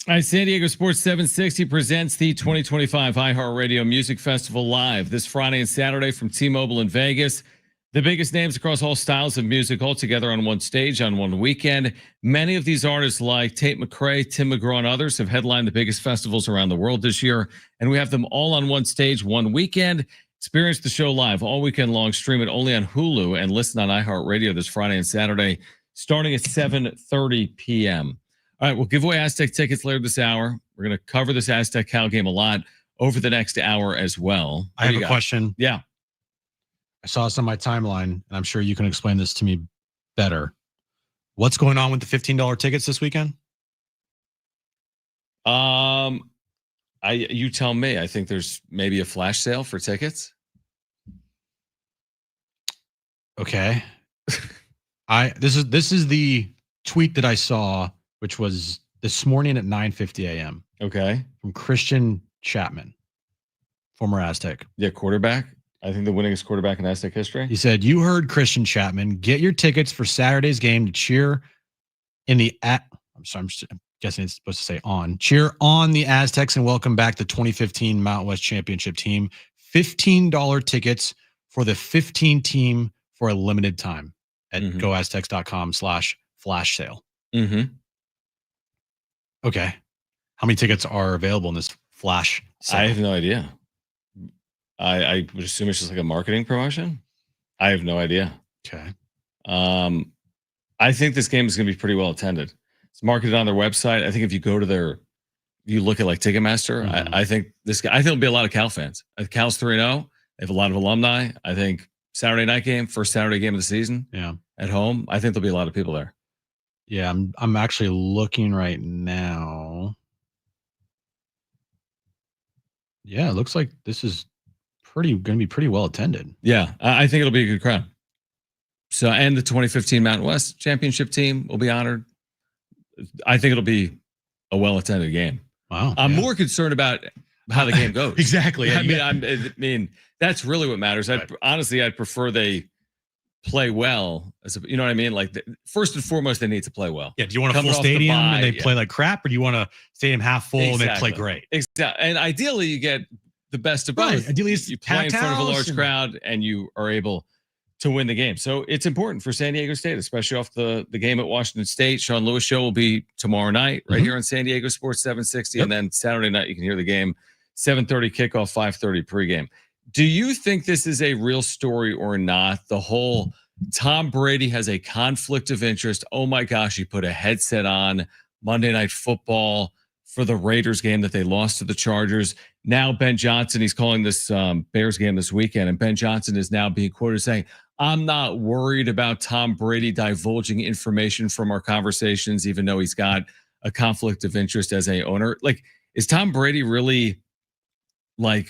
S1: All right, San Diego Sports 760 presents the 2025 iHeartRadio Music Festival live this Friday and Saturday from T-Mobile in Vegas. The biggest names across all styles of music all together on one stage on one weekend. Many of these artists like Tate McRae, Tim McGraw, and others have headlined the biggest festivals around the world this year, and we have them all on one stage one weekend. Experience the show live all weekend long. Stream it only on Hulu and listen on iHeartRadio this Friday and Saturday starting at 7:30 p.m. All right, we'll give away Aztec tickets later this hour. We're going to cover this Aztec Cal game a lot over the next hour as well.
S2: I have a question.
S1: Yeah.
S2: I saw this on my timeline, and I'm sure you can explain this to me better. What's going on with the $15 tickets this weekend?
S1: You tell me. I think there's maybe a flash sale for tickets.
S2: Okay. This is the tweet that I saw, which was this morning at 9:50 a.m.
S1: Okay.
S2: From Christian Chapman, former Aztec.
S1: Yeah, quarterback. I think the winningest quarterback in Aztec history.
S2: He said, "You heard Christian Chapman. Get your tickets for Saturday's game to cheer in the I'm guessing it's supposed to say on. Cheer on the Aztecs and welcome back the 2015 Mountain West Championship team. $15 tickets for the 15 team for a limited time at goaztecs.com/flash sale."
S1: Mm-hmm.
S2: Okay. How many tickets are available in this flash sale?
S1: I have no idea. I would assume it's just like a marketing promotion. I have no idea.
S2: Okay.
S1: I think this game is going to be pretty well attended. It's marketed on their website. I think if you go to you look at like Ticketmaster, I think there'll be a lot of Cal fans. Cal's 3-0. They have a lot of alumni. I think Saturday night game, first Saturday game of the season.
S2: Yeah.
S1: At home, I think there'll be a lot of people there.
S2: Yeah, I'm actually looking right now. Yeah, it looks like this is going to be pretty well attended.
S1: Yeah, I think it'll be a good crowd. So, and the 2015 Mountain West Championship team will be honored. I think it'll be a well-attended game.
S2: Wow.
S1: I'm more concerned about how the game goes.
S2: Exactly.
S1: I mean, that's really what matters. Honestly, I'd prefer they play well. You know what I mean? Like, first and foremost, they need to play well.
S2: Yeah. Do you want a full stadium and they play like crap, or do you want a stadium half full and they play great?
S1: Exactly. And ideally, you get the best of both.
S2: Right. Ideally,
S1: you play in front of a large crowd and you are able to win the game. So it's important for San Diego State, especially off the game at Washington State. Sean Lewis show will be tomorrow night right here on San Diego Sports 760. And then Saturday night, you can hear the game, 7:30 kickoff, 5:30 pregame. Do you think this is a real story or not? The whole Tom Brady has a conflict of interest. Oh my gosh, he put a headset on Monday Night Football for the Raiders game that they lost to the Chargers. Now Ben Johnson, he's calling this Bears game this weekend, and Ben Johnson is now being quoted saying, "I'm not worried about Tom Brady divulging information from our conversations, even though he's got a conflict of interest as a owner." Like, is Tom Brady really like,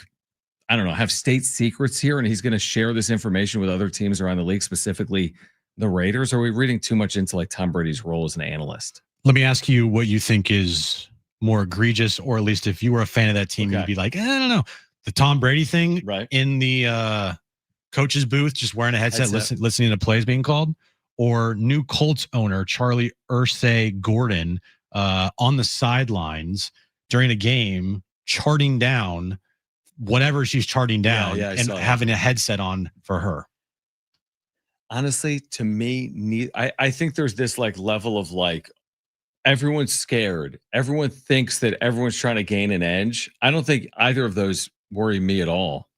S1: I don't know, have state secrets here, and he's going to share this information with other teams around the league, specifically the Raiders? Or are we reading too much into like Tom Brady's role as an analyst?
S2: Let me ask you what you think is more egregious, or at least if you were a fan of that team, you'd be like, I don't know, the Tom Brady thing in the coach's booth, just wearing a headset. Listening to plays being called, or new Colts owner Charlie Irsay Gordon on the sidelines during a game, charting down whatever she's charting down and having a headset on for her.
S1: Honestly, to me, I think there's this like level of like, everyone's scared. Everyone thinks that everyone's trying to gain an edge. I don't think either of those worry me at all.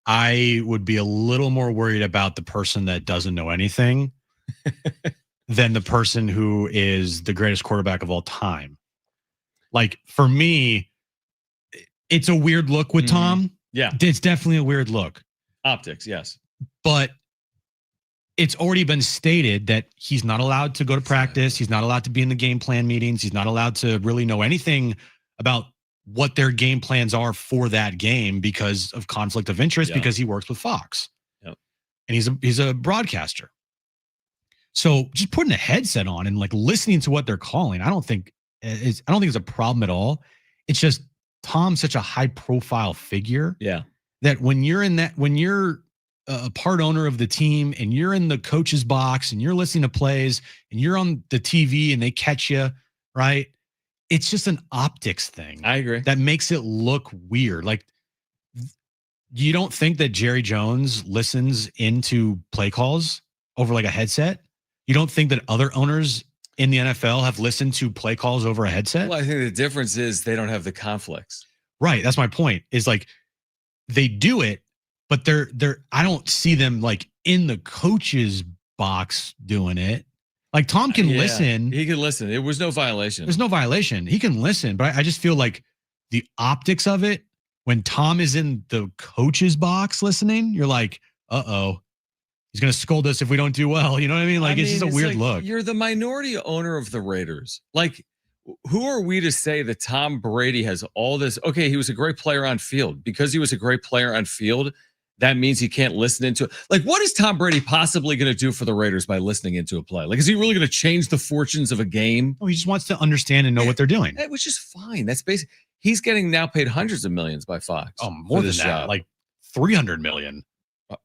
S2: I would be a little more worried about the person that doesn't know anything than the person who is the greatest quarterback of all time. Like, for me, it's a weird look with Tom.
S1: Yeah.
S2: It's definitely a weird look.
S1: Optics, yes.
S2: But it's already been stated that he's not allowed to go to practice. He's not allowed to be in the game plan meetings. He's not allowed to really know anything about what their game plans are for that game because of conflict of interest, because he works with Fox.
S1: Yep.
S2: And he's a broadcaster. So just putting a headset on and like listening to what they're calling, I don't think it's a problem at all. It's just Tom's such a high profile figure.
S1: Yeah.
S2: That when you're a part owner of the team and you're in the coach's box and you're listening to plays and you're on the TV and they catch you, right? it's just an optics thing.
S1: I agree.
S2: That makes it look weird. Like, you don't think that Jerry Jones listens into play calls over like a headset? You don't think that other owners in the NFL have listened to play calls over a headset?
S1: Well, I think the difference is they don't have the conflicts.
S2: Right. That's my point. Is like they do it, but they're I don't see them like in the coach's box doing it. Like Tom can listen.
S1: He can listen. There was no violation.
S2: There's no violation. He can listen, but I just feel like the optics of it, when Tom is in the coach's box listening, you're like, uh-oh, he's going to scold us if we don't do well. You know what I mean? Like, it's just a weird look.
S1: You're the minority owner of the Raiders. Like, who are we to say that Tom Brady has all this? Okay, he was a great player on field. Because he was a great player on field, that means he can't listen into it. Like, what is Tom Brady possibly going to do for the Raiders by listening into a play? Like, is he really going to change the fortunes of a game?
S2: Oh, he just wants to understand and know what they're doing.
S1: Which is fine. That's basic. He's getting now paid hundreds of millions by Fox.
S2: Oh, more than that.
S1: Job.
S2: Like $300 million.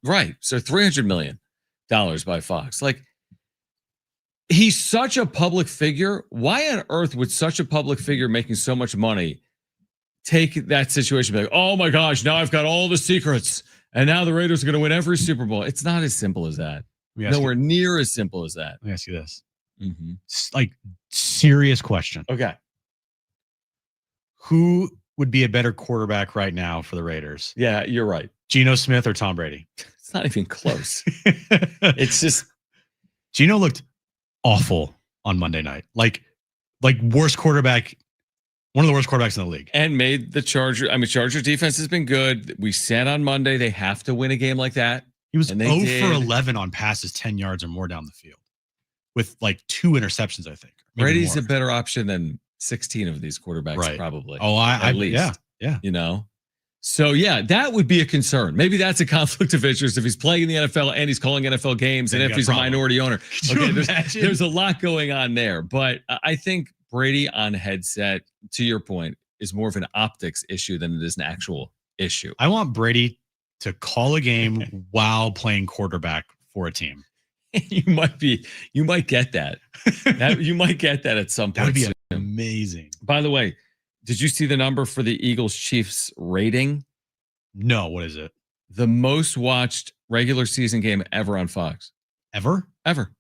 S1: Right. So $300 million by Fox. Like, he's such a public figure. Why on earth would such a public figure making so much money take that situation and be like, oh my gosh, now I've got all the secrets. And now the Raiders are going to win every Super Bowl. It's not as simple as that. Nowhere near as simple as that.
S2: Let me ask you this.
S1: Mm-hmm.
S2: Like, serious question.
S1: Okay.
S2: Who would be a better quarterback right now for the Raiders?
S1: Yeah, you're right.
S2: Geno Smith or Tom Brady?
S1: It's not even close. It's just
S2: Geno looked awful on Monday night. Like worst quarterback, one of the worst quarterbacks in the league.
S1: And made the Charger. I mean, Charger defense has been good. We said on Monday they have to win a game like that.
S2: He was 0 for 11 on passes 10 yards or more down the field with like 2 interceptions, I think.
S1: Brady's a better option than 16 of these quarterbacks, probably.
S2: Oh, at least. Yeah.
S1: You know? So, yeah, that would be a concern. Maybe that's a conflict of interest if he's playing in the NFL and he's calling NFL games and if he's a minority owner. Okay, there's a lot going on there. But I think Brady on headset, to your point, is more of an optics issue than it is an actual issue.
S2: I want Brady to call a game while playing quarterback for a team.
S1: You might get that. You might get that at some point.
S2: That would be amazing.
S1: By the way, did you see the number for the Eagles-Chiefs rating?
S2: No, what is it?
S1: The most watched regular season game ever on Fox.
S2: Ever?
S1: Ever.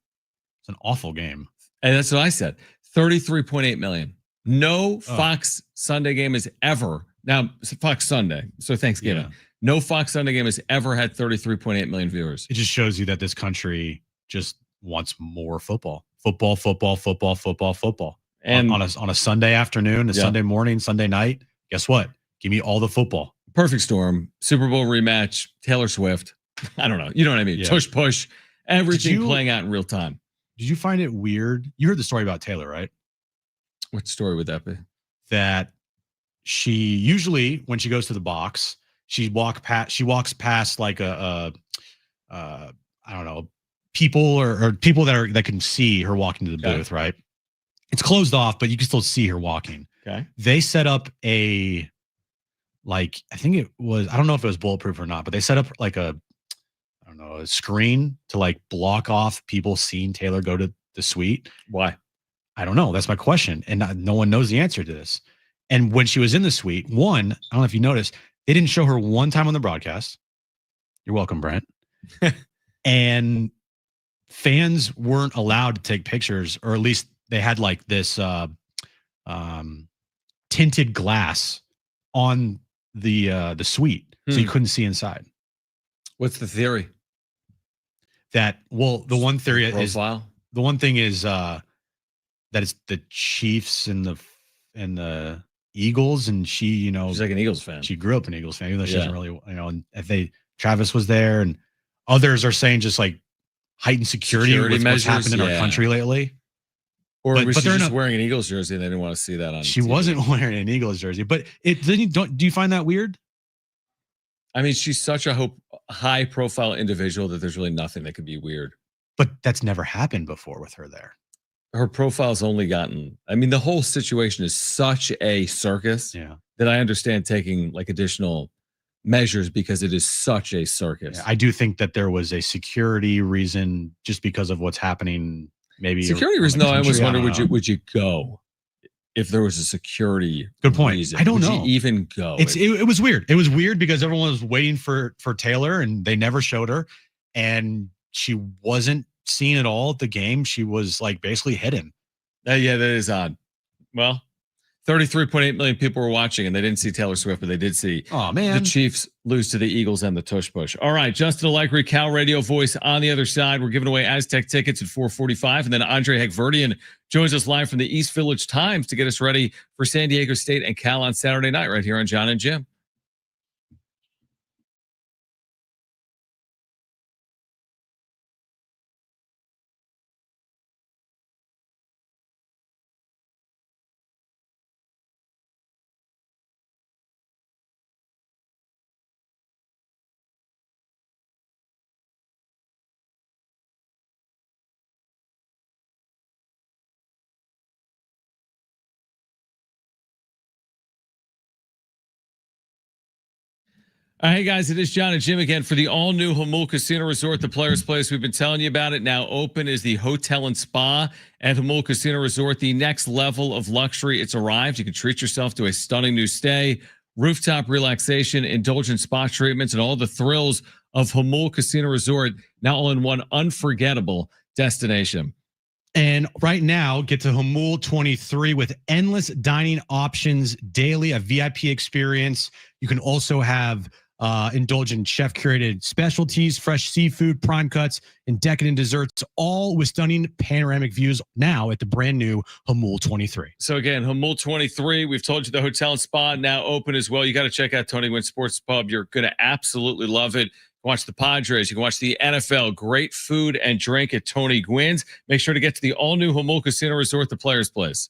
S2: It's an awful game.
S1: And that's what I said. 33.8 million. No Fox Sunday game has ever, now Fox Sunday, so Thanksgiving.
S2: Yeah.
S1: No Fox Sunday game has ever had 33.8 million viewers.
S2: It just shows you that this country just wants more football. Football. And on a Sunday afternoon, Sunday morning, Sunday night, guess what? Give me all the football.
S1: Perfect storm, Super Bowl rematch, Taylor Swift. I don't know. You know what I mean? Yeah. Tush push, everything playing out in real time.
S2: Did you find it weird? You heard the story about Taylor, right?
S1: What story would that be?
S2: That she usually, when she goes to the box, she walks past like I don't know, people or people that can see her walking to the booth, right? It's closed off, but you can still see her walking.
S1: Okay.
S2: They set up I think it was, I don't know if it was bulletproof or not, but they set up like a screen to like block off people seeing Taylor go to the suite.
S1: Why?
S2: I don't know. That's my question. And no one knows the answer to this. And when she was in the suite, I don't know if you noticed, they didn't show her one time on the broadcast. You're welcome, Brent. And fans weren't allowed to take pictures, or at least they had like this tinted glass on the suite, so you couldn't see inside.
S1: What's the theory?
S2: The one theory is
S1: profile.
S2: The one thing is that it's the Chiefs and the Eagles, and she,
S1: she's like an Eagles fan.
S2: She grew up an Eagles fan, even though she doesn't really, and if Travis was there, and others are saying just like heightened security with what's happened in our country lately.
S1: Or was she just wearing an Eagles jersey and they didn't want to see that on
S2: She
S1: TV?
S2: wasn't wearing an Eagles jersey, but do you find that weird?
S1: I mean, she's such a high profile individual that there's really nothing that could be weird.
S2: But that's never happened before with her there.
S1: Her profile's only gotten, I mean, the whole situation is such a circus that I understand taking like additional measures because it is such a circus.
S2: Yeah, I do think that there was a security reason just because of what's happening. Maybe
S1: security reason, though. I always wonder, would you go if there was a security
S2: good point
S1: reason.
S2: I don't
S1: Would
S2: know
S1: you even go.
S2: It was weird. It was weird because everyone was waiting for Taylor and they never showed her, and she wasn't seen at all at the game. She was like basically hidden.
S1: Yeah, that is odd. Well, 33.8 million people were watching, and they didn't see Taylor Swift, but they did see the Chiefs lose to the Eagles and the tush push. All right, Justin Allegri, Cal Radio voice on the other side. We're giving away Aztec tickets at 4:45, and then Andre Hagverdian joins us live from the East Village Times to get us ready for San Diego State and Cal on Saturday night right here on Jon and Jim. Hey guys, it is Jon and Jim again for the all-new Jamul Casino Resort, the Players Place. We've been telling you about it. Now open is the Hotel and Spa at Jamul Casino Resort. The next level of luxury. It's arrived. You can treat yourself to a stunning new stay, rooftop relaxation, indulgent spa treatments, and all the thrills of Jamul Casino Resort, now all in one unforgettable destination.
S2: And right now, get to Jamul 23 with endless dining options daily, a VIP experience. You can also have indulgent chef-curated specialties, fresh seafood, prime cuts, and decadent desserts, all with stunning panoramic views now at the brand new Jamul 23.
S1: So again, Jamul 23, we've told you the hotel and spa now open as well. You got to check out Tony Gwynn Sports Pub. You're going to absolutely love it. Watch the Padres. You can watch the NFL. Great food and drink at Tony Gwynn's. Make sure to get to the all-new Jamul Casino Resort, the Players Place.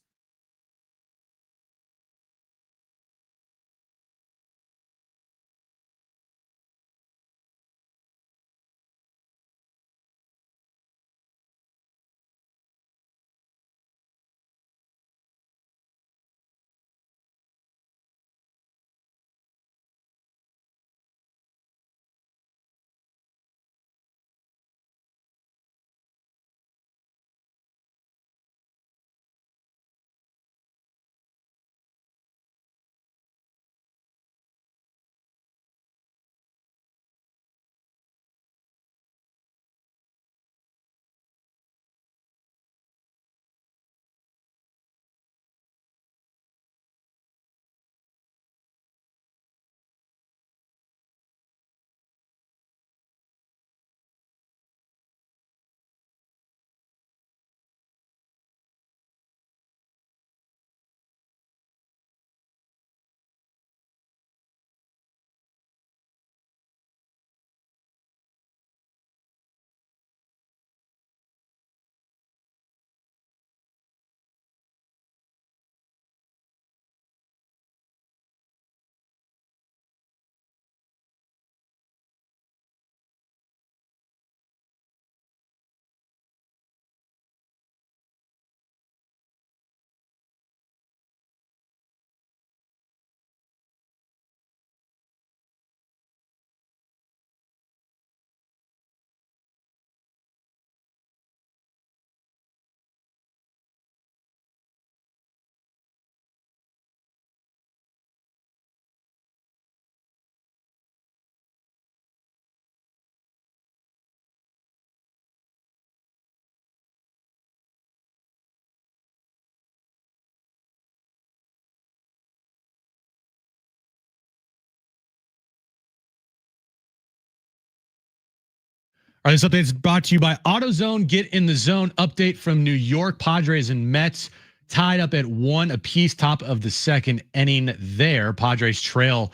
S2: All right, this update is brought to you by AutoZone. Get in the zone. Update from New York. Padres and Mets tied up at 1 apiece, top of the second inning there. Padres trail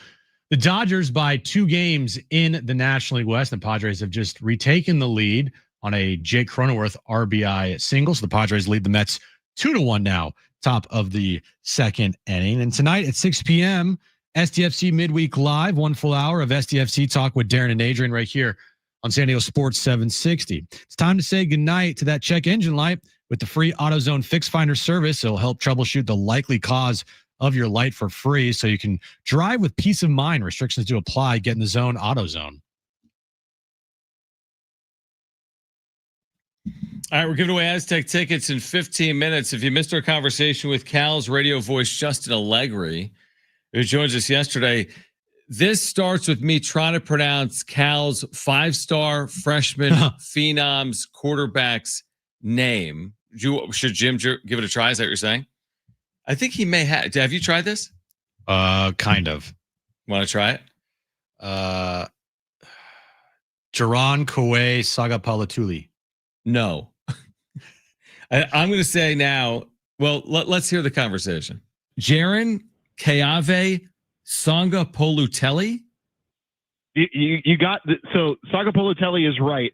S2: the Dodgers by 2 games in the National League West. The Padres have just retaken the lead on a Jake Cronenworth RBI single. So the Padres lead the Mets 2-1 now, top of the second inning. And tonight at 6 p.m., SDFC Midweek Live, 1 full hour of SDFC talk with Darren and Adrian right here on San Diego Sports 760. It's time to say goodnight to that check engine light with the free AutoZone Fix Finder service. It'll help troubleshoot the likely cause of your light for free so you can drive with peace of mind. Restrictions do apply. Get in the zone, AutoZone.
S1: All right, we're giving away Aztec tickets in 15 minutes. If you missed our conversation with Cal's radio voice, Justin Allegri, who joins us yesterday, this starts with me trying to pronounce Cal's five-star freshman phenom's quarterback's name. Should Jim give it a try? Is that what you're saying? I think he may have. Have you tried this?
S2: Kind of.
S1: Want to try it?
S2: Jaron Kawhi Sagapaulatuli.
S1: No. I'm going to say now, well, let's hear the conversation. Jaron Keave Sangapolutelli?
S15: You got so Sangapolutelli is right.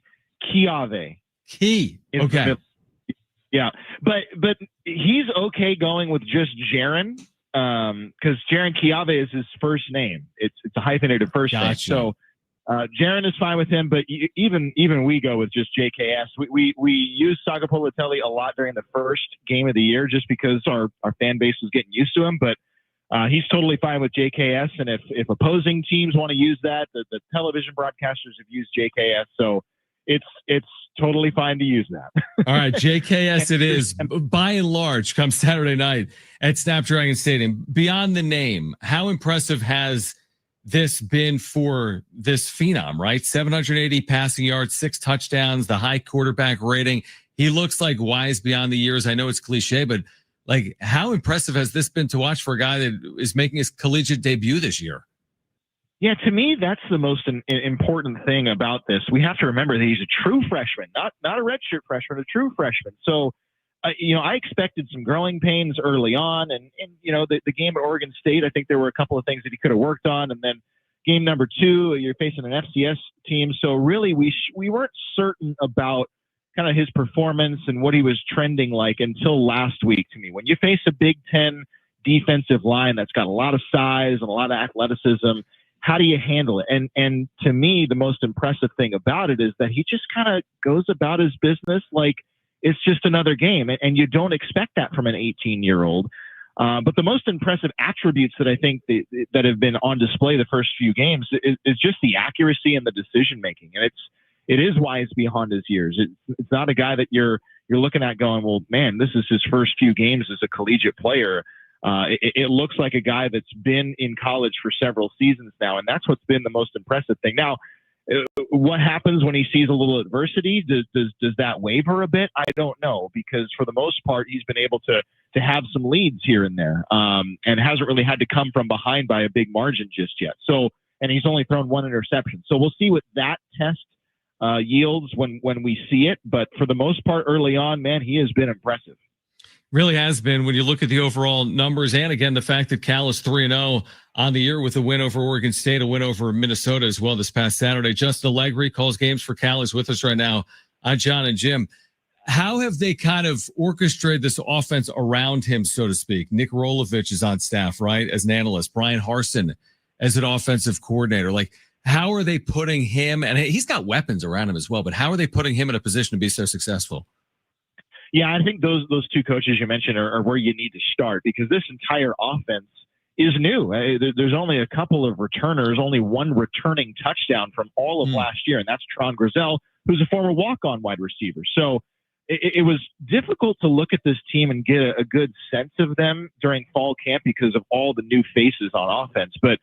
S15: Keave.
S1: Okay.
S15: Yeah. But he's okay going with just Jaron because Jaron Keave is his first name. It's a hyphenated first name. So Jaron is fine with him, but even we go with just JKS. We use Sagapolitelli a lot during the first game of the year just because our fan base was getting used to him. But he's totally fine with JKS, and if opposing teams want to use that, the television broadcasters have used JKS, so it's totally fine to use that.
S1: All right, JKS it is. By and large, come Saturday night at Snapdragon Stadium. Beyond the name, how impressive has this been for this phenom, right? 780 passing yards, 6 touchdowns, the high quarterback rating. He looks like wise beyond the years. I know it's cliche, but like, how impressive has this been to watch for a guy that is making his collegiate debut this year?
S15: Yeah, to me, that's the most important thing about this. We have to remember that he's a true freshman, not a redshirt freshman, a true freshman. So, I expected some growing pains early on, and the game at Oregon State, I think there were a couple of things that he could have worked on, and then game number 2, you're facing an FCS team, so really we weren't certain about kind of his performance and what he was trending like until last week. To me, when you face a Big Ten defensive line that's got a lot of size and a lot of athleticism, how do you handle it? And to me, the most impressive thing about it is that he just kind of goes about his business like it's just another game, and you don't expect that from an 18-year-old. But the most impressive attributes that I think that have been on display the first few games is just the accuracy and the decision making, and it is wise beyond his years. It's not a guy that you're looking at going, well, man, this is his first few games as a collegiate player. It looks like a guy that's been in college for several seasons now, and that's what's been the most impressive thing. Now, what happens when he sees a little adversity? Does that waver a bit? I don't know, because for the most part, he's been able to have some leads here and there, and hasn't really had to come from behind by a big margin just yet. So, and he's only thrown 1 interception. So we'll see what that test yields when we see it. But for the most part, early on, man, he has been impressive.
S1: Really has been when you look at the overall numbers, and again, the fact that Cal is 3-0 on the year with a win over Oregon State, a win over Minnesota as well this past Saturday. Justin Allegri calls games for Cal, is with us right now on Jon and Jim. How have they kind of orchestrated this offense around him, so to speak? Nick Rolovich is on staff, right, as an analyst. Brian Harsin as an offensive coordinator. Like, how are they putting him, and he's got weapons around him as well, but how are they putting him in a position to be so successful?
S15: Yeah, I think those two coaches you mentioned are where you need to start, because this entire offense is new. There's only a couple of returners, only one returning touchdown from all of last year, and that's Tron Grizel, who's a former walk-on wide receiver. So it was difficult to look at this team and get a good sense of them during fall camp because of all the new faces on offense. But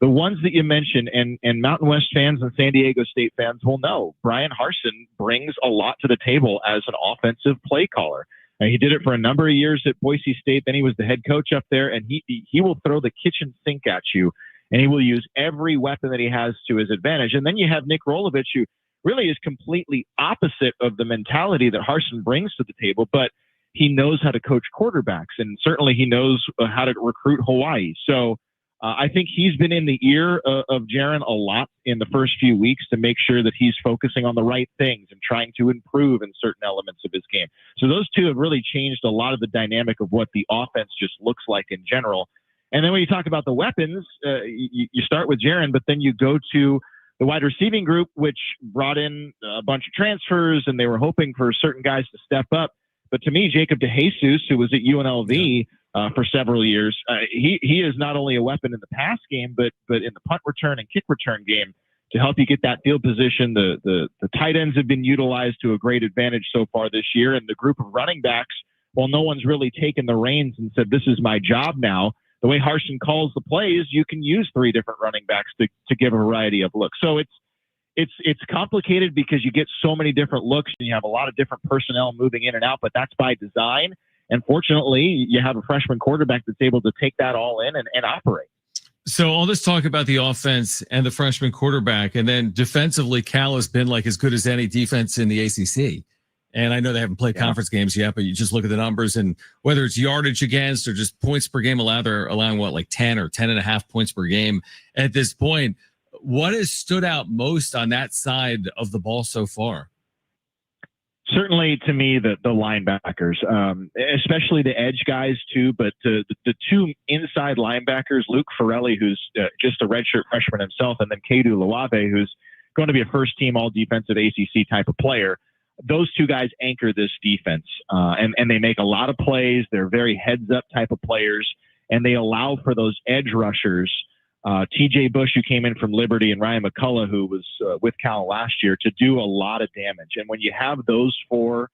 S15: the ones that you mentioned, and Mountain West fans and San Diego State fans will know, Brian Harsin brings a lot to the table as an offensive play caller. He did it for a number of years at Boise State. Then he was the head coach up there, and he will throw the kitchen sink at you, and he will use every weapon that he has to his advantage. And then you have Nick Rolovich, who really is completely opposite of the mentality that Harsin brings to the table, but he knows how to coach quarterbacks, and certainly he knows how to recruit Hawaii. So I think he's been in the ear of Jaron a lot in the first few weeks to make sure that he's focusing on the right things and trying to improve in certain elements of his game. So those two have really changed a lot of the dynamic of what the offense just looks like in general. And then when you talk about the weapons, you start with Jaron, but then you go to the wide receiving group, which brought in a bunch of transfers, and they were hoping for certain guys to step up. But to me, Jacob DeJesus, who was at UNLV for several years, he is not only a weapon in the pass game, but in the punt return and kick return game. to help you get that field position. The tight ends have been utilized to a great advantage so far this year, and the group of running backs, while no one's really taken the reins and said, this is my job now, the way Harsin calls the plays, you can use 3 different running backs to give a variety of looks. So it's complicated because you get so many different looks and you have a lot of different personnel moving in and out, but that's by design. And fortunately, you have a freshman quarterback that's able to take that all in and operate.
S1: So all this talk about the offense and the freshman quarterback, and then defensively, Cal has been like as good as any defense in the ACC. And I know they haven't played conference games yet, but you just look at the numbers, and whether it's yardage against or just points per game allowed, they're allowing what, like 10 or 10.5 points per game at this point. What has stood out most on that side of the ball so far?
S15: Certainly, to me, the linebackers, especially the edge guys too, but the 2 inside linebackers, Luke Farrelly, who's just a redshirt freshman himself, and then Kedu Lawave, who's going to be a first-team all-defensive ACC type of player. Those 2 guys anchor this defense, and they make a lot of plays. They're very heads-up type of players, and they allow for those edge rushers, TJ Bush, who came in from Liberty, and Ryan McCullough, who was with Cal last year, to do a lot of damage. And when you have those 4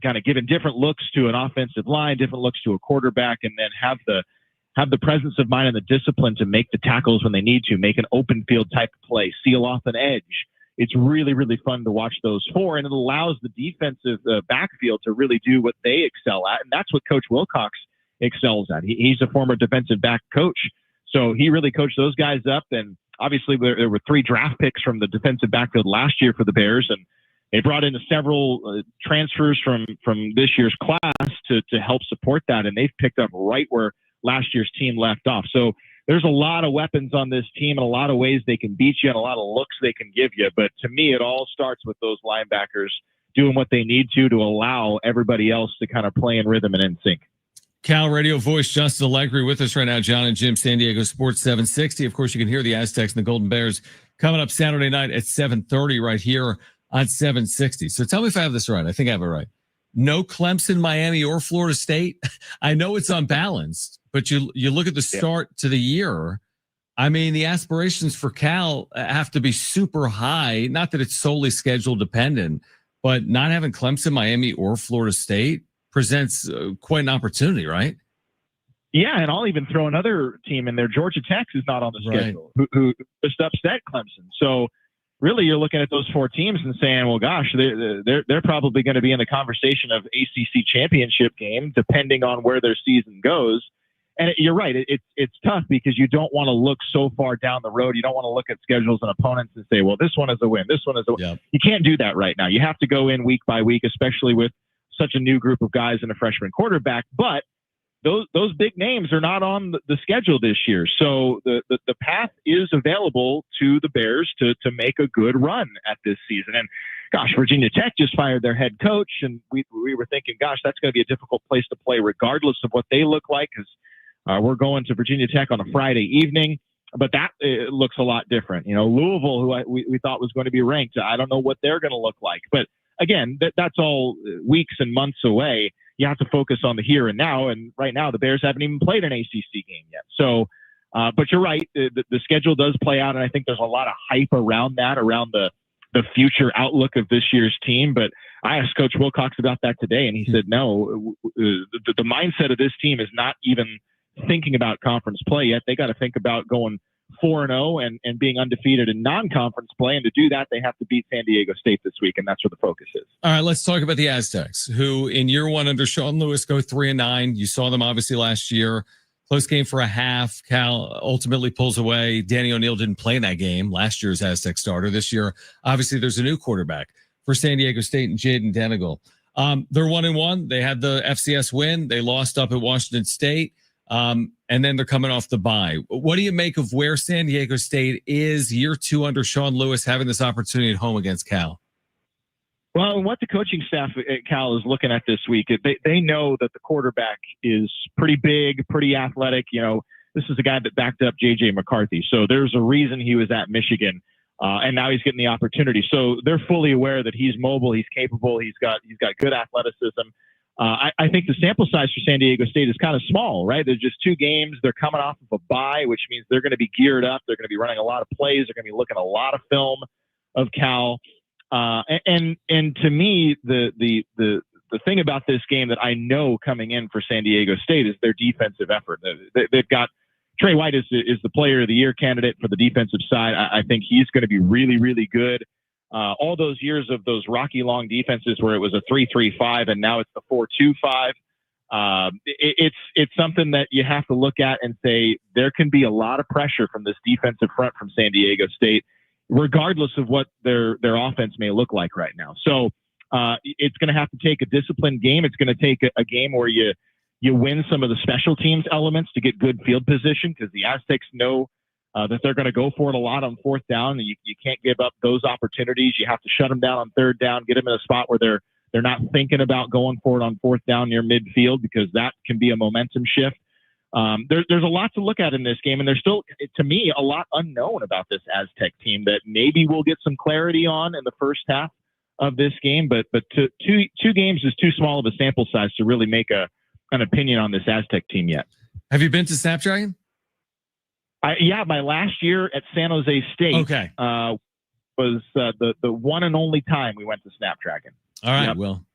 S15: kind of giving different looks to an offensive line, different looks to a quarterback, and then have the presence of mind and the discipline to make the tackles when they need to, make an open field type of play, seal off an edge, it's really, really fun to watch those 4, and it allows the defensive backfield to really do what they excel at, and that's what Coach Wilcox excels at. He's a former defensive back coach, so he really coached those guys up, and obviously there were 3 draft picks from the defensive backfield last year for the Bears, and they brought in several transfers from this year's class to help support that, and they've picked up right where last year's team left off. So there's a lot of weapons on this team and a lot of ways they can beat you and a lot of looks they can give you. But to me, it all starts with those linebackers doing what they need to allow everybody else to kind of play in rhythm and in sync.
S1: Cal radio voice Justin Allegri with us right now. Jon and Jim, San Diego Sports 760. Of course, you can hear the Aztecs and the Golden Bears coming up Saturday night at 7:30 right here on 760. So tell me if I have this right. I think I have it right. No Clemson, Miami, or Florida State. I know it's unbalanced, but you look at the start to the year. I mean, the aspirations for Cal have to be super high. Not that it's solely schedule dependent, but not having Clemson, Miami, or Florida State presents quite an opportunity, right?
S15: Yeah, and I'll even throw another team in there. Georgia Tech is not on the schedule, who just upset Clemson. So really, you're looking at those 4 teams and saying, well, gosh, they're probably going to be in the conversation of ACC championship game, depending on where their season goes. And you're right. It's tough because you don't want to look so far down the road. You don't want to look at schedules and opponents and say, well, this one is a win. This one is a win. Yep. You can't do that right now. You have to go in week by week, especially with such a new group of guys and a freshman quarterback. But those big names are not on the schedule this year. So the path is available to the Bears to make a good run at this season. And gosh, Virginia Tech just fired their head coach. And we were thinking, gosh, that's going to be a difficult place to play regardless of what they look like, because we're going to Virginia Tech on a Friday evening. But that looks a lot different. You know, Louisville, who we thought was going to be ranked, I don't know what they're going to look like. But again, that's all weeks and months away. You have to focus on the here and now. And right now, the Bears haven't even played an ACC game yet. So, but you're right. The schedule does play out. And I think there's a lot of hype around that, around the future outlook of this year's team. But I asked Coach Wilcox about that today, and he said, no, the mindset of this team is not even thinking about conference play yet. They got to think about going 4-0 and being undefeated in non-conference play. And to do that, they have to beat San Diego State this week. And that's where the focus is.
S1: All right, let's talk about the Aztecs, who in year 1 under Sean Lewis go 3-9. You saw them obviously last year. Close game for a half. Cal ultimately pulls away. Danny O'Neal didn't play in that game. Last year's Aztec starter. This year, obviously, there's a new quarterback for San Diego State and Jaden Denegal. They're 1-1. They had the FCS win. They lost up at Washington State. And then they're coming off the bye. What do you make of where San Diego State is year 2 under Sean Lewis, having this opportunity at home against Cal?
S15: Well, what the coaching staff at Cal is looking at this week, they know that the quarterback is pretty big, pretty athletic. You know, this is a guy that backed up J.J. McCarthy. So there's a reason he was at Michigan. And now he's getting the opportunity. So they're fully aware that he's mobile, he's capable, he's got good athleticism. I think the sample size for San Diego State is kind of small, right? There's just 2 games. They're coming off of a bye, which means they're going to be geared up. They're going to be running a lot of plays. They're going to be looking at a lot of film of Cal. And to me, the thing about this game that I know coming in for San Diego State is their defensive effort. They've got Trey White is the player of the year candidate for the defensive side. I think he's going to be really, really good. All those years of those Rocky Long defenses where it was a 3-3-5 and now it's the 4-2-5. It's something that you have to look at and say there can be a lot of pressure from this defensive front from San Diego State, regardless of what their offense may look like right now. So it's going to have to take a disciplined game. It's going to take a game where you win some of the special teams elements to get good field position, because the Aztecs know that they're going to go for it a lot on 4th down, and you can't give up those opportunities. You have to shut them down on 3rd down, get them in a spot where they're not thinking about going for it on 4th down near midfield, because that can be a momentum shift. There's a lot to look at in this game, and there's still, to me, a lot unknown about this Aztec team that maybe we'll get some clarity on in the first half of this game. But two games is too small of a sample size to really make an opinion on this Aztec team yet.
S1: Have you been to Snapdragon?
S15: Yeah, my last year at San Jose State was the one and only time we went to Snapdragon.
S1: All right, well,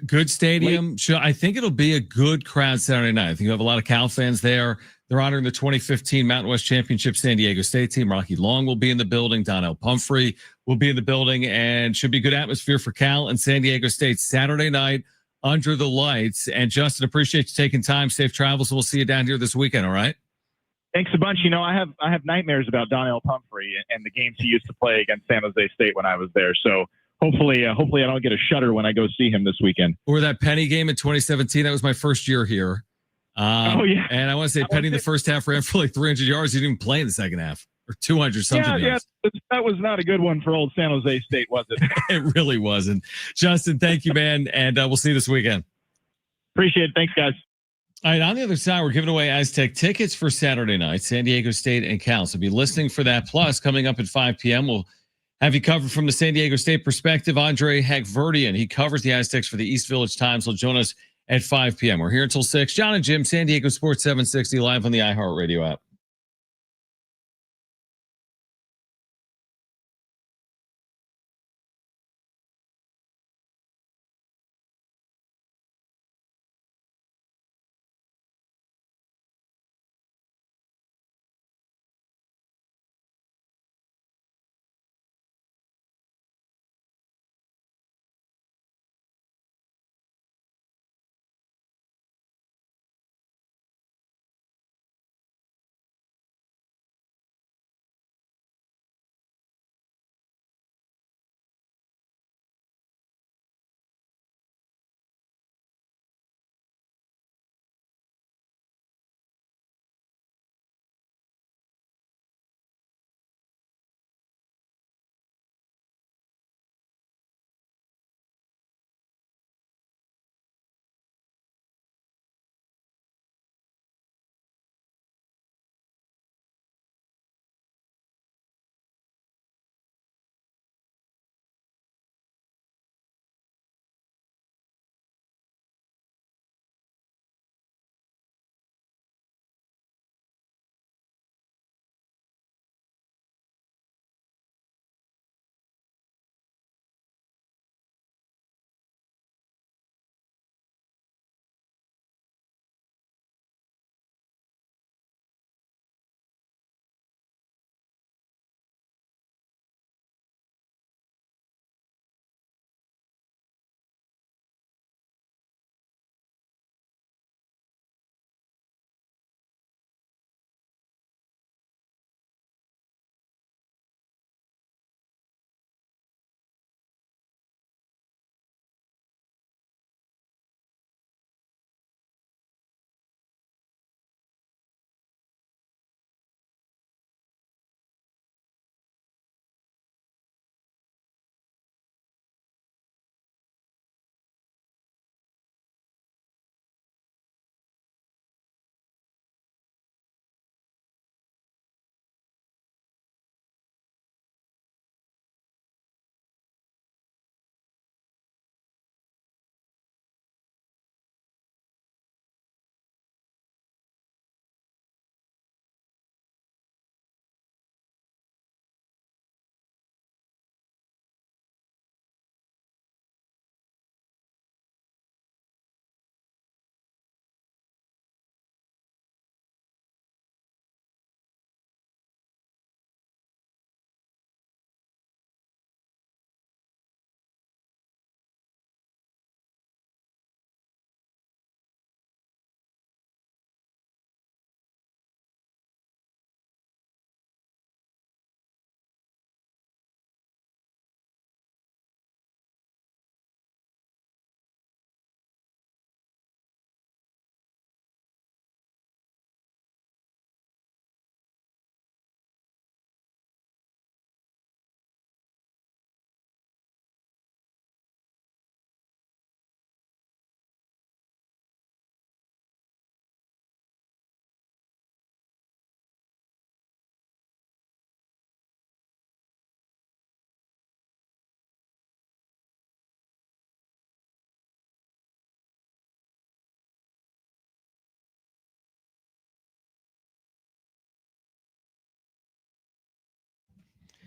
S1: good stadium. I think it'll be a good crowd Saturday night. I think you have a lot of Cal fans there. They're honoring the 2015 Mountain West Championship San Diego State team. Rocky Long will be in the building. Donnell Pumphrey will be in the building, and should be good atmosphere for Cal and San Diego State Saturday night under the lights. And Justin, appreciate you taking time. Safe travels. We'll see you down here this weekend. All right.
S15: Thanks a bunch. I have nightmares about Donnell Pumphrey and the games he used to play against San Jose State when I was there. So hopefully I don't get a shudder when I go see him this weekend.
S1: Or that Penny game in 2017. That was my first year here. And I want to say Penny in the first half ran for like 300 yards. He didn't even play in the second half, or 200 something yards.
S15: Yeah, that was not a good one for old San Jose State, was it?
S1: It really wasn't. Justin, thank you, man. And we'll see you this weekend.
S15: Appreciate it. Thanks, guys.
S1: All right, on the other side, we're giving away Aztec tickets for Saturday night, San Diego State and Cal. So be listening for that. Plus, coming up at 5 p.m., we'll have you covered from the San Diego State perspective. Andre Hagverdian, he covers the Aztecs for the East Village Times. He'll join us at 5 p.m. We're here until 6. Jon and Jim, San Diego Sports 760, live on the iHeartRadio app.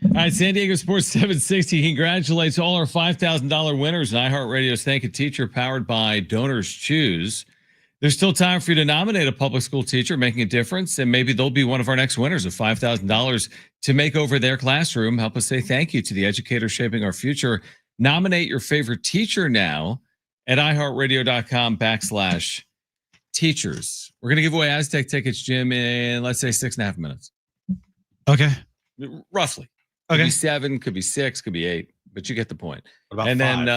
S1: All right, San Diego Sports 760 congratulates all our $5,000 winners in iHeartRadio's Thank a Teacher powered by Donors Choose. There's still time for you to nominate a public school teacher making a difference, and maybe they'll be one of our next winners of $5,000 to make over their classroom. Help us say thank you to the educators shaping our future. Nominate your favorite teacher now at iHeartRadio.com/teachers. We're going to give away Aztec tickets, Jim, in, let's say, 6.5 minutes.
S2: Okay.
S1: Roughly. Could
S2: Okay.
S1: be 7, could be 6, could be 8, but you get the point.
S2: What about
S1: and
S2: 5?
S1: then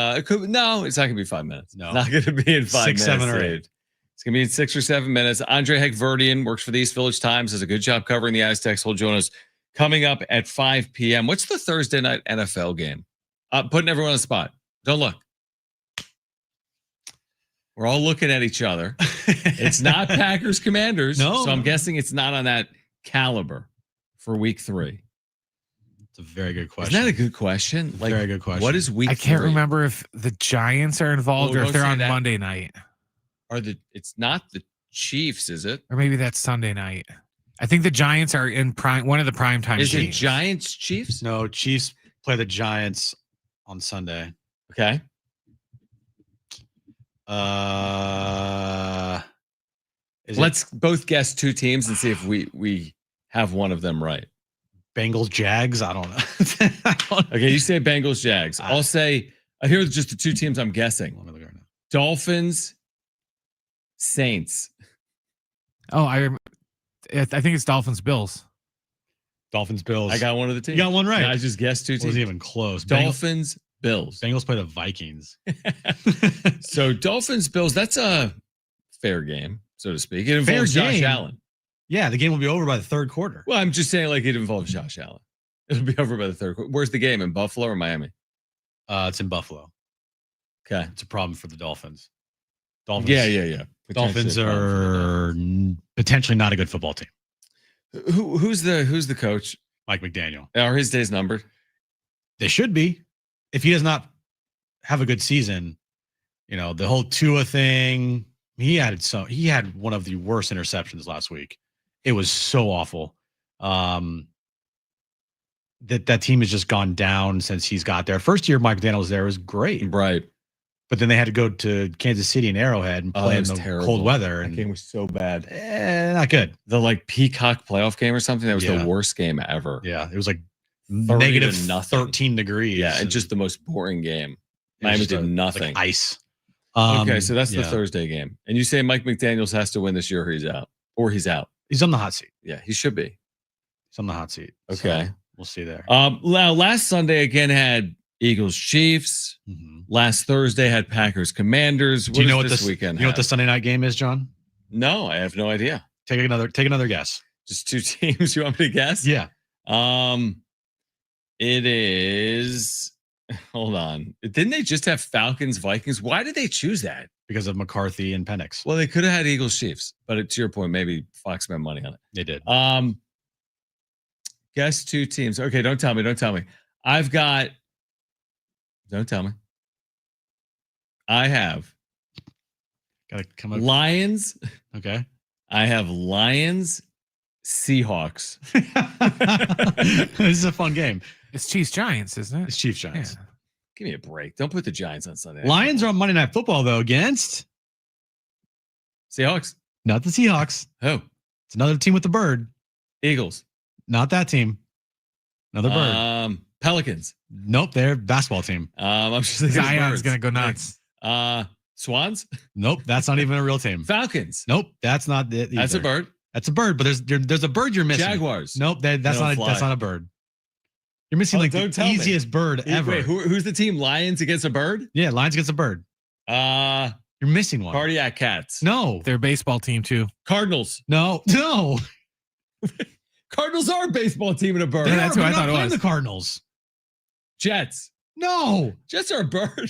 S1: it's not going to be 5 minutes.
S2: No.
S1: It's not going to be in 5
S2: 6,
S1: minutes.
S2: 7, or 8.
S1: It's going to be in 6 or 7 minutes. Andre Hegverdian works for the East Village Times, does a good job covering the Aztecs. He'll join us coming up at 5 p.m. What's the Thursday night NFL game? Putting everyone on the spot. Don't look. We're all looking at each other. It's not Packers Commanders.
S2: No.
S1: So I'm guessing it's not on that caliber for week 3.
S2: It's a very good question.
S1: Isn't that a good question?
S2: Very good question.
S1: What is week 3?
S4: I can't remember if the Giants are involved
S1: Oh,
S4: or if
S1: don't
S4: they're
S1: say
S4: on
S1: that.
S4: Monday night.
S1: It's not the Chiefs, is it?
S4: Or maybe that's Sunday night. I think the Giants are in one of the primetime
S1: Is it
S4: games.
S1: Giants Chiefs?
S2: No, Chiefs play the Giants on Sunday.
S1: Okay. Let's both guess 2 teams and see if we have one of them right.
S2: Bengals, Jags. I don't know.
S1: Okay, you say Bengals, Jags. I'll say here are just the 2 teams I'm guessing.
S2: Let me look right now.
S1: Dolphins, Saints.
S4: Oh, I think it's Dolphins Bills.
S2: Dolphins, Bills.
S1: I got one of the teams.
S2: You got one right.
S1: Yeah, I just guessed 2 teams.
S2: Wasn't even close.
S1: Dolphins, Bills.
S2: Bengals play the Vikings.
S1: So Dolphins, Bills. That's a fair game, so to speak. It involves Josh Allen.
S2: Yeah, the game will be over by the 3rd quarter.
S1: Well, I'm just saying, like, it involves Josh Allen. It'll be over by the 3rd quarter. Where's the game? In Buffalo or Miami?
S2: It's in Buffalo.
S1: Okay.
S2: It's a problem for the Dolphins. Dolphins.
S1: Yeah.
S2: Dolphins are potentially not a good football team.
S1: Who's the coach?
S2: Mike McDaniel.
S1: Are his days numbered?
S2: They should be. If he does not have a good season, the whole Tua thing, he had one of the worst interceptions last week. It was so awful. That team has just gone down since he's got there. First year Mike McDaniel was there, was great.
S1: Right.
S2: But then they had to go to Kansas City and Arrowhead and play in the cold weather.
S1: That
S2: And
S1: game was so bad.
S2: Not good.
S1: The Peacock playoff game or something, that was the worst game ever.
S2: Yeah, it was like
S1: 30 to
S2: negative 13 degrees.
S1: Yeah, and just the most boring game. Miami did nothing.
S2: Like ice.
S1: Okay, so that's the Thursday game. And you say Mike McDaniels has to win this year or he's out.
S2: He's on the hot seat.
S1: Yeah, he should be.
S2: He's on the hot seat.
S1: Okay.
S2: So we'll see there.
S1: Last Sunday again had Eagles Chiefs. Last Thursday had Packers Commanders.
S2: Do you know what
S1: this weekend?
S2: You know what the Sunday night game is, John?
S1: No, I have no idea.
S2: Take another guess.
S1: Just 2 teams you want me to guess?
S2: Yeah.
S1: It is. Hold on. Didn't they just have Falcons Vikings? Why did they choose that?
S2: Because of McCarthy and Penix.
S1: Well, they could have had Eagles Chiefs, but to your point, maybe Fox spent money on it.
S2: They did.
S1: Guess 2 teams. Okay, don't tell me. Don't tell me. Don't tell me. I have.
S2: Gotta come up.
S1: Lions.
S2: Okay.
S1: I have Lions, Seahawks.
S2: This is a fun game.
S4: It's Chiefs Giants, isn't it?
S2: It's Chiefs Giants.
S1: Yeah. Give me a break. Don't put the Giants on Sunday.
S2: Lions are on Monday Night Football, though, against
S1: Seahawks.
S2: Not the Seahawks.
S1: Who?
S2: It's another team with the bird.
S1: Eagles.
S2: Not that team. Another bird.
S1: Pelicans.
S2: Nope, they're a basketball team.
S1: I'm just thinking
S4: Zion's going to go nuts.
S1: Swans.
S2: Nope, that's not even a real team.
S1: Falcons.
S2: Nope, that's not it.
S1: That's a bird.
S2: That's a bird, but there's a bird you're missing.
S1: Jaguars.
S2: Nope, that's not a bird. You're missing the easiest bird ever.
S1: Wait, who's the team? Lions against a bird?
S2: Yeah, Lions against a bird. You're missing one.
S1: Cardiac Cats.
S2: No.
S4: They're a baseball team too.
S1: Cardinals.
S2: No.
S1: Cardinals are a baseball team and a bird.
S4: Yeah, that's who I thought it was.
S2: The Cardinals.
S1: Jets.
S2: No.
S1: Jets are a bird.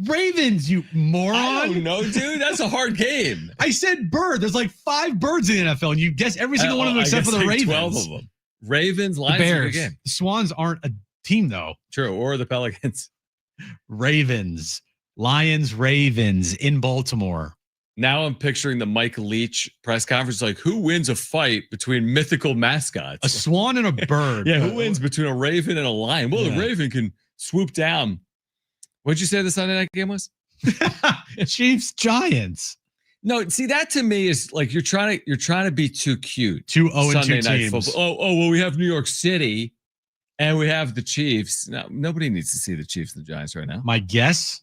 S2: Ravens, you moron.
S1: I don't know, dude. That's a hard game.
S2: I said bird. There's like 5 birds in the NFL, and you guess every single one of them except for the Ravens.
S1: 12 of them. Ravens, Lions,
S4: the Bears.
S1: Game.
S2: The Swans aren't a team, though.
S1: True. Or the Pelicans.
S2: Ravens. Lions, Ravens in Baltimore.
S1: Now I'm picturing the Mike Leach press conference, like, who wins a fight between mythical mascots?
S2: A swan and a bird.
S1: Yeah, who wins between a raven and a lion? Well, the raven can swoop down. What'd you say the Sunday night game was?
S2: Chiefs Giants.
S1: No, see, that to me is like you're trying to be too cute.
S2: 2-0
S1: Sunday
S2: two
S1: night
S2: teams.
S1: football. Oh, well, we have New York City and we have the Chiefs. No, nobody needs to see the Chiefs and the Giants right now.
S2: My guess,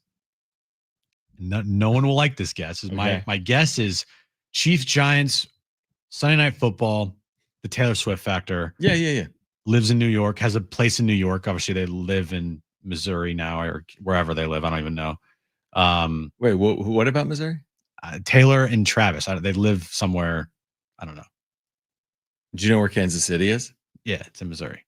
S2: no one will like this guess. My guess is Chiefs Giants Sunday night football. The Taylor Swift factor.
S1: Yeah.
S2: Lives in New York, has a place in New York. Obviously, they live in Missouri now, or wherever they live. I don't even know.
S1: Wait, what about Missouri?
S2: Taylor and Travis. They live somewhere. I don't know.
S1: Do you know where Kansas City is?
S2: Yeah, it's in Missouri.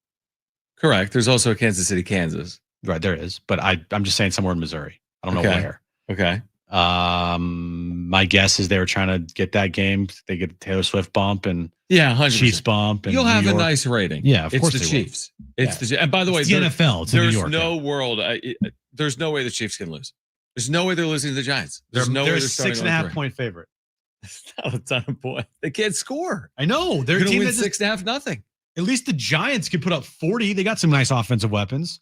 S1: Correct. There's also a Kansas City, Kansas.
S2: Right, there is. But I'm just saying somewhere in Missouri. I don't know where.
S1: Okay.
S2: My guess is they were trying to get that game. They get the Taylor Swift bump and
S1: 100%.
S2: Chiefs bump. And
S1: you'll have a nice rating.
S2: Yeah, of course.
S1: It's the Chiefs. And by the way,
S2: it's the NFL. It's in New York.
S1: No world. There's no way the Chiefs can lose. There's no way they're losing to the Giants. There's no way they're starting
S2: 6.5 point favorite.
S1: That's not a ton of points. They can't score.
S2: I know. They're
S1: going to win
S2: that
S1: 6.5-0.
S2: At least the Giants can put up 40. They got some nice offensive weapons.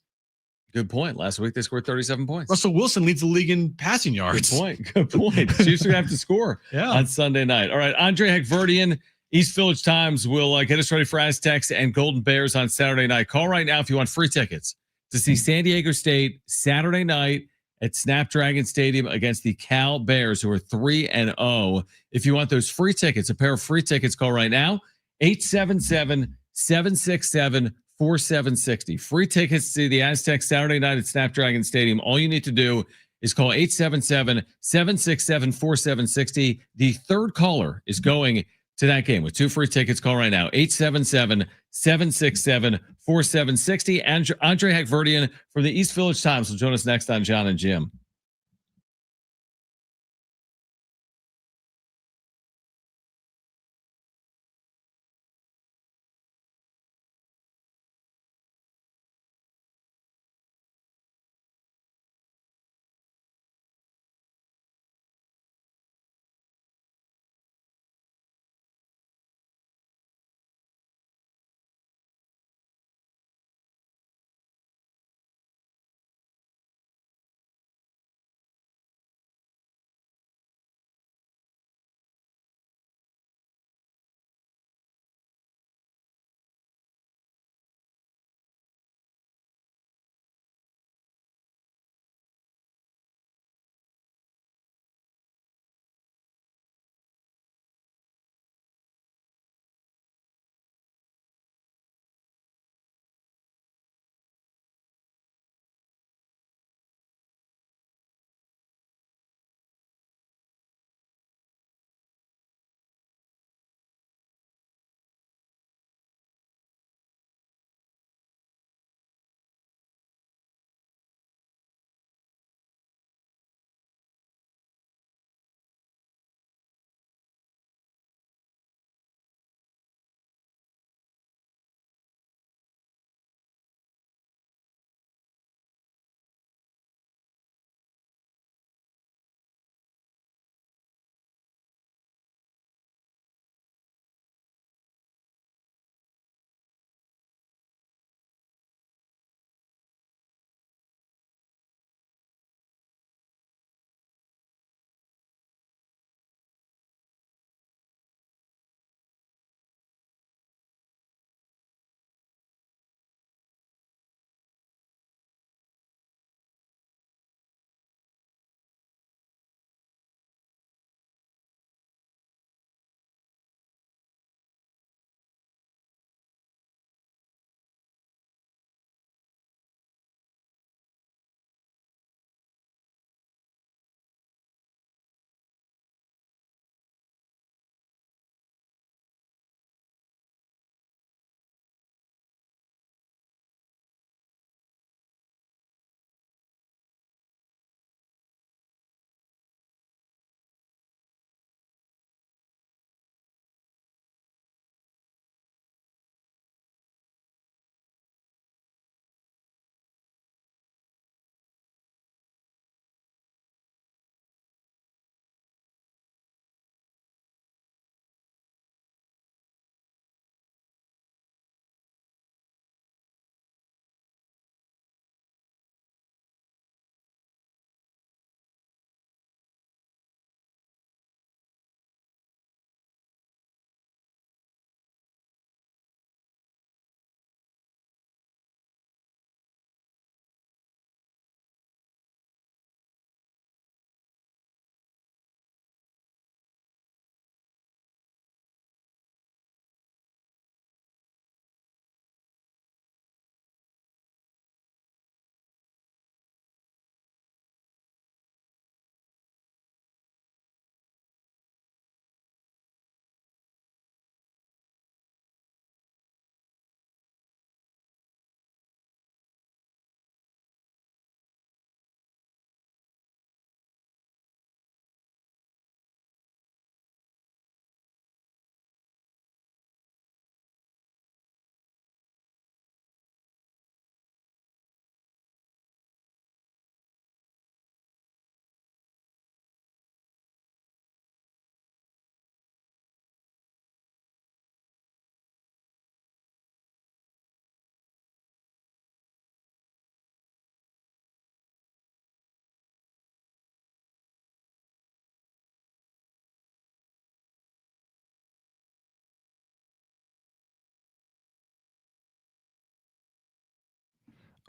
S1: Good point. Last week they scored 37 points.
S2: Russell Wilson leads the league in passing yards.
S1: Good point. Chiefs are going to have to score on Sunday night. All right. Andre Hagverdian, East Village Times will get us ready for Aztecs and Golden Bears on Saturday night. Call right now if you want free tickets to see San Diego State Saturday night at Snapdragon Stadium against the Cal Bears, who are 3-0. If you want those free tickets, a pair of free tickets, call right now, 877-767-4760. Free tickets to see the Aztecs Saturday night at Snapdragon Stadium. All you need to do is call 877-767-4760. The third caller is going to that game with 2 free tickets. Call right now, 877-767-4760. And Andre Hagverdian from the East Village Times will join us next on Jon and Jim.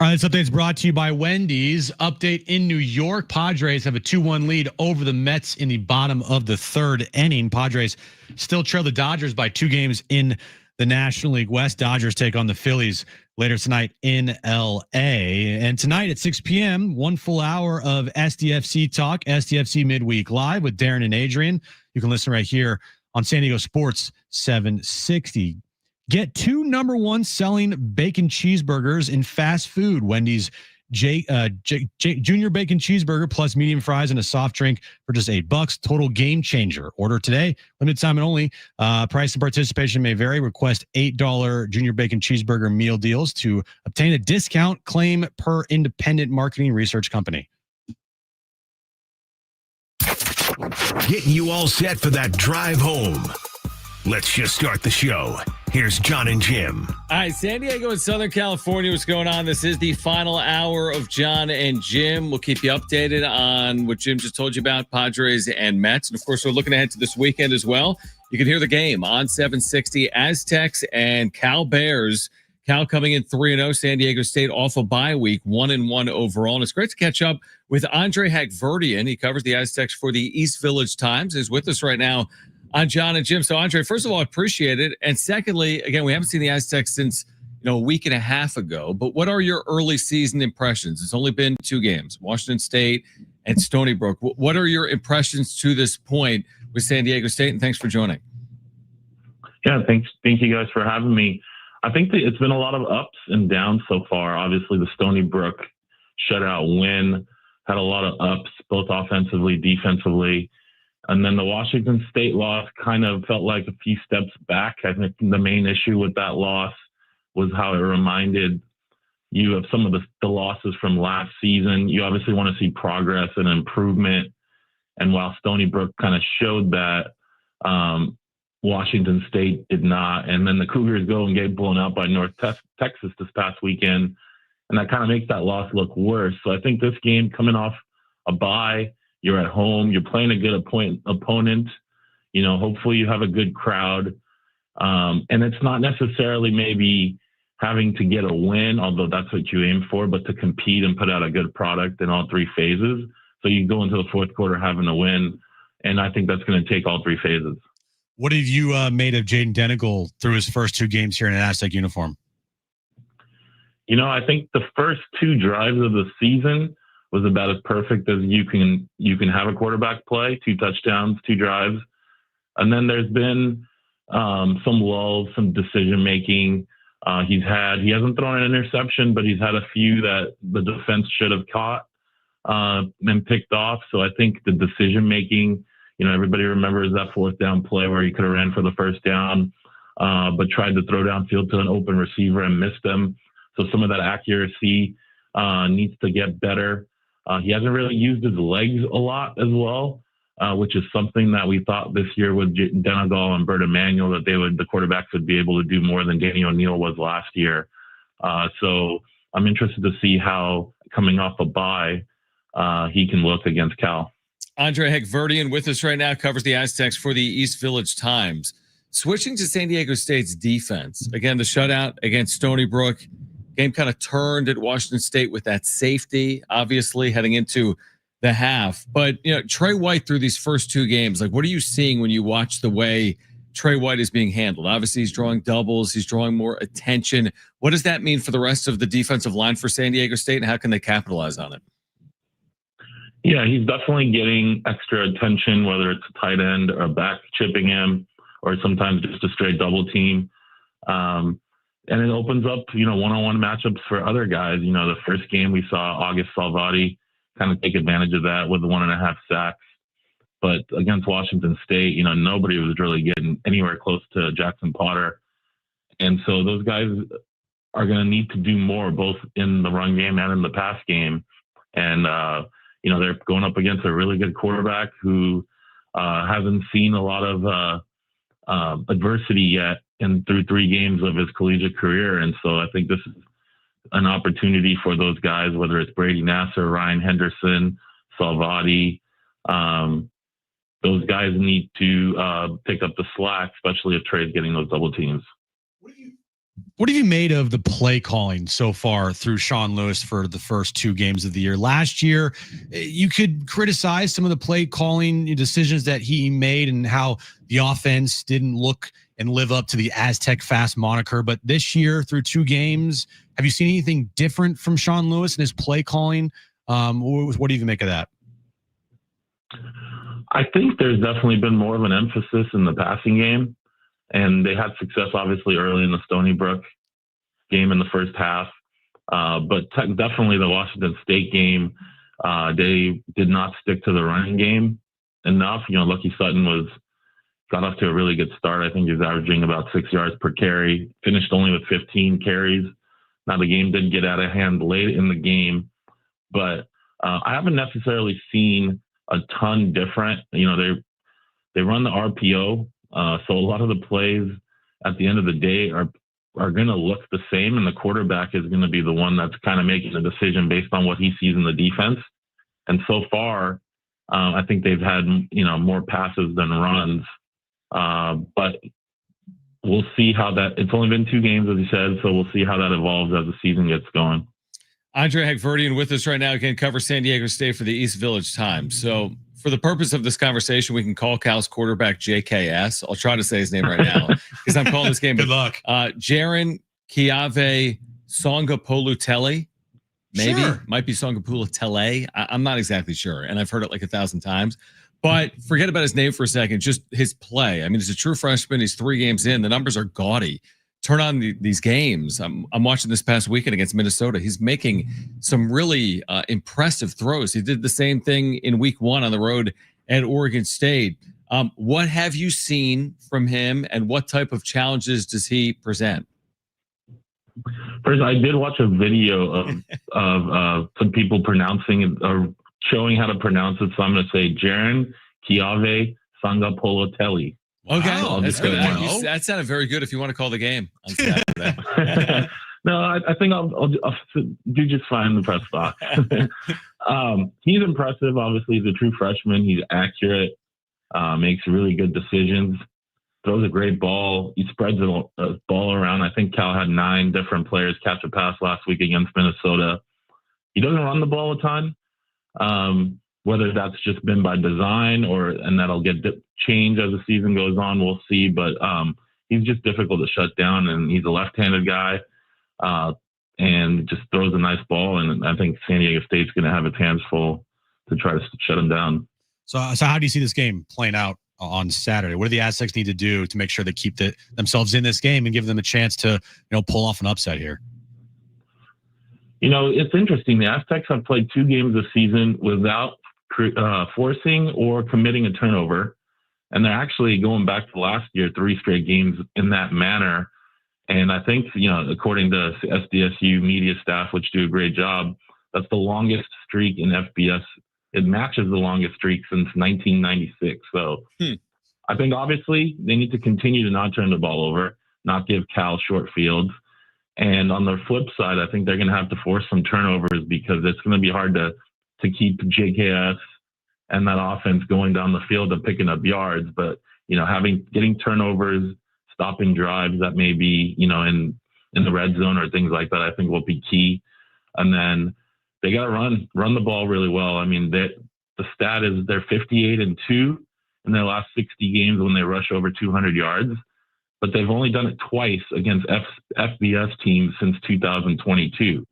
S2: All right, this update is brought to you by Wendy's. Update in New York. Padres have a 2-1 lead over the Mets in the bottom of the third inning. Padres still trail the Dodgers by 2 games in the National League West. Dodgers take on the Phillies later tonight in L.A. And tonight at 6 p.m., 1 full hour of SDFC Talk, SDFC Midweek Live with Darren and Adrian. You can listen right here on San Diego Sports 760. Get 2 #1 selling bacon cheeseburgers in fast food. Wendy's Junior Bacon Cheeseburger plus medium fries and a soft drink for just $8. Total game changer. Order today. Limited time and only. Price and participation may vary. Request $8 Junior Bacon Cheeseburger meal deals to obtain a discount. Claim per independent marketing research company.
S5: Getting you all set for that drive home. Let's just start the show. Here's Jon and Jim.
S1: All right, San Diego and Southern California, what's going on? This is the final hour of Jon and Jim. We'll keep you updated on what Jim just told you about, Padres and Mets. And, of course, we're looking ahead to this weekend as well. You can hear the game on 760, Aztecs and Cal Bears. Cal coming in 3-0, San Diego State off a bye week, 1-1 overall. And it's great to catch up with Andre Hackverdian. He covers the Aztecs for the East Village Times. He's with us right now on Jon and Jim. So, Andre, first of all, I appreciate it. And secondly, again, we haven't seen the Aztecs since, a week and a half ago. But what are your early season impressions? It's only been 2 games, Washington State and Stony Brook. What are your impressions to this point with San Diego State? And thanks for joining.
S16: Yeah, thank you guys for having me. I think that it's been a lot of ups and downs so far. Obviously, the Stony Brook shutout win had a lot of ups, both offensively, defensively. And then the Washington State loss kind of felt like a few steps back. I think the main issue with that loss was how it reminded you of some of the losses from last season. You obviously want to see progress and improvement. And while Stony Brook kind of showed that, Washington State did not. And then the Cougars go and get blown out by North Texas this past weekend. And that kind of makes that loss look worse. So I think this game coming off a bye, you're at home, you're playing a good opponent, hopefully you have a good crowd. And it's not necessarily maybe having to get a win, although that's what you aim for, but to compete and put out a good product in all 3 phases. So you go into the fourth quarter having a win. And I think that's going to take all 3 phases.
S2: What have you made of Jaden Denigal through his first 2 games here in an Aztec uniform?
S16: I think the first 2 drives of the season was about as perfect as you can have a quarterback play, 2 touchdowns, 2 drives. And then there's been some lulls, some decision making. He hasn't thrown an interception, but he's had a few that the defense should have caught and picked off. So I think the decision making, everybody remembers that 4th down play where he could have ran for the first down, but tried to throw downfield to an open receiver and missed him. So some of that accuracy needs to get better. He hasn't really used his legs a lot as well, which is something that we thought this year with Denigal and Bert Emanuel that the quarterbacks would be able to do more than Danny O'Neal was last year. So I'm interested to see how, coming off a bye, he can look against Cal.
S1: Andre Hackverdian with us right now, covers the Aztecs for the East Village Times. Switching to San Diego State's defense, again, the shutout against Stony Brook. Game kind of turned at Washington State with that safety, obviously, heading into the half. But, Trey White through these first 2 games, what are you seeing when you watch the way Trey White is being handled? Obviously, he's drawing doubles. He's drawing more attention. What does that mean for the rest of the defensive line for San Diego State, and how can they capitalize on it?
S16: Yeah, he's definitely getting extra attention, whether it's a tight end or a back chipping him, or sometimes just a straight double team. And it opens up, one-on-one matchups for other guys. The first game we saw August Salvati kind of take advantage of that with 1.5 sacks. But against Washington State, nobody was really getting anywhere close to Jackson Potter. And so those guys are going to need to do more, both in the run game and in the pass game. And, they're going up against a really good quarterback who hasn't seen a lot of adversity yet through 3 games of his collegiate career. And so I think this is an opportunity for those guys, whether it's Brady Nasser, Ryan Henderson, Salvati. Those guys need to pick up the slack, especially if Trey's getting those double teams.
S2: What have you made of the play calling so far through Sean Lewis for the first 2 games of the year? Last year, you could criticize some of the play calling decisions that he made and how the offense didn't look and live up to the Aztec Fast moniker. But this year, through 2 games, have you seen anything different from Sean Lewis and his play calling? What do you make of that?
S16: I think there's definitely been more of an emphasis in the passing game. And they had success, obviously, early in the Stony Brook game in the first half. But definitely the Washington State game, they did not stick to the running game enough. Lucky Sutton got off to a really good start. I think he was averaging about 6 yards per carry, finished only with 15 carries. Now, the game did get out of hand late in the game, but I haven't necessarily seen a ton different. They run the RPO. So a lot of the plays at the end of the day are going to look the same, and the quarterback is going to be the one that's kind of making the decision based on what he sees in the defense. And so far, I think they've had more passes than runs. But we'll see how that. It's only been 2 games, as you said, so we'll see how that evolves as the season gets going.
S1: Andre Hagverdian with us right now, again, covers San Diego State for the East Village Times. So for the purpose of this conversation, we can call Cal's quarterback JKS. I'll try to say his name right now because I'm calling this game.
S2: Good luck.
S1: Jaron Kiave Songapolutele. Maybe.
S2: Sure.
S1: Might be Songapolutele. I'm not exactly sure. And I've heard it like 1,000 times. But forget about his name for a second. Just his play. I mean, he's a true freshman. He's 3 games in. The numbers are gaudy. Turn on these games. I'm watching this past weekend against Minnesota. He's making some really impressive throws. He did the same thing in week 1 on the road at Oregon State. What have you seen from him, and what type of challenges does he present?
S16: First, I did watch a video of some people pronouncing it or showing how to pronounce it. So I'm going to say Jaron Kiave Songapolutele.
S1: Okay,
S16: I'll
S1: that's
S16: just
S1: good.
S16: go
S1: That sounded very good if you want to call the game on Saturday.
S16: No, I think I'll do just fine in the press box. He's impressive. Obviously, he's a true freshman. He's accurate, makes really good decisions, throws a great ball. He spreads the ball around. I think Cal had 9 different players catch a pass last week against Minnesota. He doesn't run the ball a ton. Whether that's just been by design and that'll get changed as the season goes on, we'll see. But he's just difficult to shut down, and he's a left-handed guy and just throws a nice ball. And I think San Diego State's going to have its hands full to try to shut him down.
S2: So how do you see this game playing out on Saturday? What do the Aztecs need to do to make sure they keep themselves in this game and give them a chance to pull off an upset here?
S16: It's interesting. The Aztecs have played 2 games this season without forcing or committing a turnover, and they're actually going back to last year 3 straight games in that manner. And I think according to SDSU media staff, which do a great job, that's the longest streak in FBS. It matches the longest streak since 1996. So I think obviously they need to continue to not turn the ball over, not give Cal short fields. And on the flip side, I think they're going to have to force some turnovers because it's going to be hard to keep JKS and that offense going down the field and picking up yards. But, getting turnovers, stopping drives that may be, in the red zone or things like that, I think will be key. And then they got to run the ball really well. I mean, the stat is they're 58-2 in their last 60 games when they rush over 200 yards, but they've only done it twice against FBS teams since 2022.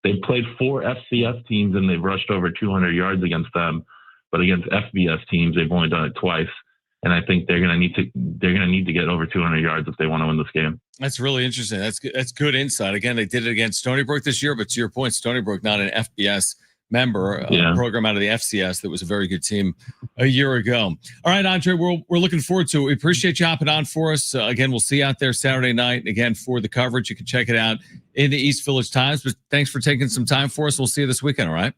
S16: They've played 4 FCS teams and they've rushed over 200 yards against them, but against FBS teams, they've only done it twice. And I think they're going to need to get over 200 yards if they want to win this game.
S1: That's really interesting. That's good insight. Again, they did it against Stony Brook this year, but to your point, Stony Brook, not an FBS member, a program out of the FCS that was a very good team a year ago. All right, Andre, we're looking forward to it. We appreciate you hopping on for us. Again, we'll see you out there Saturday night. Again, for the coverage, you can check it out in the East Village Times. But thanks for taking some time for us. We'll see you this weekend, all right?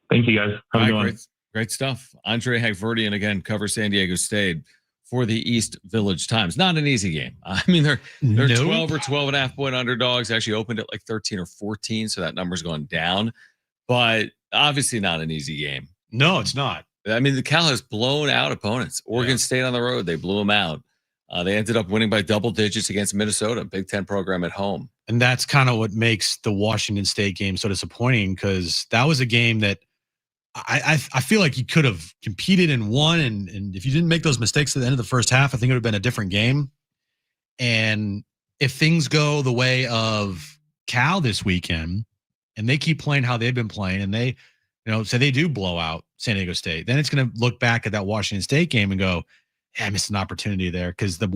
S16: Thank you, guys. Have a good one.
S1: Great stuff. Andre Hagverdian, again, covers San Diego State for the East Village Times. Not an easy game. I mean, they're 12 or 12.5 point underdogs. Actually opened at like 13 or 14, so that number's going down. But obviously not an easy game.
S2: No, it's not.
S1: I mean, the Cal has blown out opponents. Oregon State on the road, they blew them out. They ended up winning by double digits against Minnesota, Big Ten program at home.
S2: And that's kind of what makes the Washington State game so disappointing, because that was a game that I feel like you could have competed and won. And if you didn't make those mistakes at the end of the first half, I think it would have been a different game. And if things go the way of Cal this weekend, and they keep playing how they've been playing, and they, say they do blow out San Diego State, then it's going to look back at that Washington State game and go, I missed an opportunity there, because the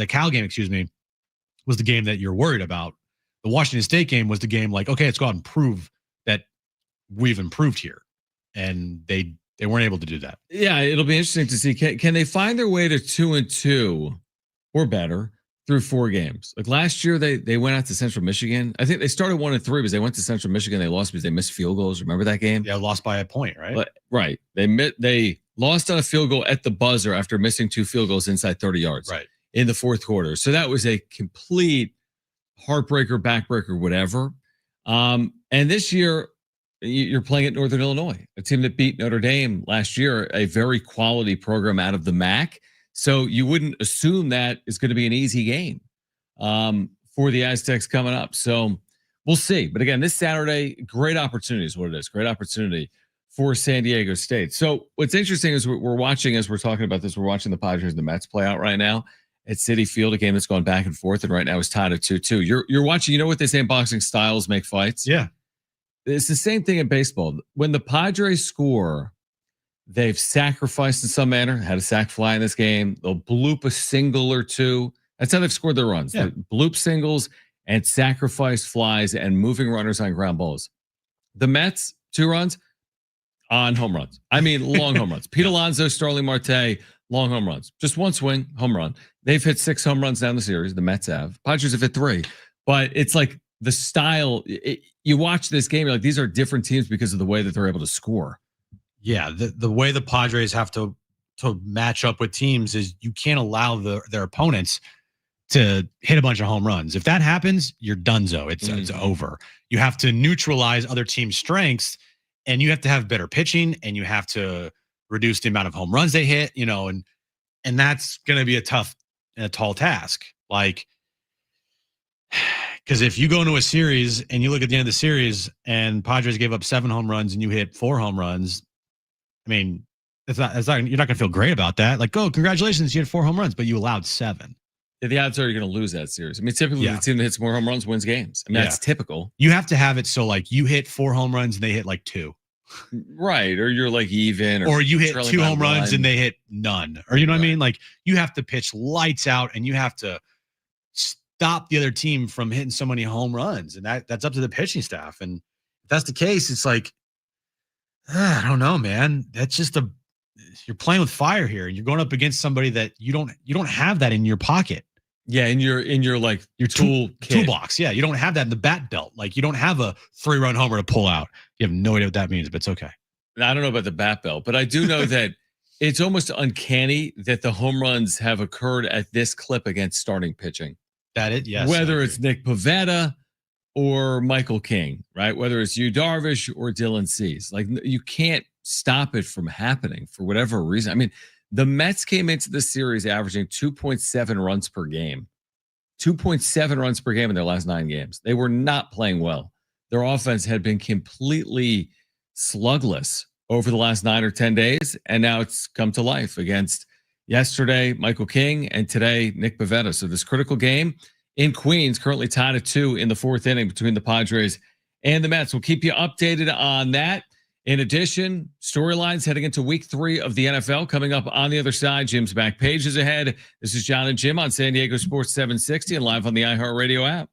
S2: Cal game, was the game that you're worried about. The Washington State game was the game like, okay, let's go out and prove that we've improved here. And they weren't able to do that.
S1: Yeah, it'll be interesting to see. Can they find their way to 2-2 or better through 4 games? Like last year, they went out to Central Michigan. I think they started 1-3 because they went to Central Michigan. They lost because they missed field goals. Remember that game?
S2: Yeah, lost by a point, right?
S1: Right. They lost on a field goal at the buzzer after missing 2 field goals inside 30 yards.
S2: Right.
S1: In the fourth quarter. So that was a complete heartbreaker, backbreaker, whatever. And this year, you're playing at Northern Illinois, a team that beat Notre Dame last year, a very quality program out of the MAC. So you wouldn't assume that is going to be an easy game for the Aztecs coming up. So we'll see. But again, this Saturday, great opportunity is what it is. Great opportunity for San Diego State. So what's interesting is we're watching, as we're talking about this, we're watching the Padres and the Mets play out right now at Citi Field, a game that's going back and forth, and right now is tied at 2-2. You're watching, you know what they say in boxing, styles make fights?
S2: Yeah.
S1: It's the same thing in baseball. When the Padres score, they've sacrificed in some manner, had a sac fly in this game. They'll bloop a single or two. That's how they've scored their runs.
S2: Yeah.
S1: Bloop singles and sacrifice flies and moving runners on ground balls. The Mets, 2 runs on home runs. I mean, long home runs. Pete Alonso, Starling Marte, long home runs. Just one swing, home run. They've hit 6 home runs down the series. The Mets have. Padres have hit 3. But it's like the style. You watch this game, you're like, these are different teams because of the way that they're able to score.
S2: Yeah, the way the Padres have to match up with teams is you can't allow their opponents to hit a bunch of home runs. If that happens, you're donezo. It's over. You have to neutralize other teams' strengths, and you have to have better pitching, and you have to reduce the amount of home runs they hit, and that's going to be a tough and a tall task. Like, because if you go into a series and you look at the end of the series and Padres gave up 7 home runs and you hit 4 home runs, I mean, you're not going to feel great about that. Like, oh, congratulations, you had 4 home runs, but you allowed 7.
S1: Yeah, the odds are you're going to lose that series. I mean, typically the team that hits more home runs wins games. I mean, that's typical.
S2: You have to have it so like you hit 4 home runs and they hit like 2.
S1: Right, or you're like even,
S2: or you hit 2 home runs and they hit none, or you know what I mean? Like you have to pitch lights out and you have to stop the other team from hitting so many home runs, and that's up to the pitching staff. And if that's the case, it's like I don't know, man. That's just you're playing with fire here, and you're going up against somebody that you don't have that in your pocket.
S1: Yeah, in your like your
S2: toolbox. Yeah, you don't have that in the bat belt. Like you don't have a 3-run homer to pull out. You have no idea what that means, but it's okay.
S1: I don't know about the bat belt, but I do know that it's almost uncanny that the home runs have occurred at this clip against starting pitching.
S2: Yes.
S1: Whether it's Nick Pivetta or Michael King, right? Whether it's Yu Darvish or Dylan Cease, like you can't stop it from happening for whatever reason. I mean, the Mets came into the series averaging 2.7 runs per game. 2.7 runs per game in their last 9 games. They were not playing well. Their offense had been completely slugless over the last 9 or 10 days, and now it's come to life against yesterday Michael King and today Nick Pivetta. So this critical game in Queens, currently tied at 2 in the 4th inning between the Padres and the Mets. We'll keep you updated on that. In addition, storylines heading into week 3 of the NFL coming up on the other side. Jim's back pages ahead. This is Jon and Jim on San Diego Sports 760 and live on the iHeartRadio app.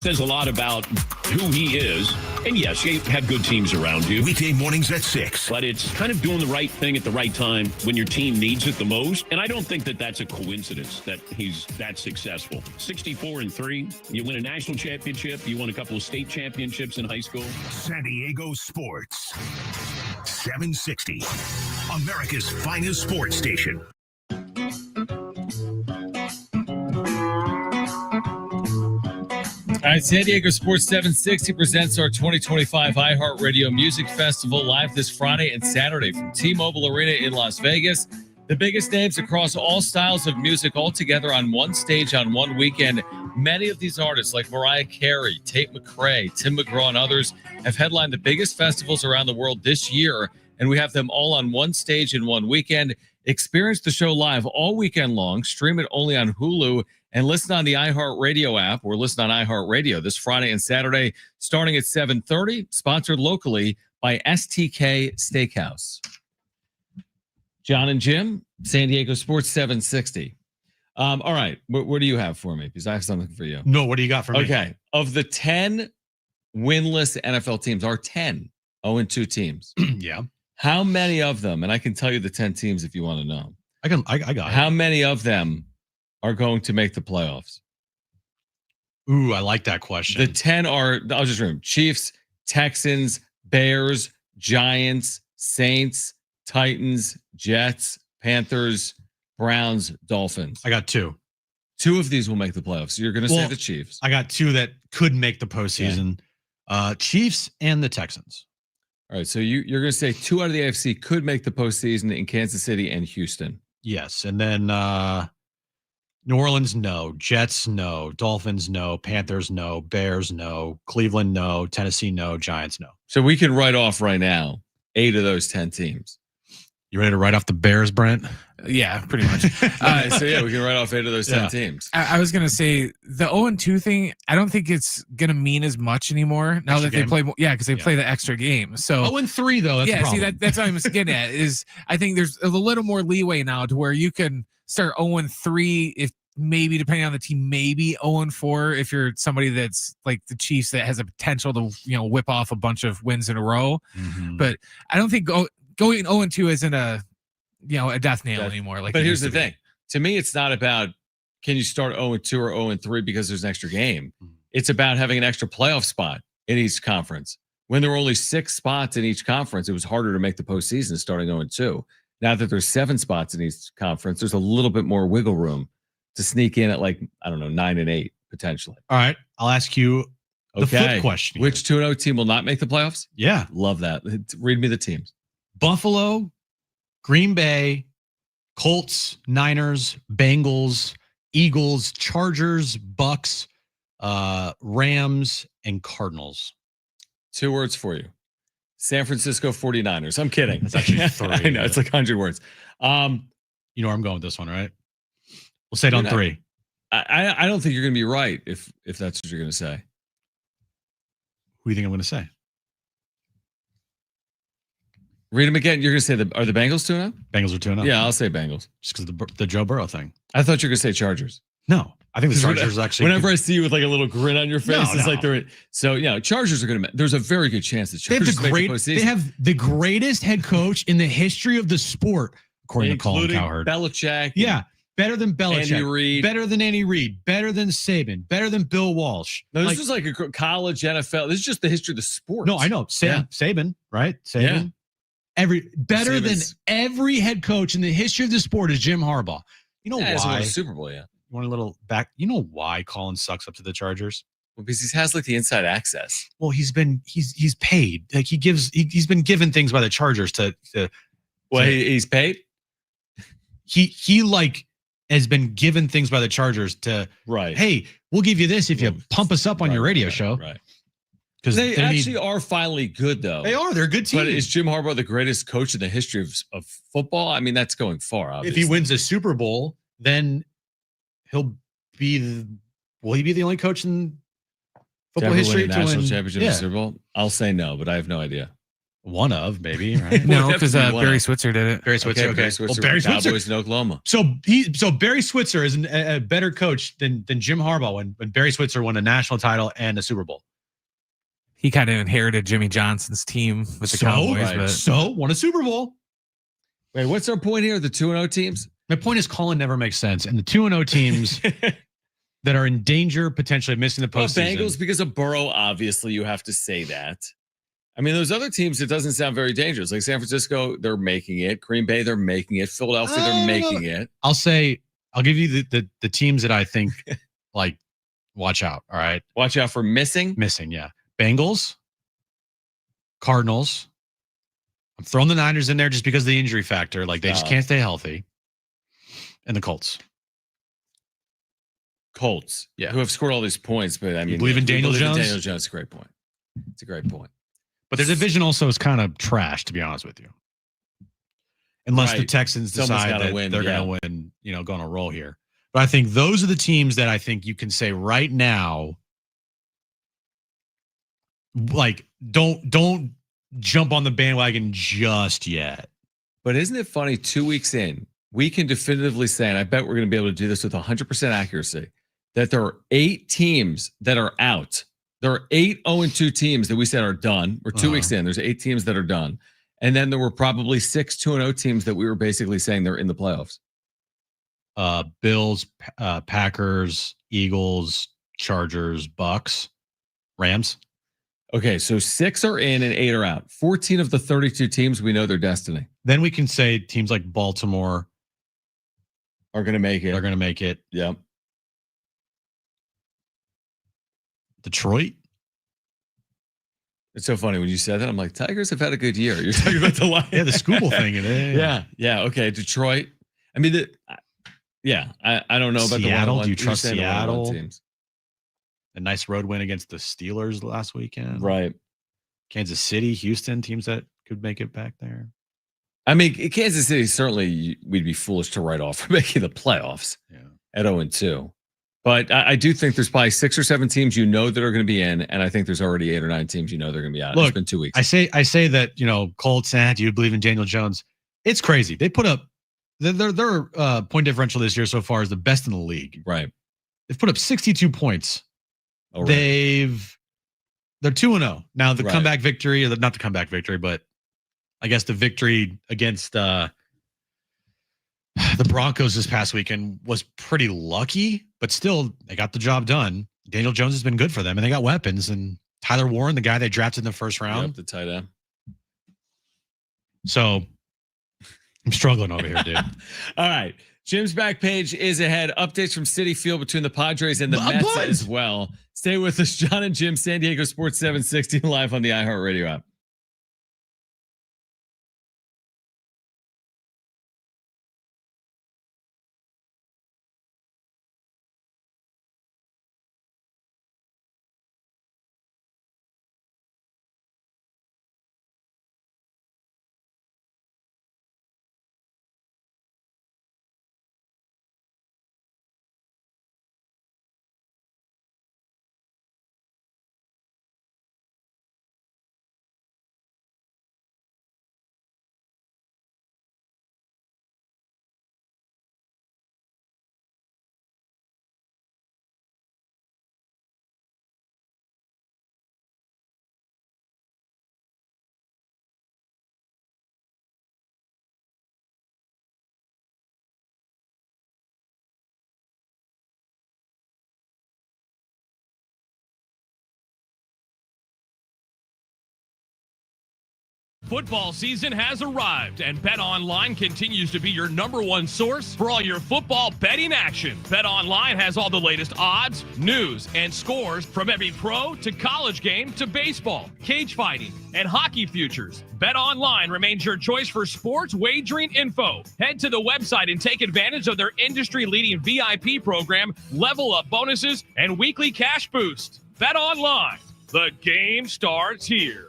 S17: Says a lot about who he is. And yes, you have good teams around you.
S5: Weekday mornings at 6.
S17: But it's kind of doing the right thing at the right time when your team needs it the most. And I don't think that that's a coincidence that he's that successful. 64-3. You win a national championship. You won a couple of state championships in high school.
S5: San Diego Sports. 760. America's finest sports station.
S1: All right, San Diego Sports 760 presents our 2025 iHeartRadio Music Festival live this Friday and Saturday from T-Mobile Arena in Las Vegas. The biggest names across all styles of music all together on one stage on one weekend. Many of these artists like Mariah Carey, Tate McRae, Tim McGraw, and others have headlined the biggest festivals around the world this year, and we have them all on one stage in one weekend. Experience the show live all weekend long. Stream it only on Hulu and listen on the iHeartRadio app or listen on iHeartRadio this Friday and Saturday starting at 7:30, sponsored locally by STK Steakhouse. Jon and Jim, San Diego Sports 760. All right, what do you have for me? Because I have something for you.
S2: No, what do you got for me?
S1: Okay, of the 10 winless NFL teams, are 10 0-2 teams.
S2: Yeah.
S1: How many of them, and I can tell you the 10 teams if you want to know.
S2: I got it.
S1: How many of them are going to make the playoffs?
S2: Ooh, I like that question.
S1: The 10 are, I'll just remember, Chiefs, Texans, Bears, Giants, Saints, Titans, Jets, Panthers, Browns, Dolphins.
S2: I got 2.
S1: 2 of these will make the playoffs. So you're going to say the Chiefs.
S2: I got 2 that could make the postseason. Okay. Chiefs and the Texans.
S1: All right, so you're going to say 2 out of the AFC could make the postseason in Kansas City and Houston.
S2: Yes, and then New Orleans, no. Jets, no. Dolphins, no. Panthers, no. Bears, no. Cleveland, no. Tennessee, no. Giants, no.
S1: So we can write off right now 8 of those 10 teams.
S2: You ready to write off the Bears, Brent?
S4: Yeah, pretty much.
S1: So yeah, we can write off 8 of those 10 teams.
S4: I was gonna say the 0-2 thing. I don't think it's gonna mean as much anymore now that they play. Yeah, because they play the extra game. So
S2: 0-3 though. That's the problem.
S4: See that's what I'm getting at. Is I think there's a little more leeway now to where you can start 0-3 if maybe depending on the team, maybe 0-4 if you're somebody that's like the Chiefs that has a potential to whip off a bunch of wins in a row. Mm-hmm. But I don't think going 0-2 isn't a death nail anymore.
S1: But here's the thing. To me, it's not about can you start 0-2 or 0-3 because there's an extra game. It's about having an extra playoff spot in each conference. When there were only 6 spots in each conference, it was harder to make the postseason starting 0-2. Now that there's 7 spots in each conference, there's a little bit more wiggle room to sneak in at 9-8 potentially.
S2: All right, I'll ask you the flip question.
S1: Which 2-0 team will not make the playoffs?
S2: Yeah,
S1: love that. Read me the teams.
S2: Buffalo, Green Bay, Colts, Niners, Bengals, Eagles, Chargers, Bucks, Rams, and Cardinals.
S1: 2 words for you. San Francisco 49ers. I'm kidding.
S2: That's actually 3.
S1: I know, it's like 100 words.
S2: You know where I'm going with this one, right? We'll say it on 3.
S1: I don't think you're going to be right if that's what you're going to say.
S2: Who do you think I'm going to say?
S1: Read them again. You're going to say are the Bengals 2-0?
S2: Bengals are 2-0.
S1: Yeah, I'll say Bengals.
S2: Just because the Joe Burrow thing.
S1: I thought you were going to say Chargers.
S2: No, I think the Chargers actually.
S1: Whenever I see you with like a little grin on your face, it's like they're so Chargers are going to. There's a very good chance that Chargers
S2: they have the greatest head coach in the history of the sport, according to Colin Cowherd.
S1: Belichick.
S2: Yeah, better than Belichick.
S1: Andy Reid.
S2: Better than Andy Reid. Better than Saban. Better than Bill Walsh.
S1: No, this is like a college NFL. This is just the history of the sport.
S2: No, I know. Saban, right? Saban. Yeah. Better than every head coach in the history of the sport is Jim Harbaugh. You know why?
S1: He won a Super Bowl, yeah.
S2: You want a little back? You know why Colin sucks up to the Chargers?
S1: Well, because he has like the inside access.
S2: Well, he's paid. Like he's been given things by the Chargers to
S1: he's paid?
S2: He like has been given things by the Chargers to hey, we'll give you this if you pump us up on your radio show.
S1: Right. Because they actually are finally good, though.
S2: They are. They're a good team.
S1: But is Jim Harbaugh the greatest coach in the history of football? I mean, that's going far, obviously.
S2: If he wins a Super Bowl, then he'll be will he be the only coach in football history
S1: to win a national championship in Super Bowl? I'll say no, but I have no idea.
S2: One of, maybe, right?
S4: No, because Barry Switzer did it.
S2: Barry Switzer, okay.
S1: Barry Switzer,
S2: Barry Switzer
S1: Cowboys in Oklahoma.
S2: So Barry Switzer is a better coach than Jim Harbaugh when Barry Switzer won a national title and a Super Bowl.
S4: He kind of inherited Jimmy Johnson's team with the Cowboys.
S2: Right.
S4: But
S2: So won a Super Bowl.
S1: Wait, what's our point here? The 2-0 teams?
S2: My point is Colin never makes sense. And the 2-0 teams that are in danger potentially of missing the postseason.
S1: Bengals, because of Burrow, obviously you have to say that. I mean, those other teams, it doesn't sound very dangerous. Like San Francisco, they're making it. Green Bay, they're making it. Philadelphia, they're making it.
S2: I'll give you the teams that I think like watch out. All right.
S1: Watch out for missing.
S2: Missing, yeah. Bengals, Cardinals. I'm throwing the Niners in there just because of the injury factor. Like they just can't stay healthy. And the Colts.
S1: Yeah. Who have scored all these points, but I mean,
S2: you believe in Daniel Jones?
S1: Daniel Jones is a great point. It's a great point.
S2: But their division also is kind of trash, to be honest with you. Unless the Texans decide that they're going to win, go on a roll here. But I think those are the teams that I think you can say right now, like, don't jump on the bandwagon just yet.
S1: But isn't it funny, 2 weeks in, we can definitively say, and I bet we're going to be able to do this with 100% accuracy, that there are 8 teams that are out. There are 8 0-2 teams that we said are done. We're 2 weeks in. There's 8 teams that are done. And then there were probably 6 2-0 teams that we were basically saying they're in the playoffs.
S2: Bills, Packers, Eagles, Chargers, Bucks, Rams.
S1: Okay, so 6 are in and 8 are out. 14 of the 32 teams, we know their destiny.
S2: Then we can say teams like Baltimore
S1: are going to make it.
S2: They're going to make it.
S1: Yep.
S2: Detroit.
S1: It's so funny when you said that. I'm like, Tigers have had a good year. You're talking about the Lions.
S2: Yeah, the Scooble thing.
S1: Yeah. Okay, Detroit. I mean, I don't know about
S2: Seattle.
S1: The
S2: do you trust Seattle?
S1: Teams.
S2: A nice road win against the Steelers last weekend.
S1: Right.
S2: Kansas City, Houston, teams that could make it back there.
S1: I mean, Kansas City, certainly we'd be foolish to write off for making the playoffs at 0-2. But I do think there's probably 6 or 7 teams that are going to be in, and I think there's already 8 or 9 teams they're going to be out.
S2: Look,
S1: it's been 2 weeks.
S2: I say that Colts, do you believe in Daniel Jones? It's crazy. They put up their point differential this year so far is the best in the league.
S1: Right.
S2: They've put up 62 points.
S1: Oh, right.
S2: They're 2-0 now. The comeback victory, or not the comeback victory, but I guess the victory against the Broncos this past weekend was pretty lucky, but still they got the job done. Daniel Jones has been good for them, and they got weapons. And Tyler Warren, the guy they drafted in the first round,
S1: the tight end.
S2: So I'm struggling over here, dude.
S1: All right. Jim's back page is ahead. Updates from Citi Field between the Padres and the Mets as well. Stay with us. Jon and Jim, San Diego Sports 760, live on the iHeartRadio app.
S18: Football season has arrived, and BetOnline continues to be your #1 source for all your football betting action. BetOnline has all the latest odds, news, and scores from every pro to college game to baseball, cage fighting, and hockey futures. BetOnline remains your choice for sports wagering info. Head to the website and take advantage of their industry-leading VIP program, level up bonuses, and weekly cash boost. BetOnline, the game starts here.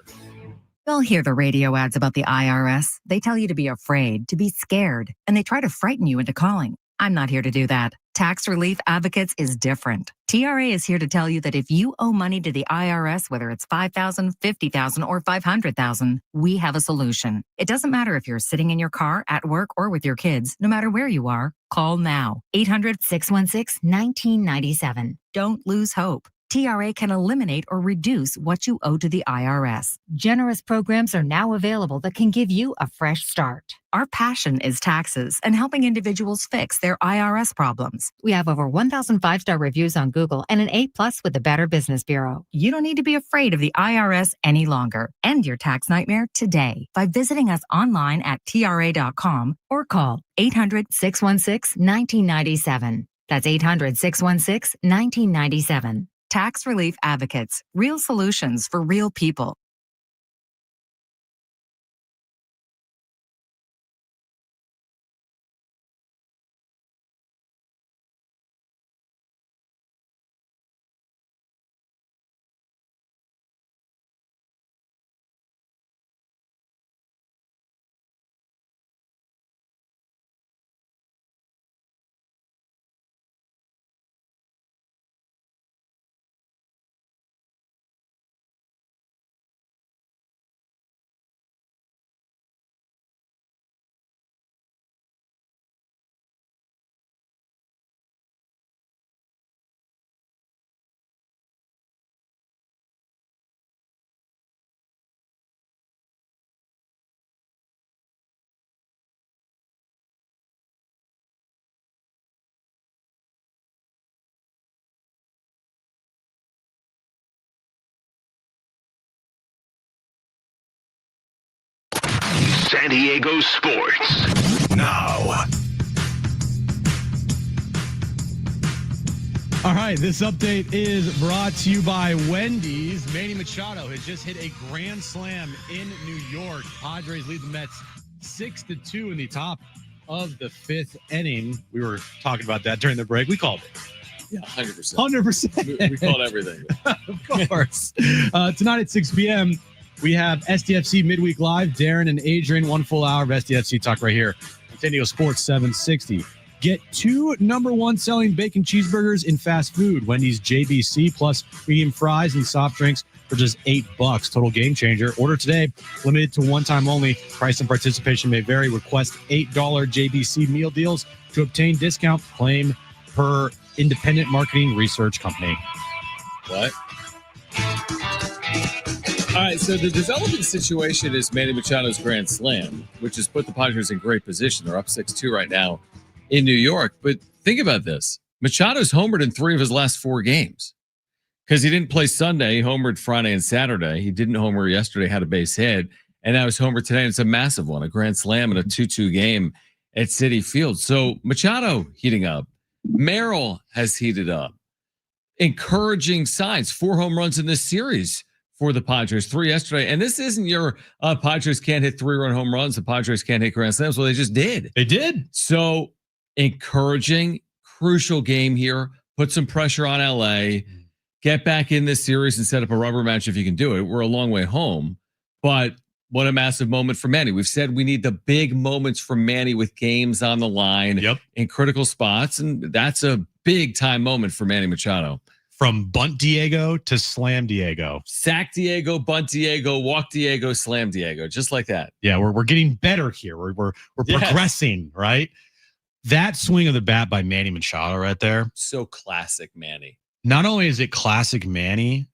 S19: You'll hear the radio ads about the IRS. They tell you to be afraid, to be scared, and they try to frighten you into calling. I'm not here to do that. Tax Relief Advocates is different. TRA is here to tell you that if you owe money to the IRS, whether it's $5,000, $50,000, or $500,000, we have a solution. It doesn't matter if you're sitting in your car, at work, or with your kids. No matter where you are, call now. 800-616-1997. Don't lose hope. TRA can eliminate or reduce what you owe to the IRS. Generous programs are now available that can give you a fresh start. Our passion is taxes and helping individuals fix their IRS problems. We have over 1,000 five-star reviews on Google and an A+ with the Better Business Bureau. You don't need to be afraid of the IRS any longer. End your tax nightmare today by visiting us online at TRA.com or call 800-616-1997. That's 800-616-1997. Tax Relief Advocates, real solutions for real people.
S5: San Diego sports now.
S2: All right, this update is brought to you by Wendy's. Manny Machado has just hit a grand slam in New York. Padres lead the Mets 6-2 in the top of the fifth inning. We were talking about that during the break. We called it.
S1: Yeah, 100%.
S2: 100%.
S1: We called everything.
S2: Of course. Tonight at 6 p.m., we have SDFC Midweek Live. Darren and Adrian, 1 full hour of SDFC talk right here on San Diego Sports 760. Get 2 #1 selling bacon cheeseburgers in fast food. Wendy's JBC plus medium fries and soft drinks for just $8. Total game changer. Order today. Limited to one time only. Price and participation may vary. Request $8 JBC meal deals to obtain discount. Claim per independent marketing research company.
S1: What? All right, so the developing situation is Manny Machado's grand slam, which has put the Padres in great position. They're up 6-2 right now in New York. But think about this. Machado's homered in 3 of his last 4 games because he didn't play Sunday. He homered Friday and Saturday. He didn't homer yesterday, had a base hit. And now he's homered today, and it's a massive one, a grand slam in a 2-2 game at Citi Field. So Machado heating up. Merrill has heated up. Encouraging signs. 4 home runs in this series for the Padres, 3 yesterday. And this isn't your Padres can't hit 3-run home runs. The Padres can't hit grand slams. Well, they just did.
S2: They did.
S1: So encouraging, crucial game here. Put some pressure on LA. Get back in this series and set up a rubber match if you can do it. We're a long way home. But what a massive moment for Manny. We've said we need the big moments from Manny with games on the line in critical spots. And that's a big time moment for Manny Machado.
S2: From bunt Diego to slam Diego.
S1: Sack Diego, bunt Diego, walk Diego, slam Diego. Just like that.
S2: Yeah, we're getting better here. We're progressing, right? That swing of the bat by Manny Machado right there.
S1: So classic Manny.
S2: Not only is it classic Manny,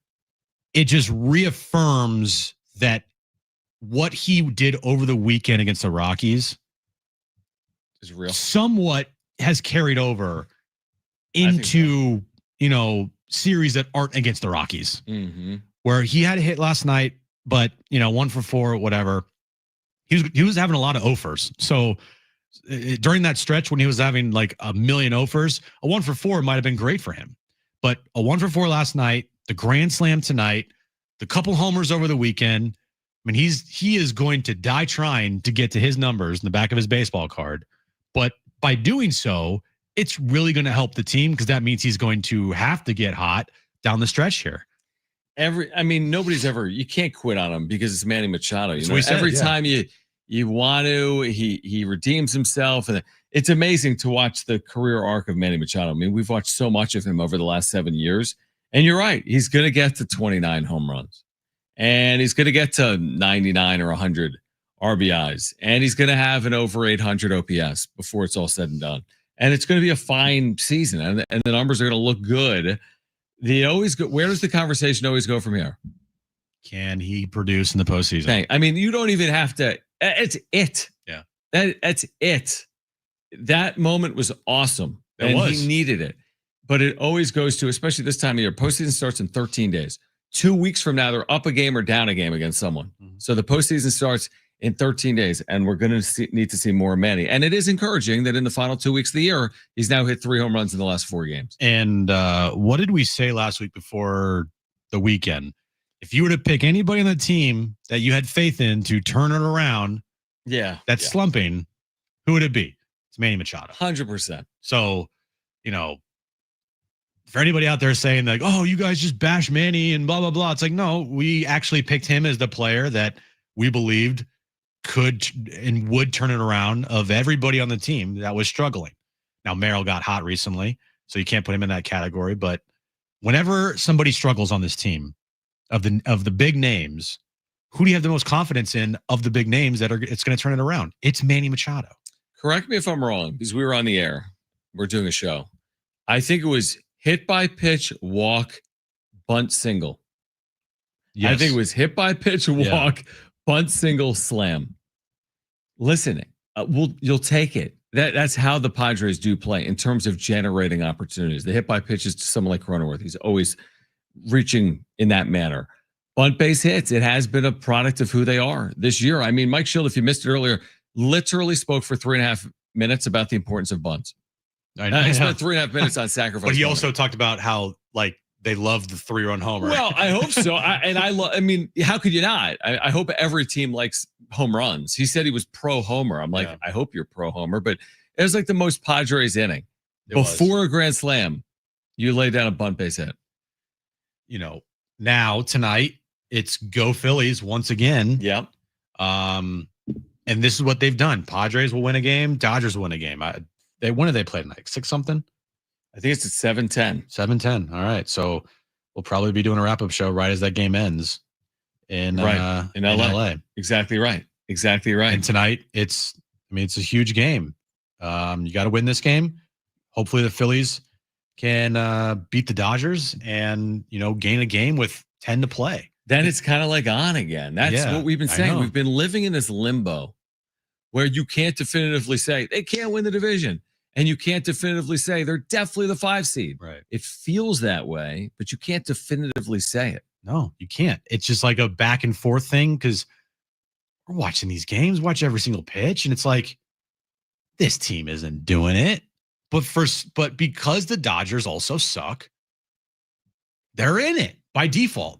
S2: it just reaffirms that what he did over the weekend against the Rockies
S1: is real.
S2: Somewhat has carried over into, series that aren't against the Rockies, where he had a hit last night, but 1 for 4, whatever. He was having a lot of offers. So during that stretch when he was having like a million offers, a 1 for 4 might have been great for him. But a 1 for 4 last night, the grand slam tonight, the couple homers over the weekend. I mean, he is going to die trying to get to his numbers in the back of his baseball card. But by doing so, it's really going to help the team because that means he's going to have to get hot down the stretch here.
S1: Nobody's ever, you can't quit on him because it's Manny Machado.
S2: Every
S1: time you You want to. He redeems himself, and it's amazing to watch the career arc of Manny Machado. I mean, we've watched so much of him over the last 7 years, and you're right. He's going to get to 29 home runs, and he's going to get to 99 or 100 RBIs, and he's going to have an over 800 OPS before it's all said and done. And it's going to be a fine season, and the numbers are going to look good. Where does the conversation always go from here?
S2: Can he produce in the postseason?
S1: Okay. I mean, you don't even have to. It's it.
S2: Yeah.
S1: That's it. That moment was awesome. He needed it. But it always goes to, especially this time of year, postseason starts in 13 days. 2 weeks from now, they're up a game or down a game against someone. So the postseason starts in 13 days, and we're going to need to see more of Manny. And it is encouraging that in the final 2 weeks of the year, he's now hit 3 home runs in the last 4 games.
S2: And what did we say last week before the weekend? If you were to pick anybody on the team that you had faith in to turn it around, that's slumping, who would it be? It's Manny Machado.
S1: 100%.
S2: So, for anybody out there saying like, oh, you guys just bash Manny and blah, blah, blah. It's like, no, we actually picked him as the player that we believed could and would turn it around of everybody on the team that was struggling. Now, Merrill got hot recently, so you can't put him in that category. But whenever somebody struggles on this team of the big names, who do you have the most confidence in of the big names that it's going to turn it around? It's Manny Machado.
S1: Correct me if I'm wrong, because we were on the air. We're doing a show. I think it was hit by pitch, walk, bunt, single. Yes. I think it was hit by pitch, walk, bunt, single, slam. Listen, you'll take it. That's how the Padres do play in terms of generating opportunities. The hit by pitches to someone like Cronenworth. He's always reaching in that manner. Bunt base hits. It has been a product of who they are this year. I mean, Mike Schild, if you missed it earlier, literally spoke for 3.5 minutes about the importance of bunts. I spent 3.5 minutes on sacrifice.
S2: But he also talked about how they love the 3-run homer.
S1: Well, I hope so. I mean, how could you not? I hope every team likes home runs. He said he was pro homer. I'm like, I hope you're pro homer. But it was like the most Padres inning. Before a grand slam, you lay down a bunt base hit.
S2: Now tonight it's go Phillies once again.
S1: Yep.
S2: And this is what they've done. Padres will win a game. Dodgers will win a game. When did they play tonight? 6-something?
S1: I think it's at 7:10.
S2: 7:10. All right. So we'll probably be doing a wrap-up show right as that game ends in LA.
S1: Exactly right. Exactly right.
S2: And tonight it's a huge game. You got to win this game. Hopefully the Phillies can beat the Dodgers and, gain a game with 10 to play.
S1: Then it's kind of like on again. That's what we've been saying. We've been living in this limbo where you can't definitively say they can't win the division. And you can't definitively say they're definitely the 5 seed.
S2: Right.
S1: It feels that way, but you can't definitively say it.
S2: No, you can't. It's just like a back and forth thing because we're watching these games, watch every single pitch, and it's like, this team isn't doing it. But because the Dodgers also suck, they're in it by default.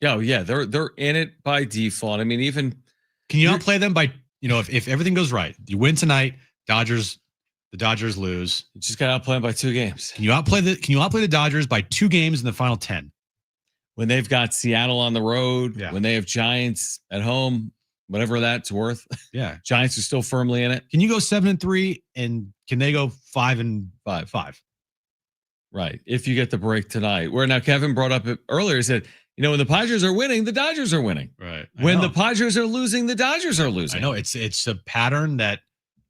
S1: Oh, yeah, they're in it by default. I mean, even
S2: can you outplay them by, if everything goes right, you win tonight, the Dodgers lose.
S1: You just got to outplay them by 2 games.
S2: Can you outplay the Dodgers by 2 games in the final 10?
S1: When they've got Seattle on the road, when they have Giants at home, whatever that's worth.
S2: Yeah.
S1: Giants are still firmly in it.
S2: Can you go 7-3 and can they go 5-5?
S1: Right. If you get the break tonight. Where now Kevin brought up earlier, he said, when the Padres are winning, the Dodgers are winning.
S2: Right.
S1: When the Padres are losing, the Dodgers are losing.
S2: I know it's a pattern that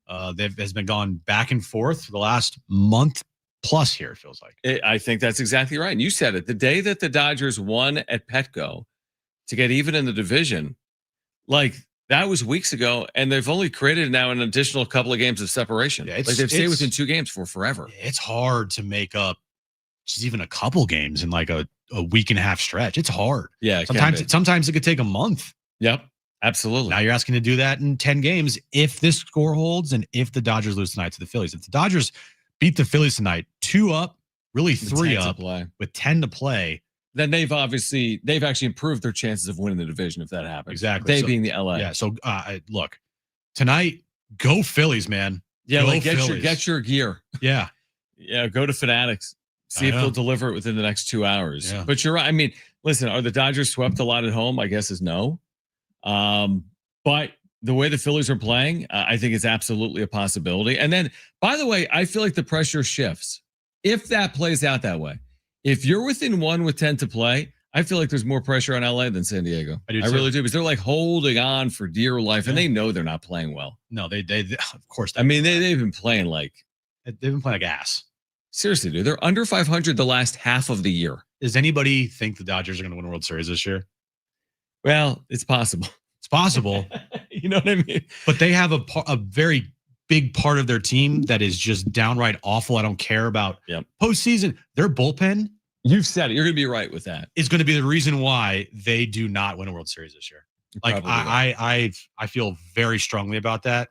S2: has been gone back and forth for the last month plus here, it feels like.
S1: I think that's exactly right. And you said it. The day that the Dodgers won at Petco to get even in the division, that was weeks ago, and they've only created now an additional couple of games of separation. Yeah, they've stayed within 2 games for forever.
S2: It's hard to make up just even a couple games in like a week and a half stretch. It's hard.
S1: Yeah.
S2: Sometimes it could take a month.
S1: Yep. Absolutely.
S2: Now you're asking to do that in 10 games if this score holds and if the Dodgers lose tonight to the Phillies. If the Dodgers beat the Phillies tonight, 2 up, really 3 up with 10 to play,
S1: then they've actually improved their chances of winning the division if that happens.
S2: Exactly.
S1: They being the LA.
S2: Yeah. So look, tonight, go Phillies, man.
S1: Yeah, get your gear.
S2: Yeah.
S1: Yeah. Go to Fanatics. See if they'll deliver it within the next 2 hours.
S2: Yeah.
S1: But you're right. I mean, listen, are the Dodgers swept a lot at home? I guess is no. But the way the Phillies are playing, I think it's absolutely a possibility. And then, by the way, I feel like the pressure shifts if that plays out that way. If you're within 1 with 10 to play, I feel like there's more pressure on LA than San Diego.
S2: I
S1: really do, because they're like holding on for dear life, and they know they're not playing well.
S2: No, they of course.
S1: I mean, they've been playing like
S2: ass.
S1: Seriously, dude, they're under 500 the last half of the year.
S2: Does anybody think the Dodgers are going to win a World Series this year?
S1: Well, it's possible.
S2: It's possible.
S1: You know what I mean?
S2: But they have a very big part of their team that is just downright awful. I don't care about postseason. Their bullpen.
S1: You've said it. You're going to be right with that.
S2: Is going to be the reason why they do not win a World Series this year. Like I feel very strongly about that.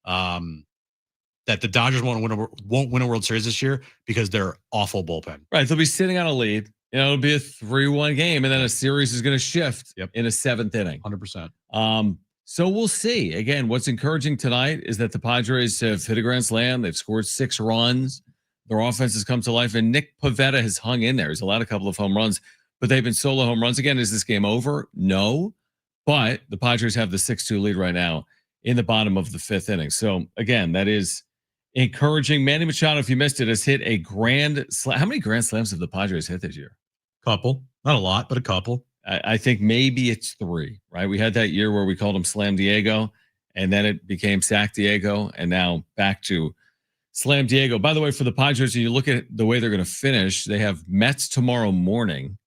S2: That the Dodgers won't win a World Series this year because they're awful bullpen.
S1: Right. They'll be sitting on a lead. It'll be a 3-1 game, and then a series is going to shift in a 7th inning.
S2: 100%.
S1: So we'll see. Again, what's encouraging tonight is that the Padres have hit a grand slam. They've scored 6 runs. Their offense has come to life, and Nick Pivetta has hung in there. He's allowed a couple of home runs, but they've been solo home runs. Again, is this game over? No. But the Padres have the 6-2 lead right now in the bottom of the 5th inning. So, again, that is encouraging. Manny Machado, if you missed it, has hit a grand slam. How many grand slams have the Padres hit this year?
S2: Couple. Not a lot, but a couple.
S1: I think maybe it's 3, right? We had that year where we called him Slam Diego, and then it became Sack Diego, and now back to Slam Diego. By the way, for the Padres, you look at the way they're going to finish, they have Mets tomorrow morning,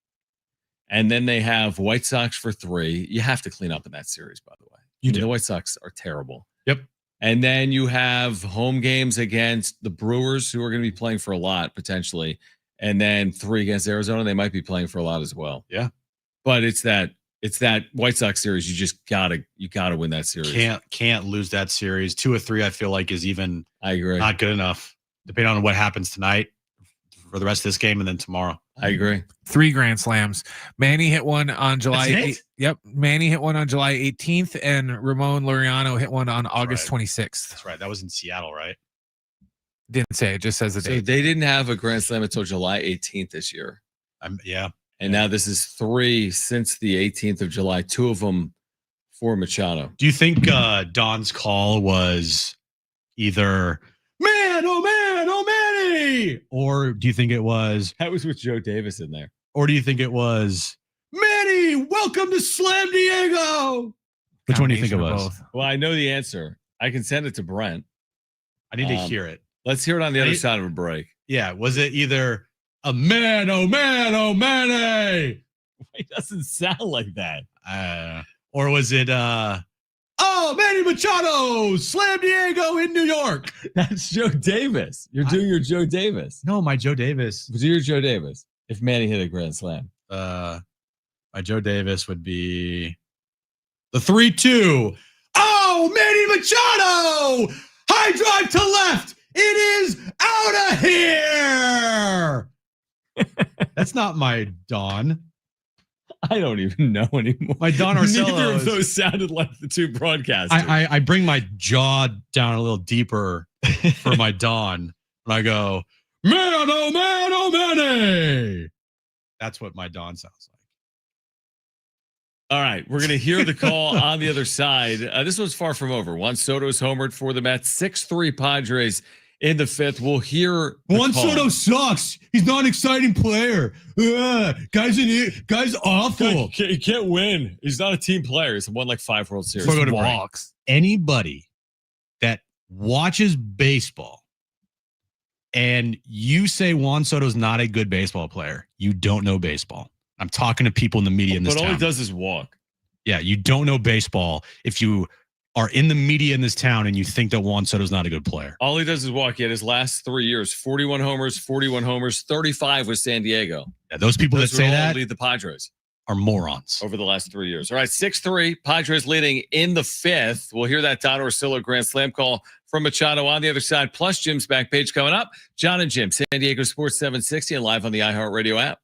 S1: and then they have White Sox for 3. You have to clean up in that series, by the way. The White Sox are terrible.
S2: Yep.
S1: And then you have home games against the Brewers, who are going to be playing for a lot, potentially. And then 3 against Arizona. They might be playing for a lot as well.
S2: Yeah.
S1: But it's that White Sox series. You just gotta win that series.
S2: Can't lose that series. 2 or 3, I feel like, is even
S1: I agree.
S2: Not good enough. Depending on what happens tonight for the rest of this game and then tomorrow.
S1: I agree.
S4: 3 grand slams. Manny hit one on July 8th. Yep. Manny hit one on July 18th, and Ramon Laureano hit one on August 26th.
S2: That's right. That was in Seattle, right?
S4: Didn't say. It just says the
S1: So
S4: date.
S1: they didn't have a grand slam until July 18th this year.
S2: Yeah.
S1: And now this is 3 since the 18th of July. 2 of them for Machado.
S2: Do you think Don's call was either man, oh Manny, or do you think it was
S1: that was with Joe Davis in there,
S2: or do you think it was Manny, welcome to Slam Diego? Which one do you think it was?
S1: Well, I know the answer. I can send it to Brent.
S2: I need to hear it.
S1: Let's hear it on the other side of a break.
S2: Yeah, was it either a man, oh Manny?
S1: It doesn't sound like that.
S2: Or was it oh, Manny Machado, Slam Diego in New York?
S1: That's Joe Davis. You're doing your Joe Davis.
S2: No, my Joe Davis.
S1: Do your Joe Davis. If Manny hit a grand slam.
S2: My Joe Davis would be the 3-2. Oh, Manny Machado! High drive to left. It is out of here. That's not my Don.
S1: I don't even know anymore.
S2: My Don Orsello.
S1: Neither of those sounded like the 2 broadcasters.
S2: I bring my jaw down a little deeper for my Don. And I go, man, oh Manny. That's what my Don sounds like.
S1: All right, we're going to hear the call on the other side. This one's far from over. Juan Soto's homered for the Mets. 6-3 Padres in the 5th. We'll hear
S2: Juan Soto sucks. He's not an exciting player. Guy's awful.
S1: He can't win. He's not a team player. He's won like 5 World Series.
S2: So walks. Anybody that watches baseball and you say Juan Soto's not a good baseball player, you don't know baseball. I'm talking to people in the media in this town.
S1: But all he does is walk.
S2: Yeah, you don't know baseball if you are in the media in this town and you think that Juan Soto's not a good player.
S1: All he does is walk. He had his last 3 years, 41 homers, 35 with San Diego.
S2: Yeah, those people that say that
S1: lead the Padres
S2: are morons
S1: over the last 3 years. All right, 6-3, Padres leading in the 5th. We'll hear that Don Orsillo grand slam call from Machado on the other side. Plus Jim's back page coming up. Jon and Jim, San Diego Sports 760 and live on the iHeartRadio app.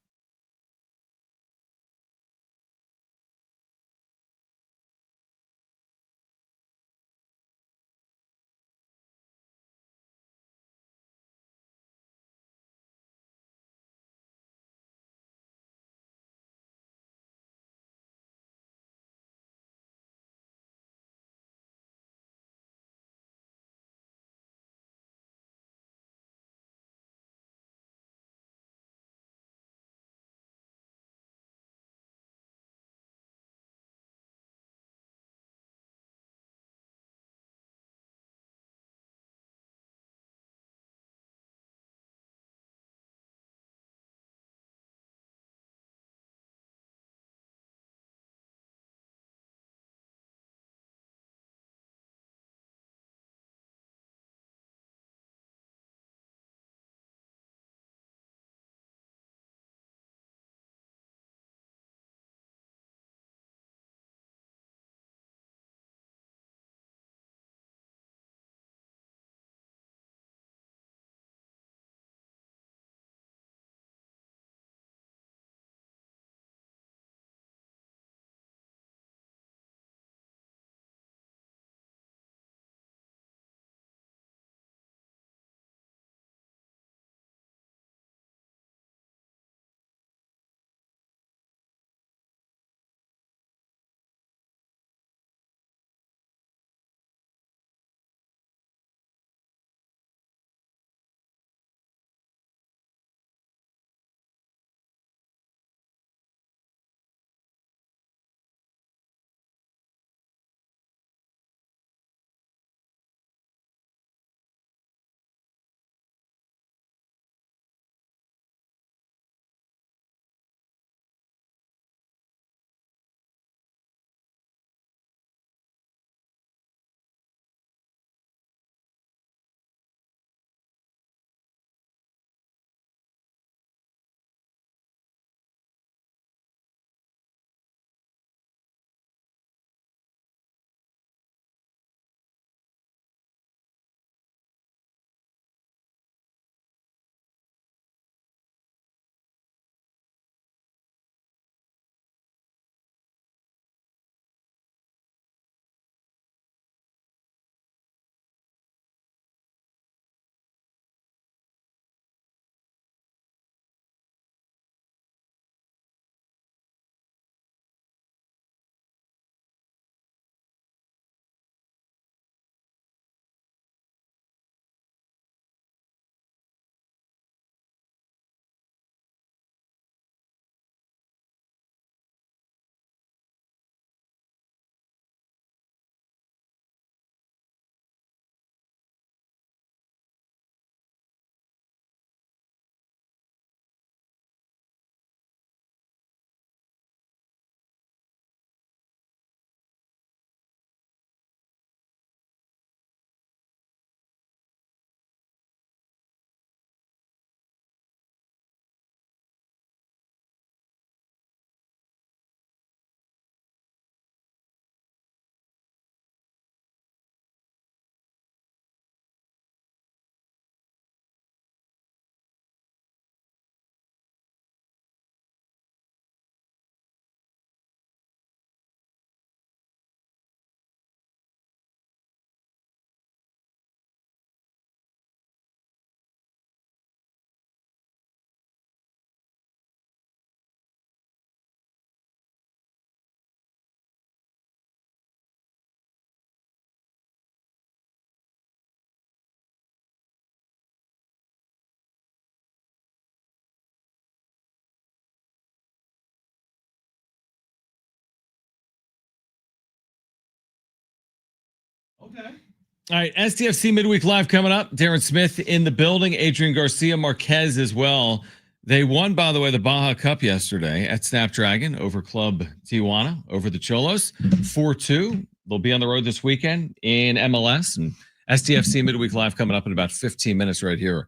S1: All right, STFC Midweek Live coming up. Darren Smith in the building. Adrian Garcia Marquez as well. They won, by the way, the Baja Cup yesterday at Snapdragon over Club Tijuana, over the Cholos, 4-2. They'll be on the road this weekend in MLS. And STFC Midweek Live coming up in about 15 minutes right here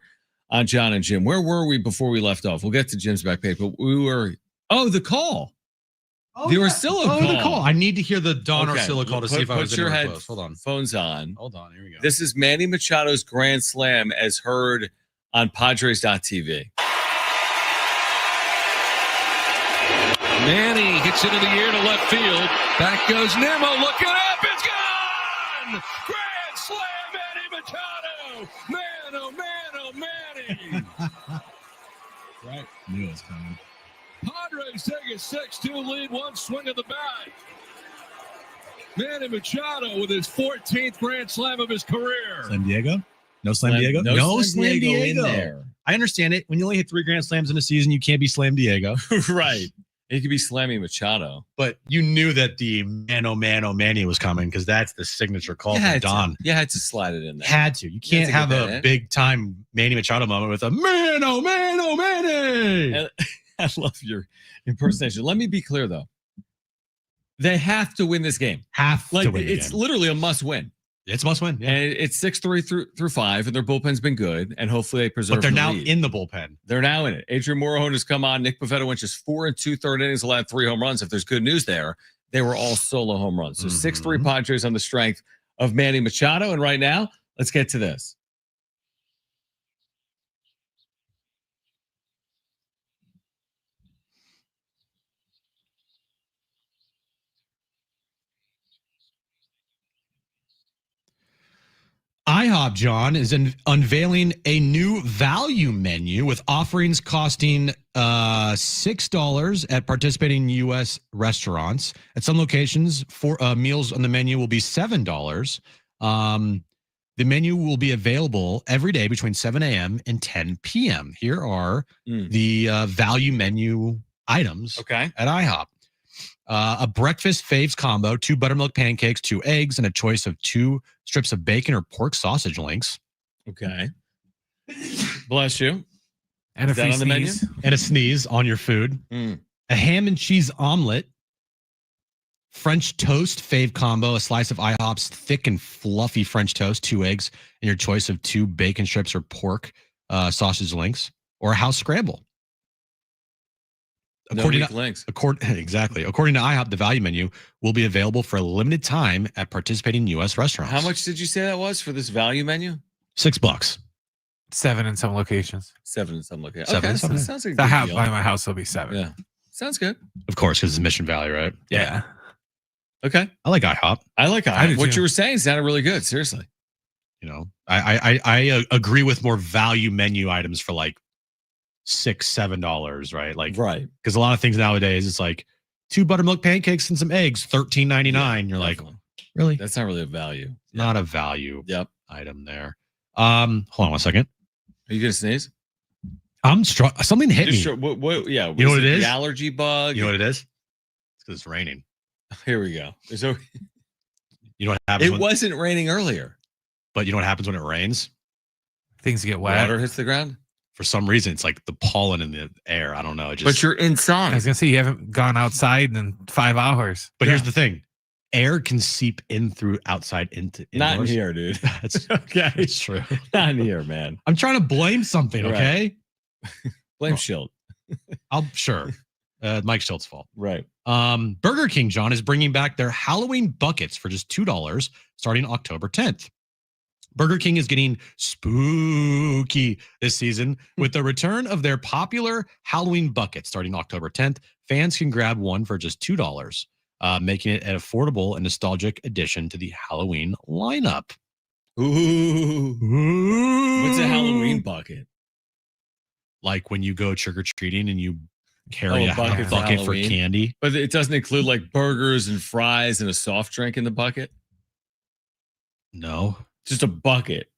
S1: on Jon and Jim. Where were we before we left off? We'll get to Jim's back page, but we were, the call. The Ursillo call.
S2: The call. I need to hear the Don
S1: Okay,
S2: Ursillo call to see if I was
S1: put your
S2: anywhere close. Hold on.
S1: Phones on.
S2: Hold on. Here we go.
S1: This is Manny Machado's Grand Slam as heard on Padres.tv.
S20: Manny hits it in the air to left field. Back goes Nimmo. Looking up. It's gone! Grand Slam, Manny Machado! Man, oh, man, oh, Manny!
S2: Right. Knew it was coming.
S20: Padres take a 6-2 lead, one swing of the bat. Manny Machado with his 14th Grand Slam of his career.
S2: Slam Diego? No Slam Diego?
S1: No Slam Diego in there.
S2: I understand it. When you only hit 3 Grand Slams in a season, you can't be Slam Diego.
S1: Right. It could be slamming Machado.
S2: But you knew that the man, oh, Manny was coming because that's the signature call from Don.
S1: You had to slide it in there.
S2: Had to. You can't have a big time Manny Machado moment with a man, oh, Manny.
S1: I love your impersonation. Let me be clear, though. They have to win this game. It's literally a must win.
S2: It's a must win. Yeah.
S1: And it's 6-3 through 5, and their bullpen's been good, and hopefully they preserve.
S2: But they're now
S1: lead.
S2: in the bullpen.
S1: They're now in it. Adrian Morejon has come on. Nick Pivetta went just 4 2/3 innings, allowed 3 home runs. If there's good news there, they were all solo home runs. So 6-3 Padres on the strength of Manny Machado. And right now, let's get to this.
S2: IHOP, John, is unveiling a new value menu with offerings costing $6 at participating U.S. restaurants. At some locations, meals on the menu will be $7. The menu will be available every day between 7 a.m. and 10 p.m. Here are the value menu items at IHOP. A breakfast faves combo, 2 buttermilk pancakes, 2 eggs, and a choice of 2 strips of bacon or pork sausage links.
S1: Okay. Bless you.
S4: And a free sneeze.
S2: And a sneeze on your food. A ham and cheese omelet. French toast fave combo, a slice of IHOP's thick and fluffy French toast, 2 eggs, and your choice of 2 bacon strips or pork sausage links, or a house scramble. According to IHOP, the value menu will be available for a limited time at participating U.S. restaurants.
S1: How much did you say that was for this value menu?
S2: $6.
S4: 7 in some locations.
S1: 7 in some locations.
S2: Okay,
S1: so sounds like a
S4: The
S1: good
S4: house
S1: deal.
S4: by my house will be 7.
S1: Yeah, sounds good.
S2: Of course, because it's Mission Valley, right?
S4: Yeah.
S1: Okay.
S2: I like IHOP.
S1: I like IHOP.
S4: I do
S1: What
S4: too.
S1: you were saying sounded really good. Seriously.
S2: You know, I agree with more value menu items for like $6-7, right? Like,
S1: right.
S2: Because a lot of things nowadays, it's like 2 buttermilk pancakes and some eggs, $13.99. You're like, really?
S1: That's not really a value.
S2: Not a value
S1: item
S2: there. Hold on 1 second.
S1: Are you gonna sneeze?
S2: I'm something hit me.
S1: What, yeah.
S2: You know what it is?
S1: The allergy bug.
S2: You know what it is? It's because it's raining.
S1: Here we go.
S2: You know what happens?
S1: It wasn't raining earlier.
S2: But you know what happens when it rains?
S4: Things get wet.
S1: Water hits the ground.
S2: For some reason, it's like the pollen in the air. I don't know.
S1: But you're inside.
S4: I was gonna say you haven't gone outside in 5 hours.
S2: But here's the thing: air can seep in through outside into
S1: Not in
S2: indoors.
S1: here, dude.
S2: That's
S1: okay.
S2: It's true.
S1: Not in here, man.
S2: I'm trying to blame something.
S1: Right.
S2: Okay.
S1: Blame Schilt.
S2: Sure. Mike Schilt's fault.
S1: Right.
S2: Burger King, John, is bringing back their Halloween buckets for just $2 starting October 10th. Burger King is getting spooky this season with the return of their popular Halloween bucket starting October 10th. Fans can grab one for just $2, making it an affordable and nostalgic addition to the Halloween lineup.
S1: Ooh. What's a Halloween bucket?
S2: Like when you go trick-or-treating and you carry a
S1: bucket
S2: for candy.
S1: But it doesn't include like burgers and fries and a soft drink in the bucket?
S2: No.
S1: Just a bucket.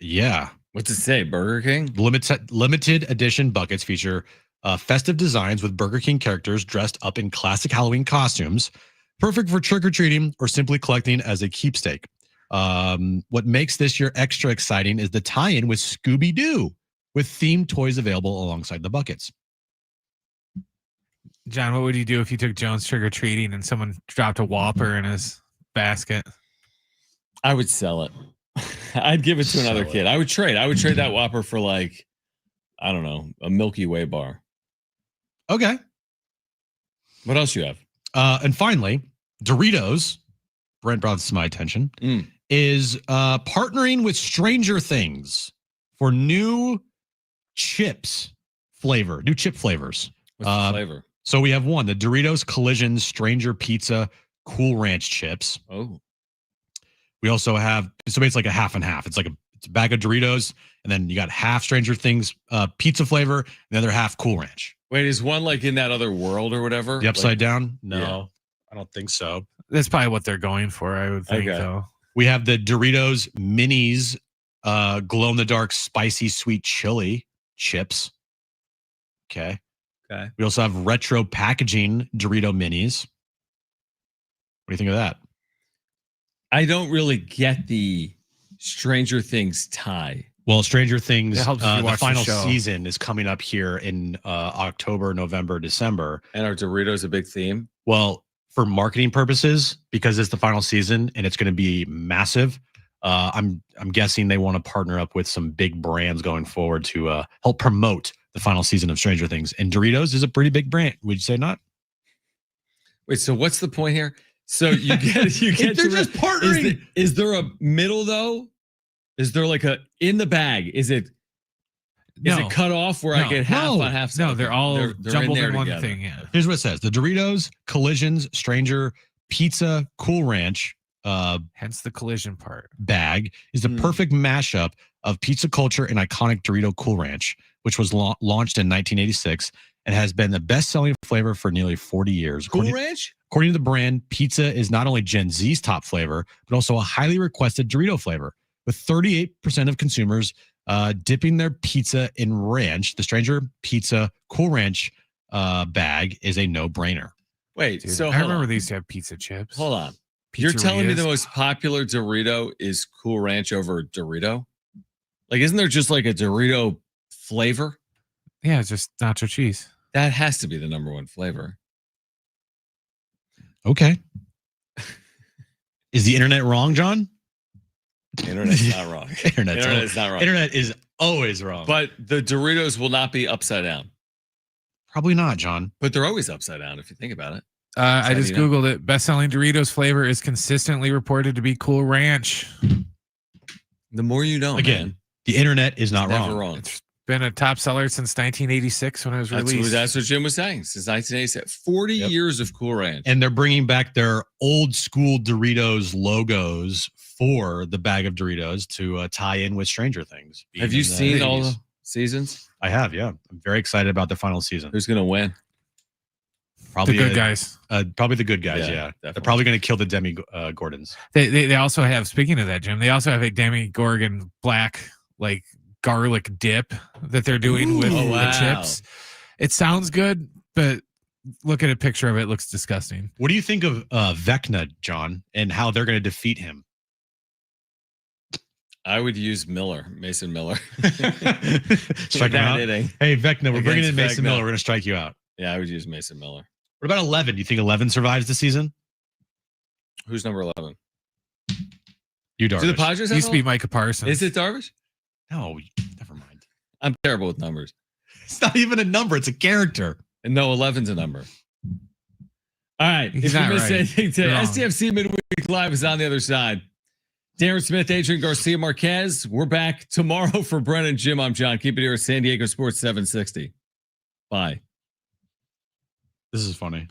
S2: Yeah.
S1: What's it say? Burger King?
S2: Limited edition buckets feature festive designs with Burger King characters dressed up in classic Halloween costumes, perfect for trick-or-treating or simply collecting as a keepsake. What makes this year extra exciting is the tie-in with Scooby-Doo, with themed toys available alongside the buckets.
S4: John, what would you do if you took Jones trick-or-treating and someone dropped a Whopper in his basket?
S1: I would sell it. I'd give it to another kid. I would trade that Whopper for like, I don't know, a Milky Way bar.
S2: Okay.
S1: What else you have?
S2: And finally, Doritos, Brent brought this to my attention, is partnering with Stranger Things for new chip flavors.
S1: What's the flavor?
S2: So we have the Doritos Collision Stranger Pizza Cool Ranch chips.
S1: Oh.
S2: We also have, so it's like a half and half. It's like it's a bag of Doritos, and then you got half Stranger Things pizza flavor, and the other half Cool Ranch.
S1: Wait, is one like in that other world or whatever?
S2: The upside down? No, I don't think so.
S4: That's probably what they're going for, I would think, though.
S2: We have the Doritos Minis glow-in-the-dark spicy sweet chili chips. Okay. We also have retro packaging Dorito Minis. What do you think of that?
S1: I don't really get the Stranger Things tie.
S2: Well, Stranger Things,
S4: the
S2: final season is coming up here in October, November, December.
S1: And are Doritos a big theme?
S2: Well, for marketing purposes, because it's the final season and it's going to be massive, I'm guessing they want to partner up with some big brands going forward to help promote the final season of Stranger Things. And Doritos is a pretty big brand. Would you say not?
S1: Wait, so what's the point here? So you get
S2: they're just partnering.
S1: Is there a middle though? Is there like a in the bag? Is it cut off where I get half on half?
S4: No, they're all jumbled in one
S1: together.
S4: thing. Yeah.
S2: Here's what it says: the Doritos Collisions Stranger Pizza Cool Ranch,
S4: hence the collision part,
S2: bag is the perfect mashup of pizza culture and iconic Dorito Cool Ranch, which was launched in 1986 and has been the best-selling flavor for nearly 40 years.
S1: Cool Ranch?
S2: According to the brand, pizza is not only Gen Z's top flavor, but also a highly requested Dorito flavor. With 38% of consumers dipping their pizza in ranch, the Stranger Pizza Cool Ranch bag is a no-brainer.
S1: Wait,
S4: Dude,
S1: so
S4: I remember they used to have pizza chips.
S1: Hold on. You're telling me the most popular Dorito is Cool Ranch over Dorito? Like, isn't there just like a Dorito flavor?
S4: Yeah, it's just nacho cheese.
S1: That has to be the number one flavor.
S2: Okay. Is the internet wrong, John?
S1: Internet's not wrong. Internet's not wrong.
S2: Internet is always wrong.
S1: But the Doritos will not be upside down.
S2: Probably not, John.
S1: But they're always upside down if you think about it.
S4: I just Googled it. Best-selling Doritos flavor is consistently reported to be Cool Ranch.
S1: The more you know,
S2: again,
S1: man.
S2: The internet is not
S1: Never wrong.
S4: It's been a top seller since 1986 when it was released.
S1: That's what Jim was saying. Since 1986, 40 years of Cool Ranch.
S2: And they're bringing back their old school Doritos logos for the bag of Doritos to tie in with Stranger Things.
S1: Have you seen all the seasons?
S2: I have, yeah. I'm very excited about the final season.
S1: Who's going to win?
S2: Probably
S4: the good guys.
S2: Probably the good guys, yeah. They're probably going to kill the Demi Gordons.
S4: They also have, speaking of that, Jim, they also have a Demi Gorgon black, like, garlic dip that they're doing with the chips. It sounds good, but look at a picture of it. It looks disgusting.
S2: What do you think of Vecna, John, and how they're going to defeat him?
S1: I would use Mason Miller.
S2: Strike him out. Hey, Vecna, we're bringing in Mason Miller. We're going to strike you out.
S1: Yeah, I would use Mason Miller.
S2: What about 11? Do you think 11 survives the season?
S1: Who's number 11?
S2: You, Darvish.
S1: Do the Padres have
S4: used to be Micah Parsons.
S1: Is it Darvish?
S2: No, never mind.
S1: I'm terrible with numbers.
S2: It's not even a number. It's a character.
S1: And no, 11's a number. All right.
S4: He's
S1: if you
S4: not
S1: missed
S4: right.
S1: anything today, STFC Midweek Live is on the other side. Darren Smith, Adrian Garcia Marquez. We're back tomorrow for Brent and Jim. I'm John. Keep it here at San Diego Sports 760. Bye.
S2: This is funny.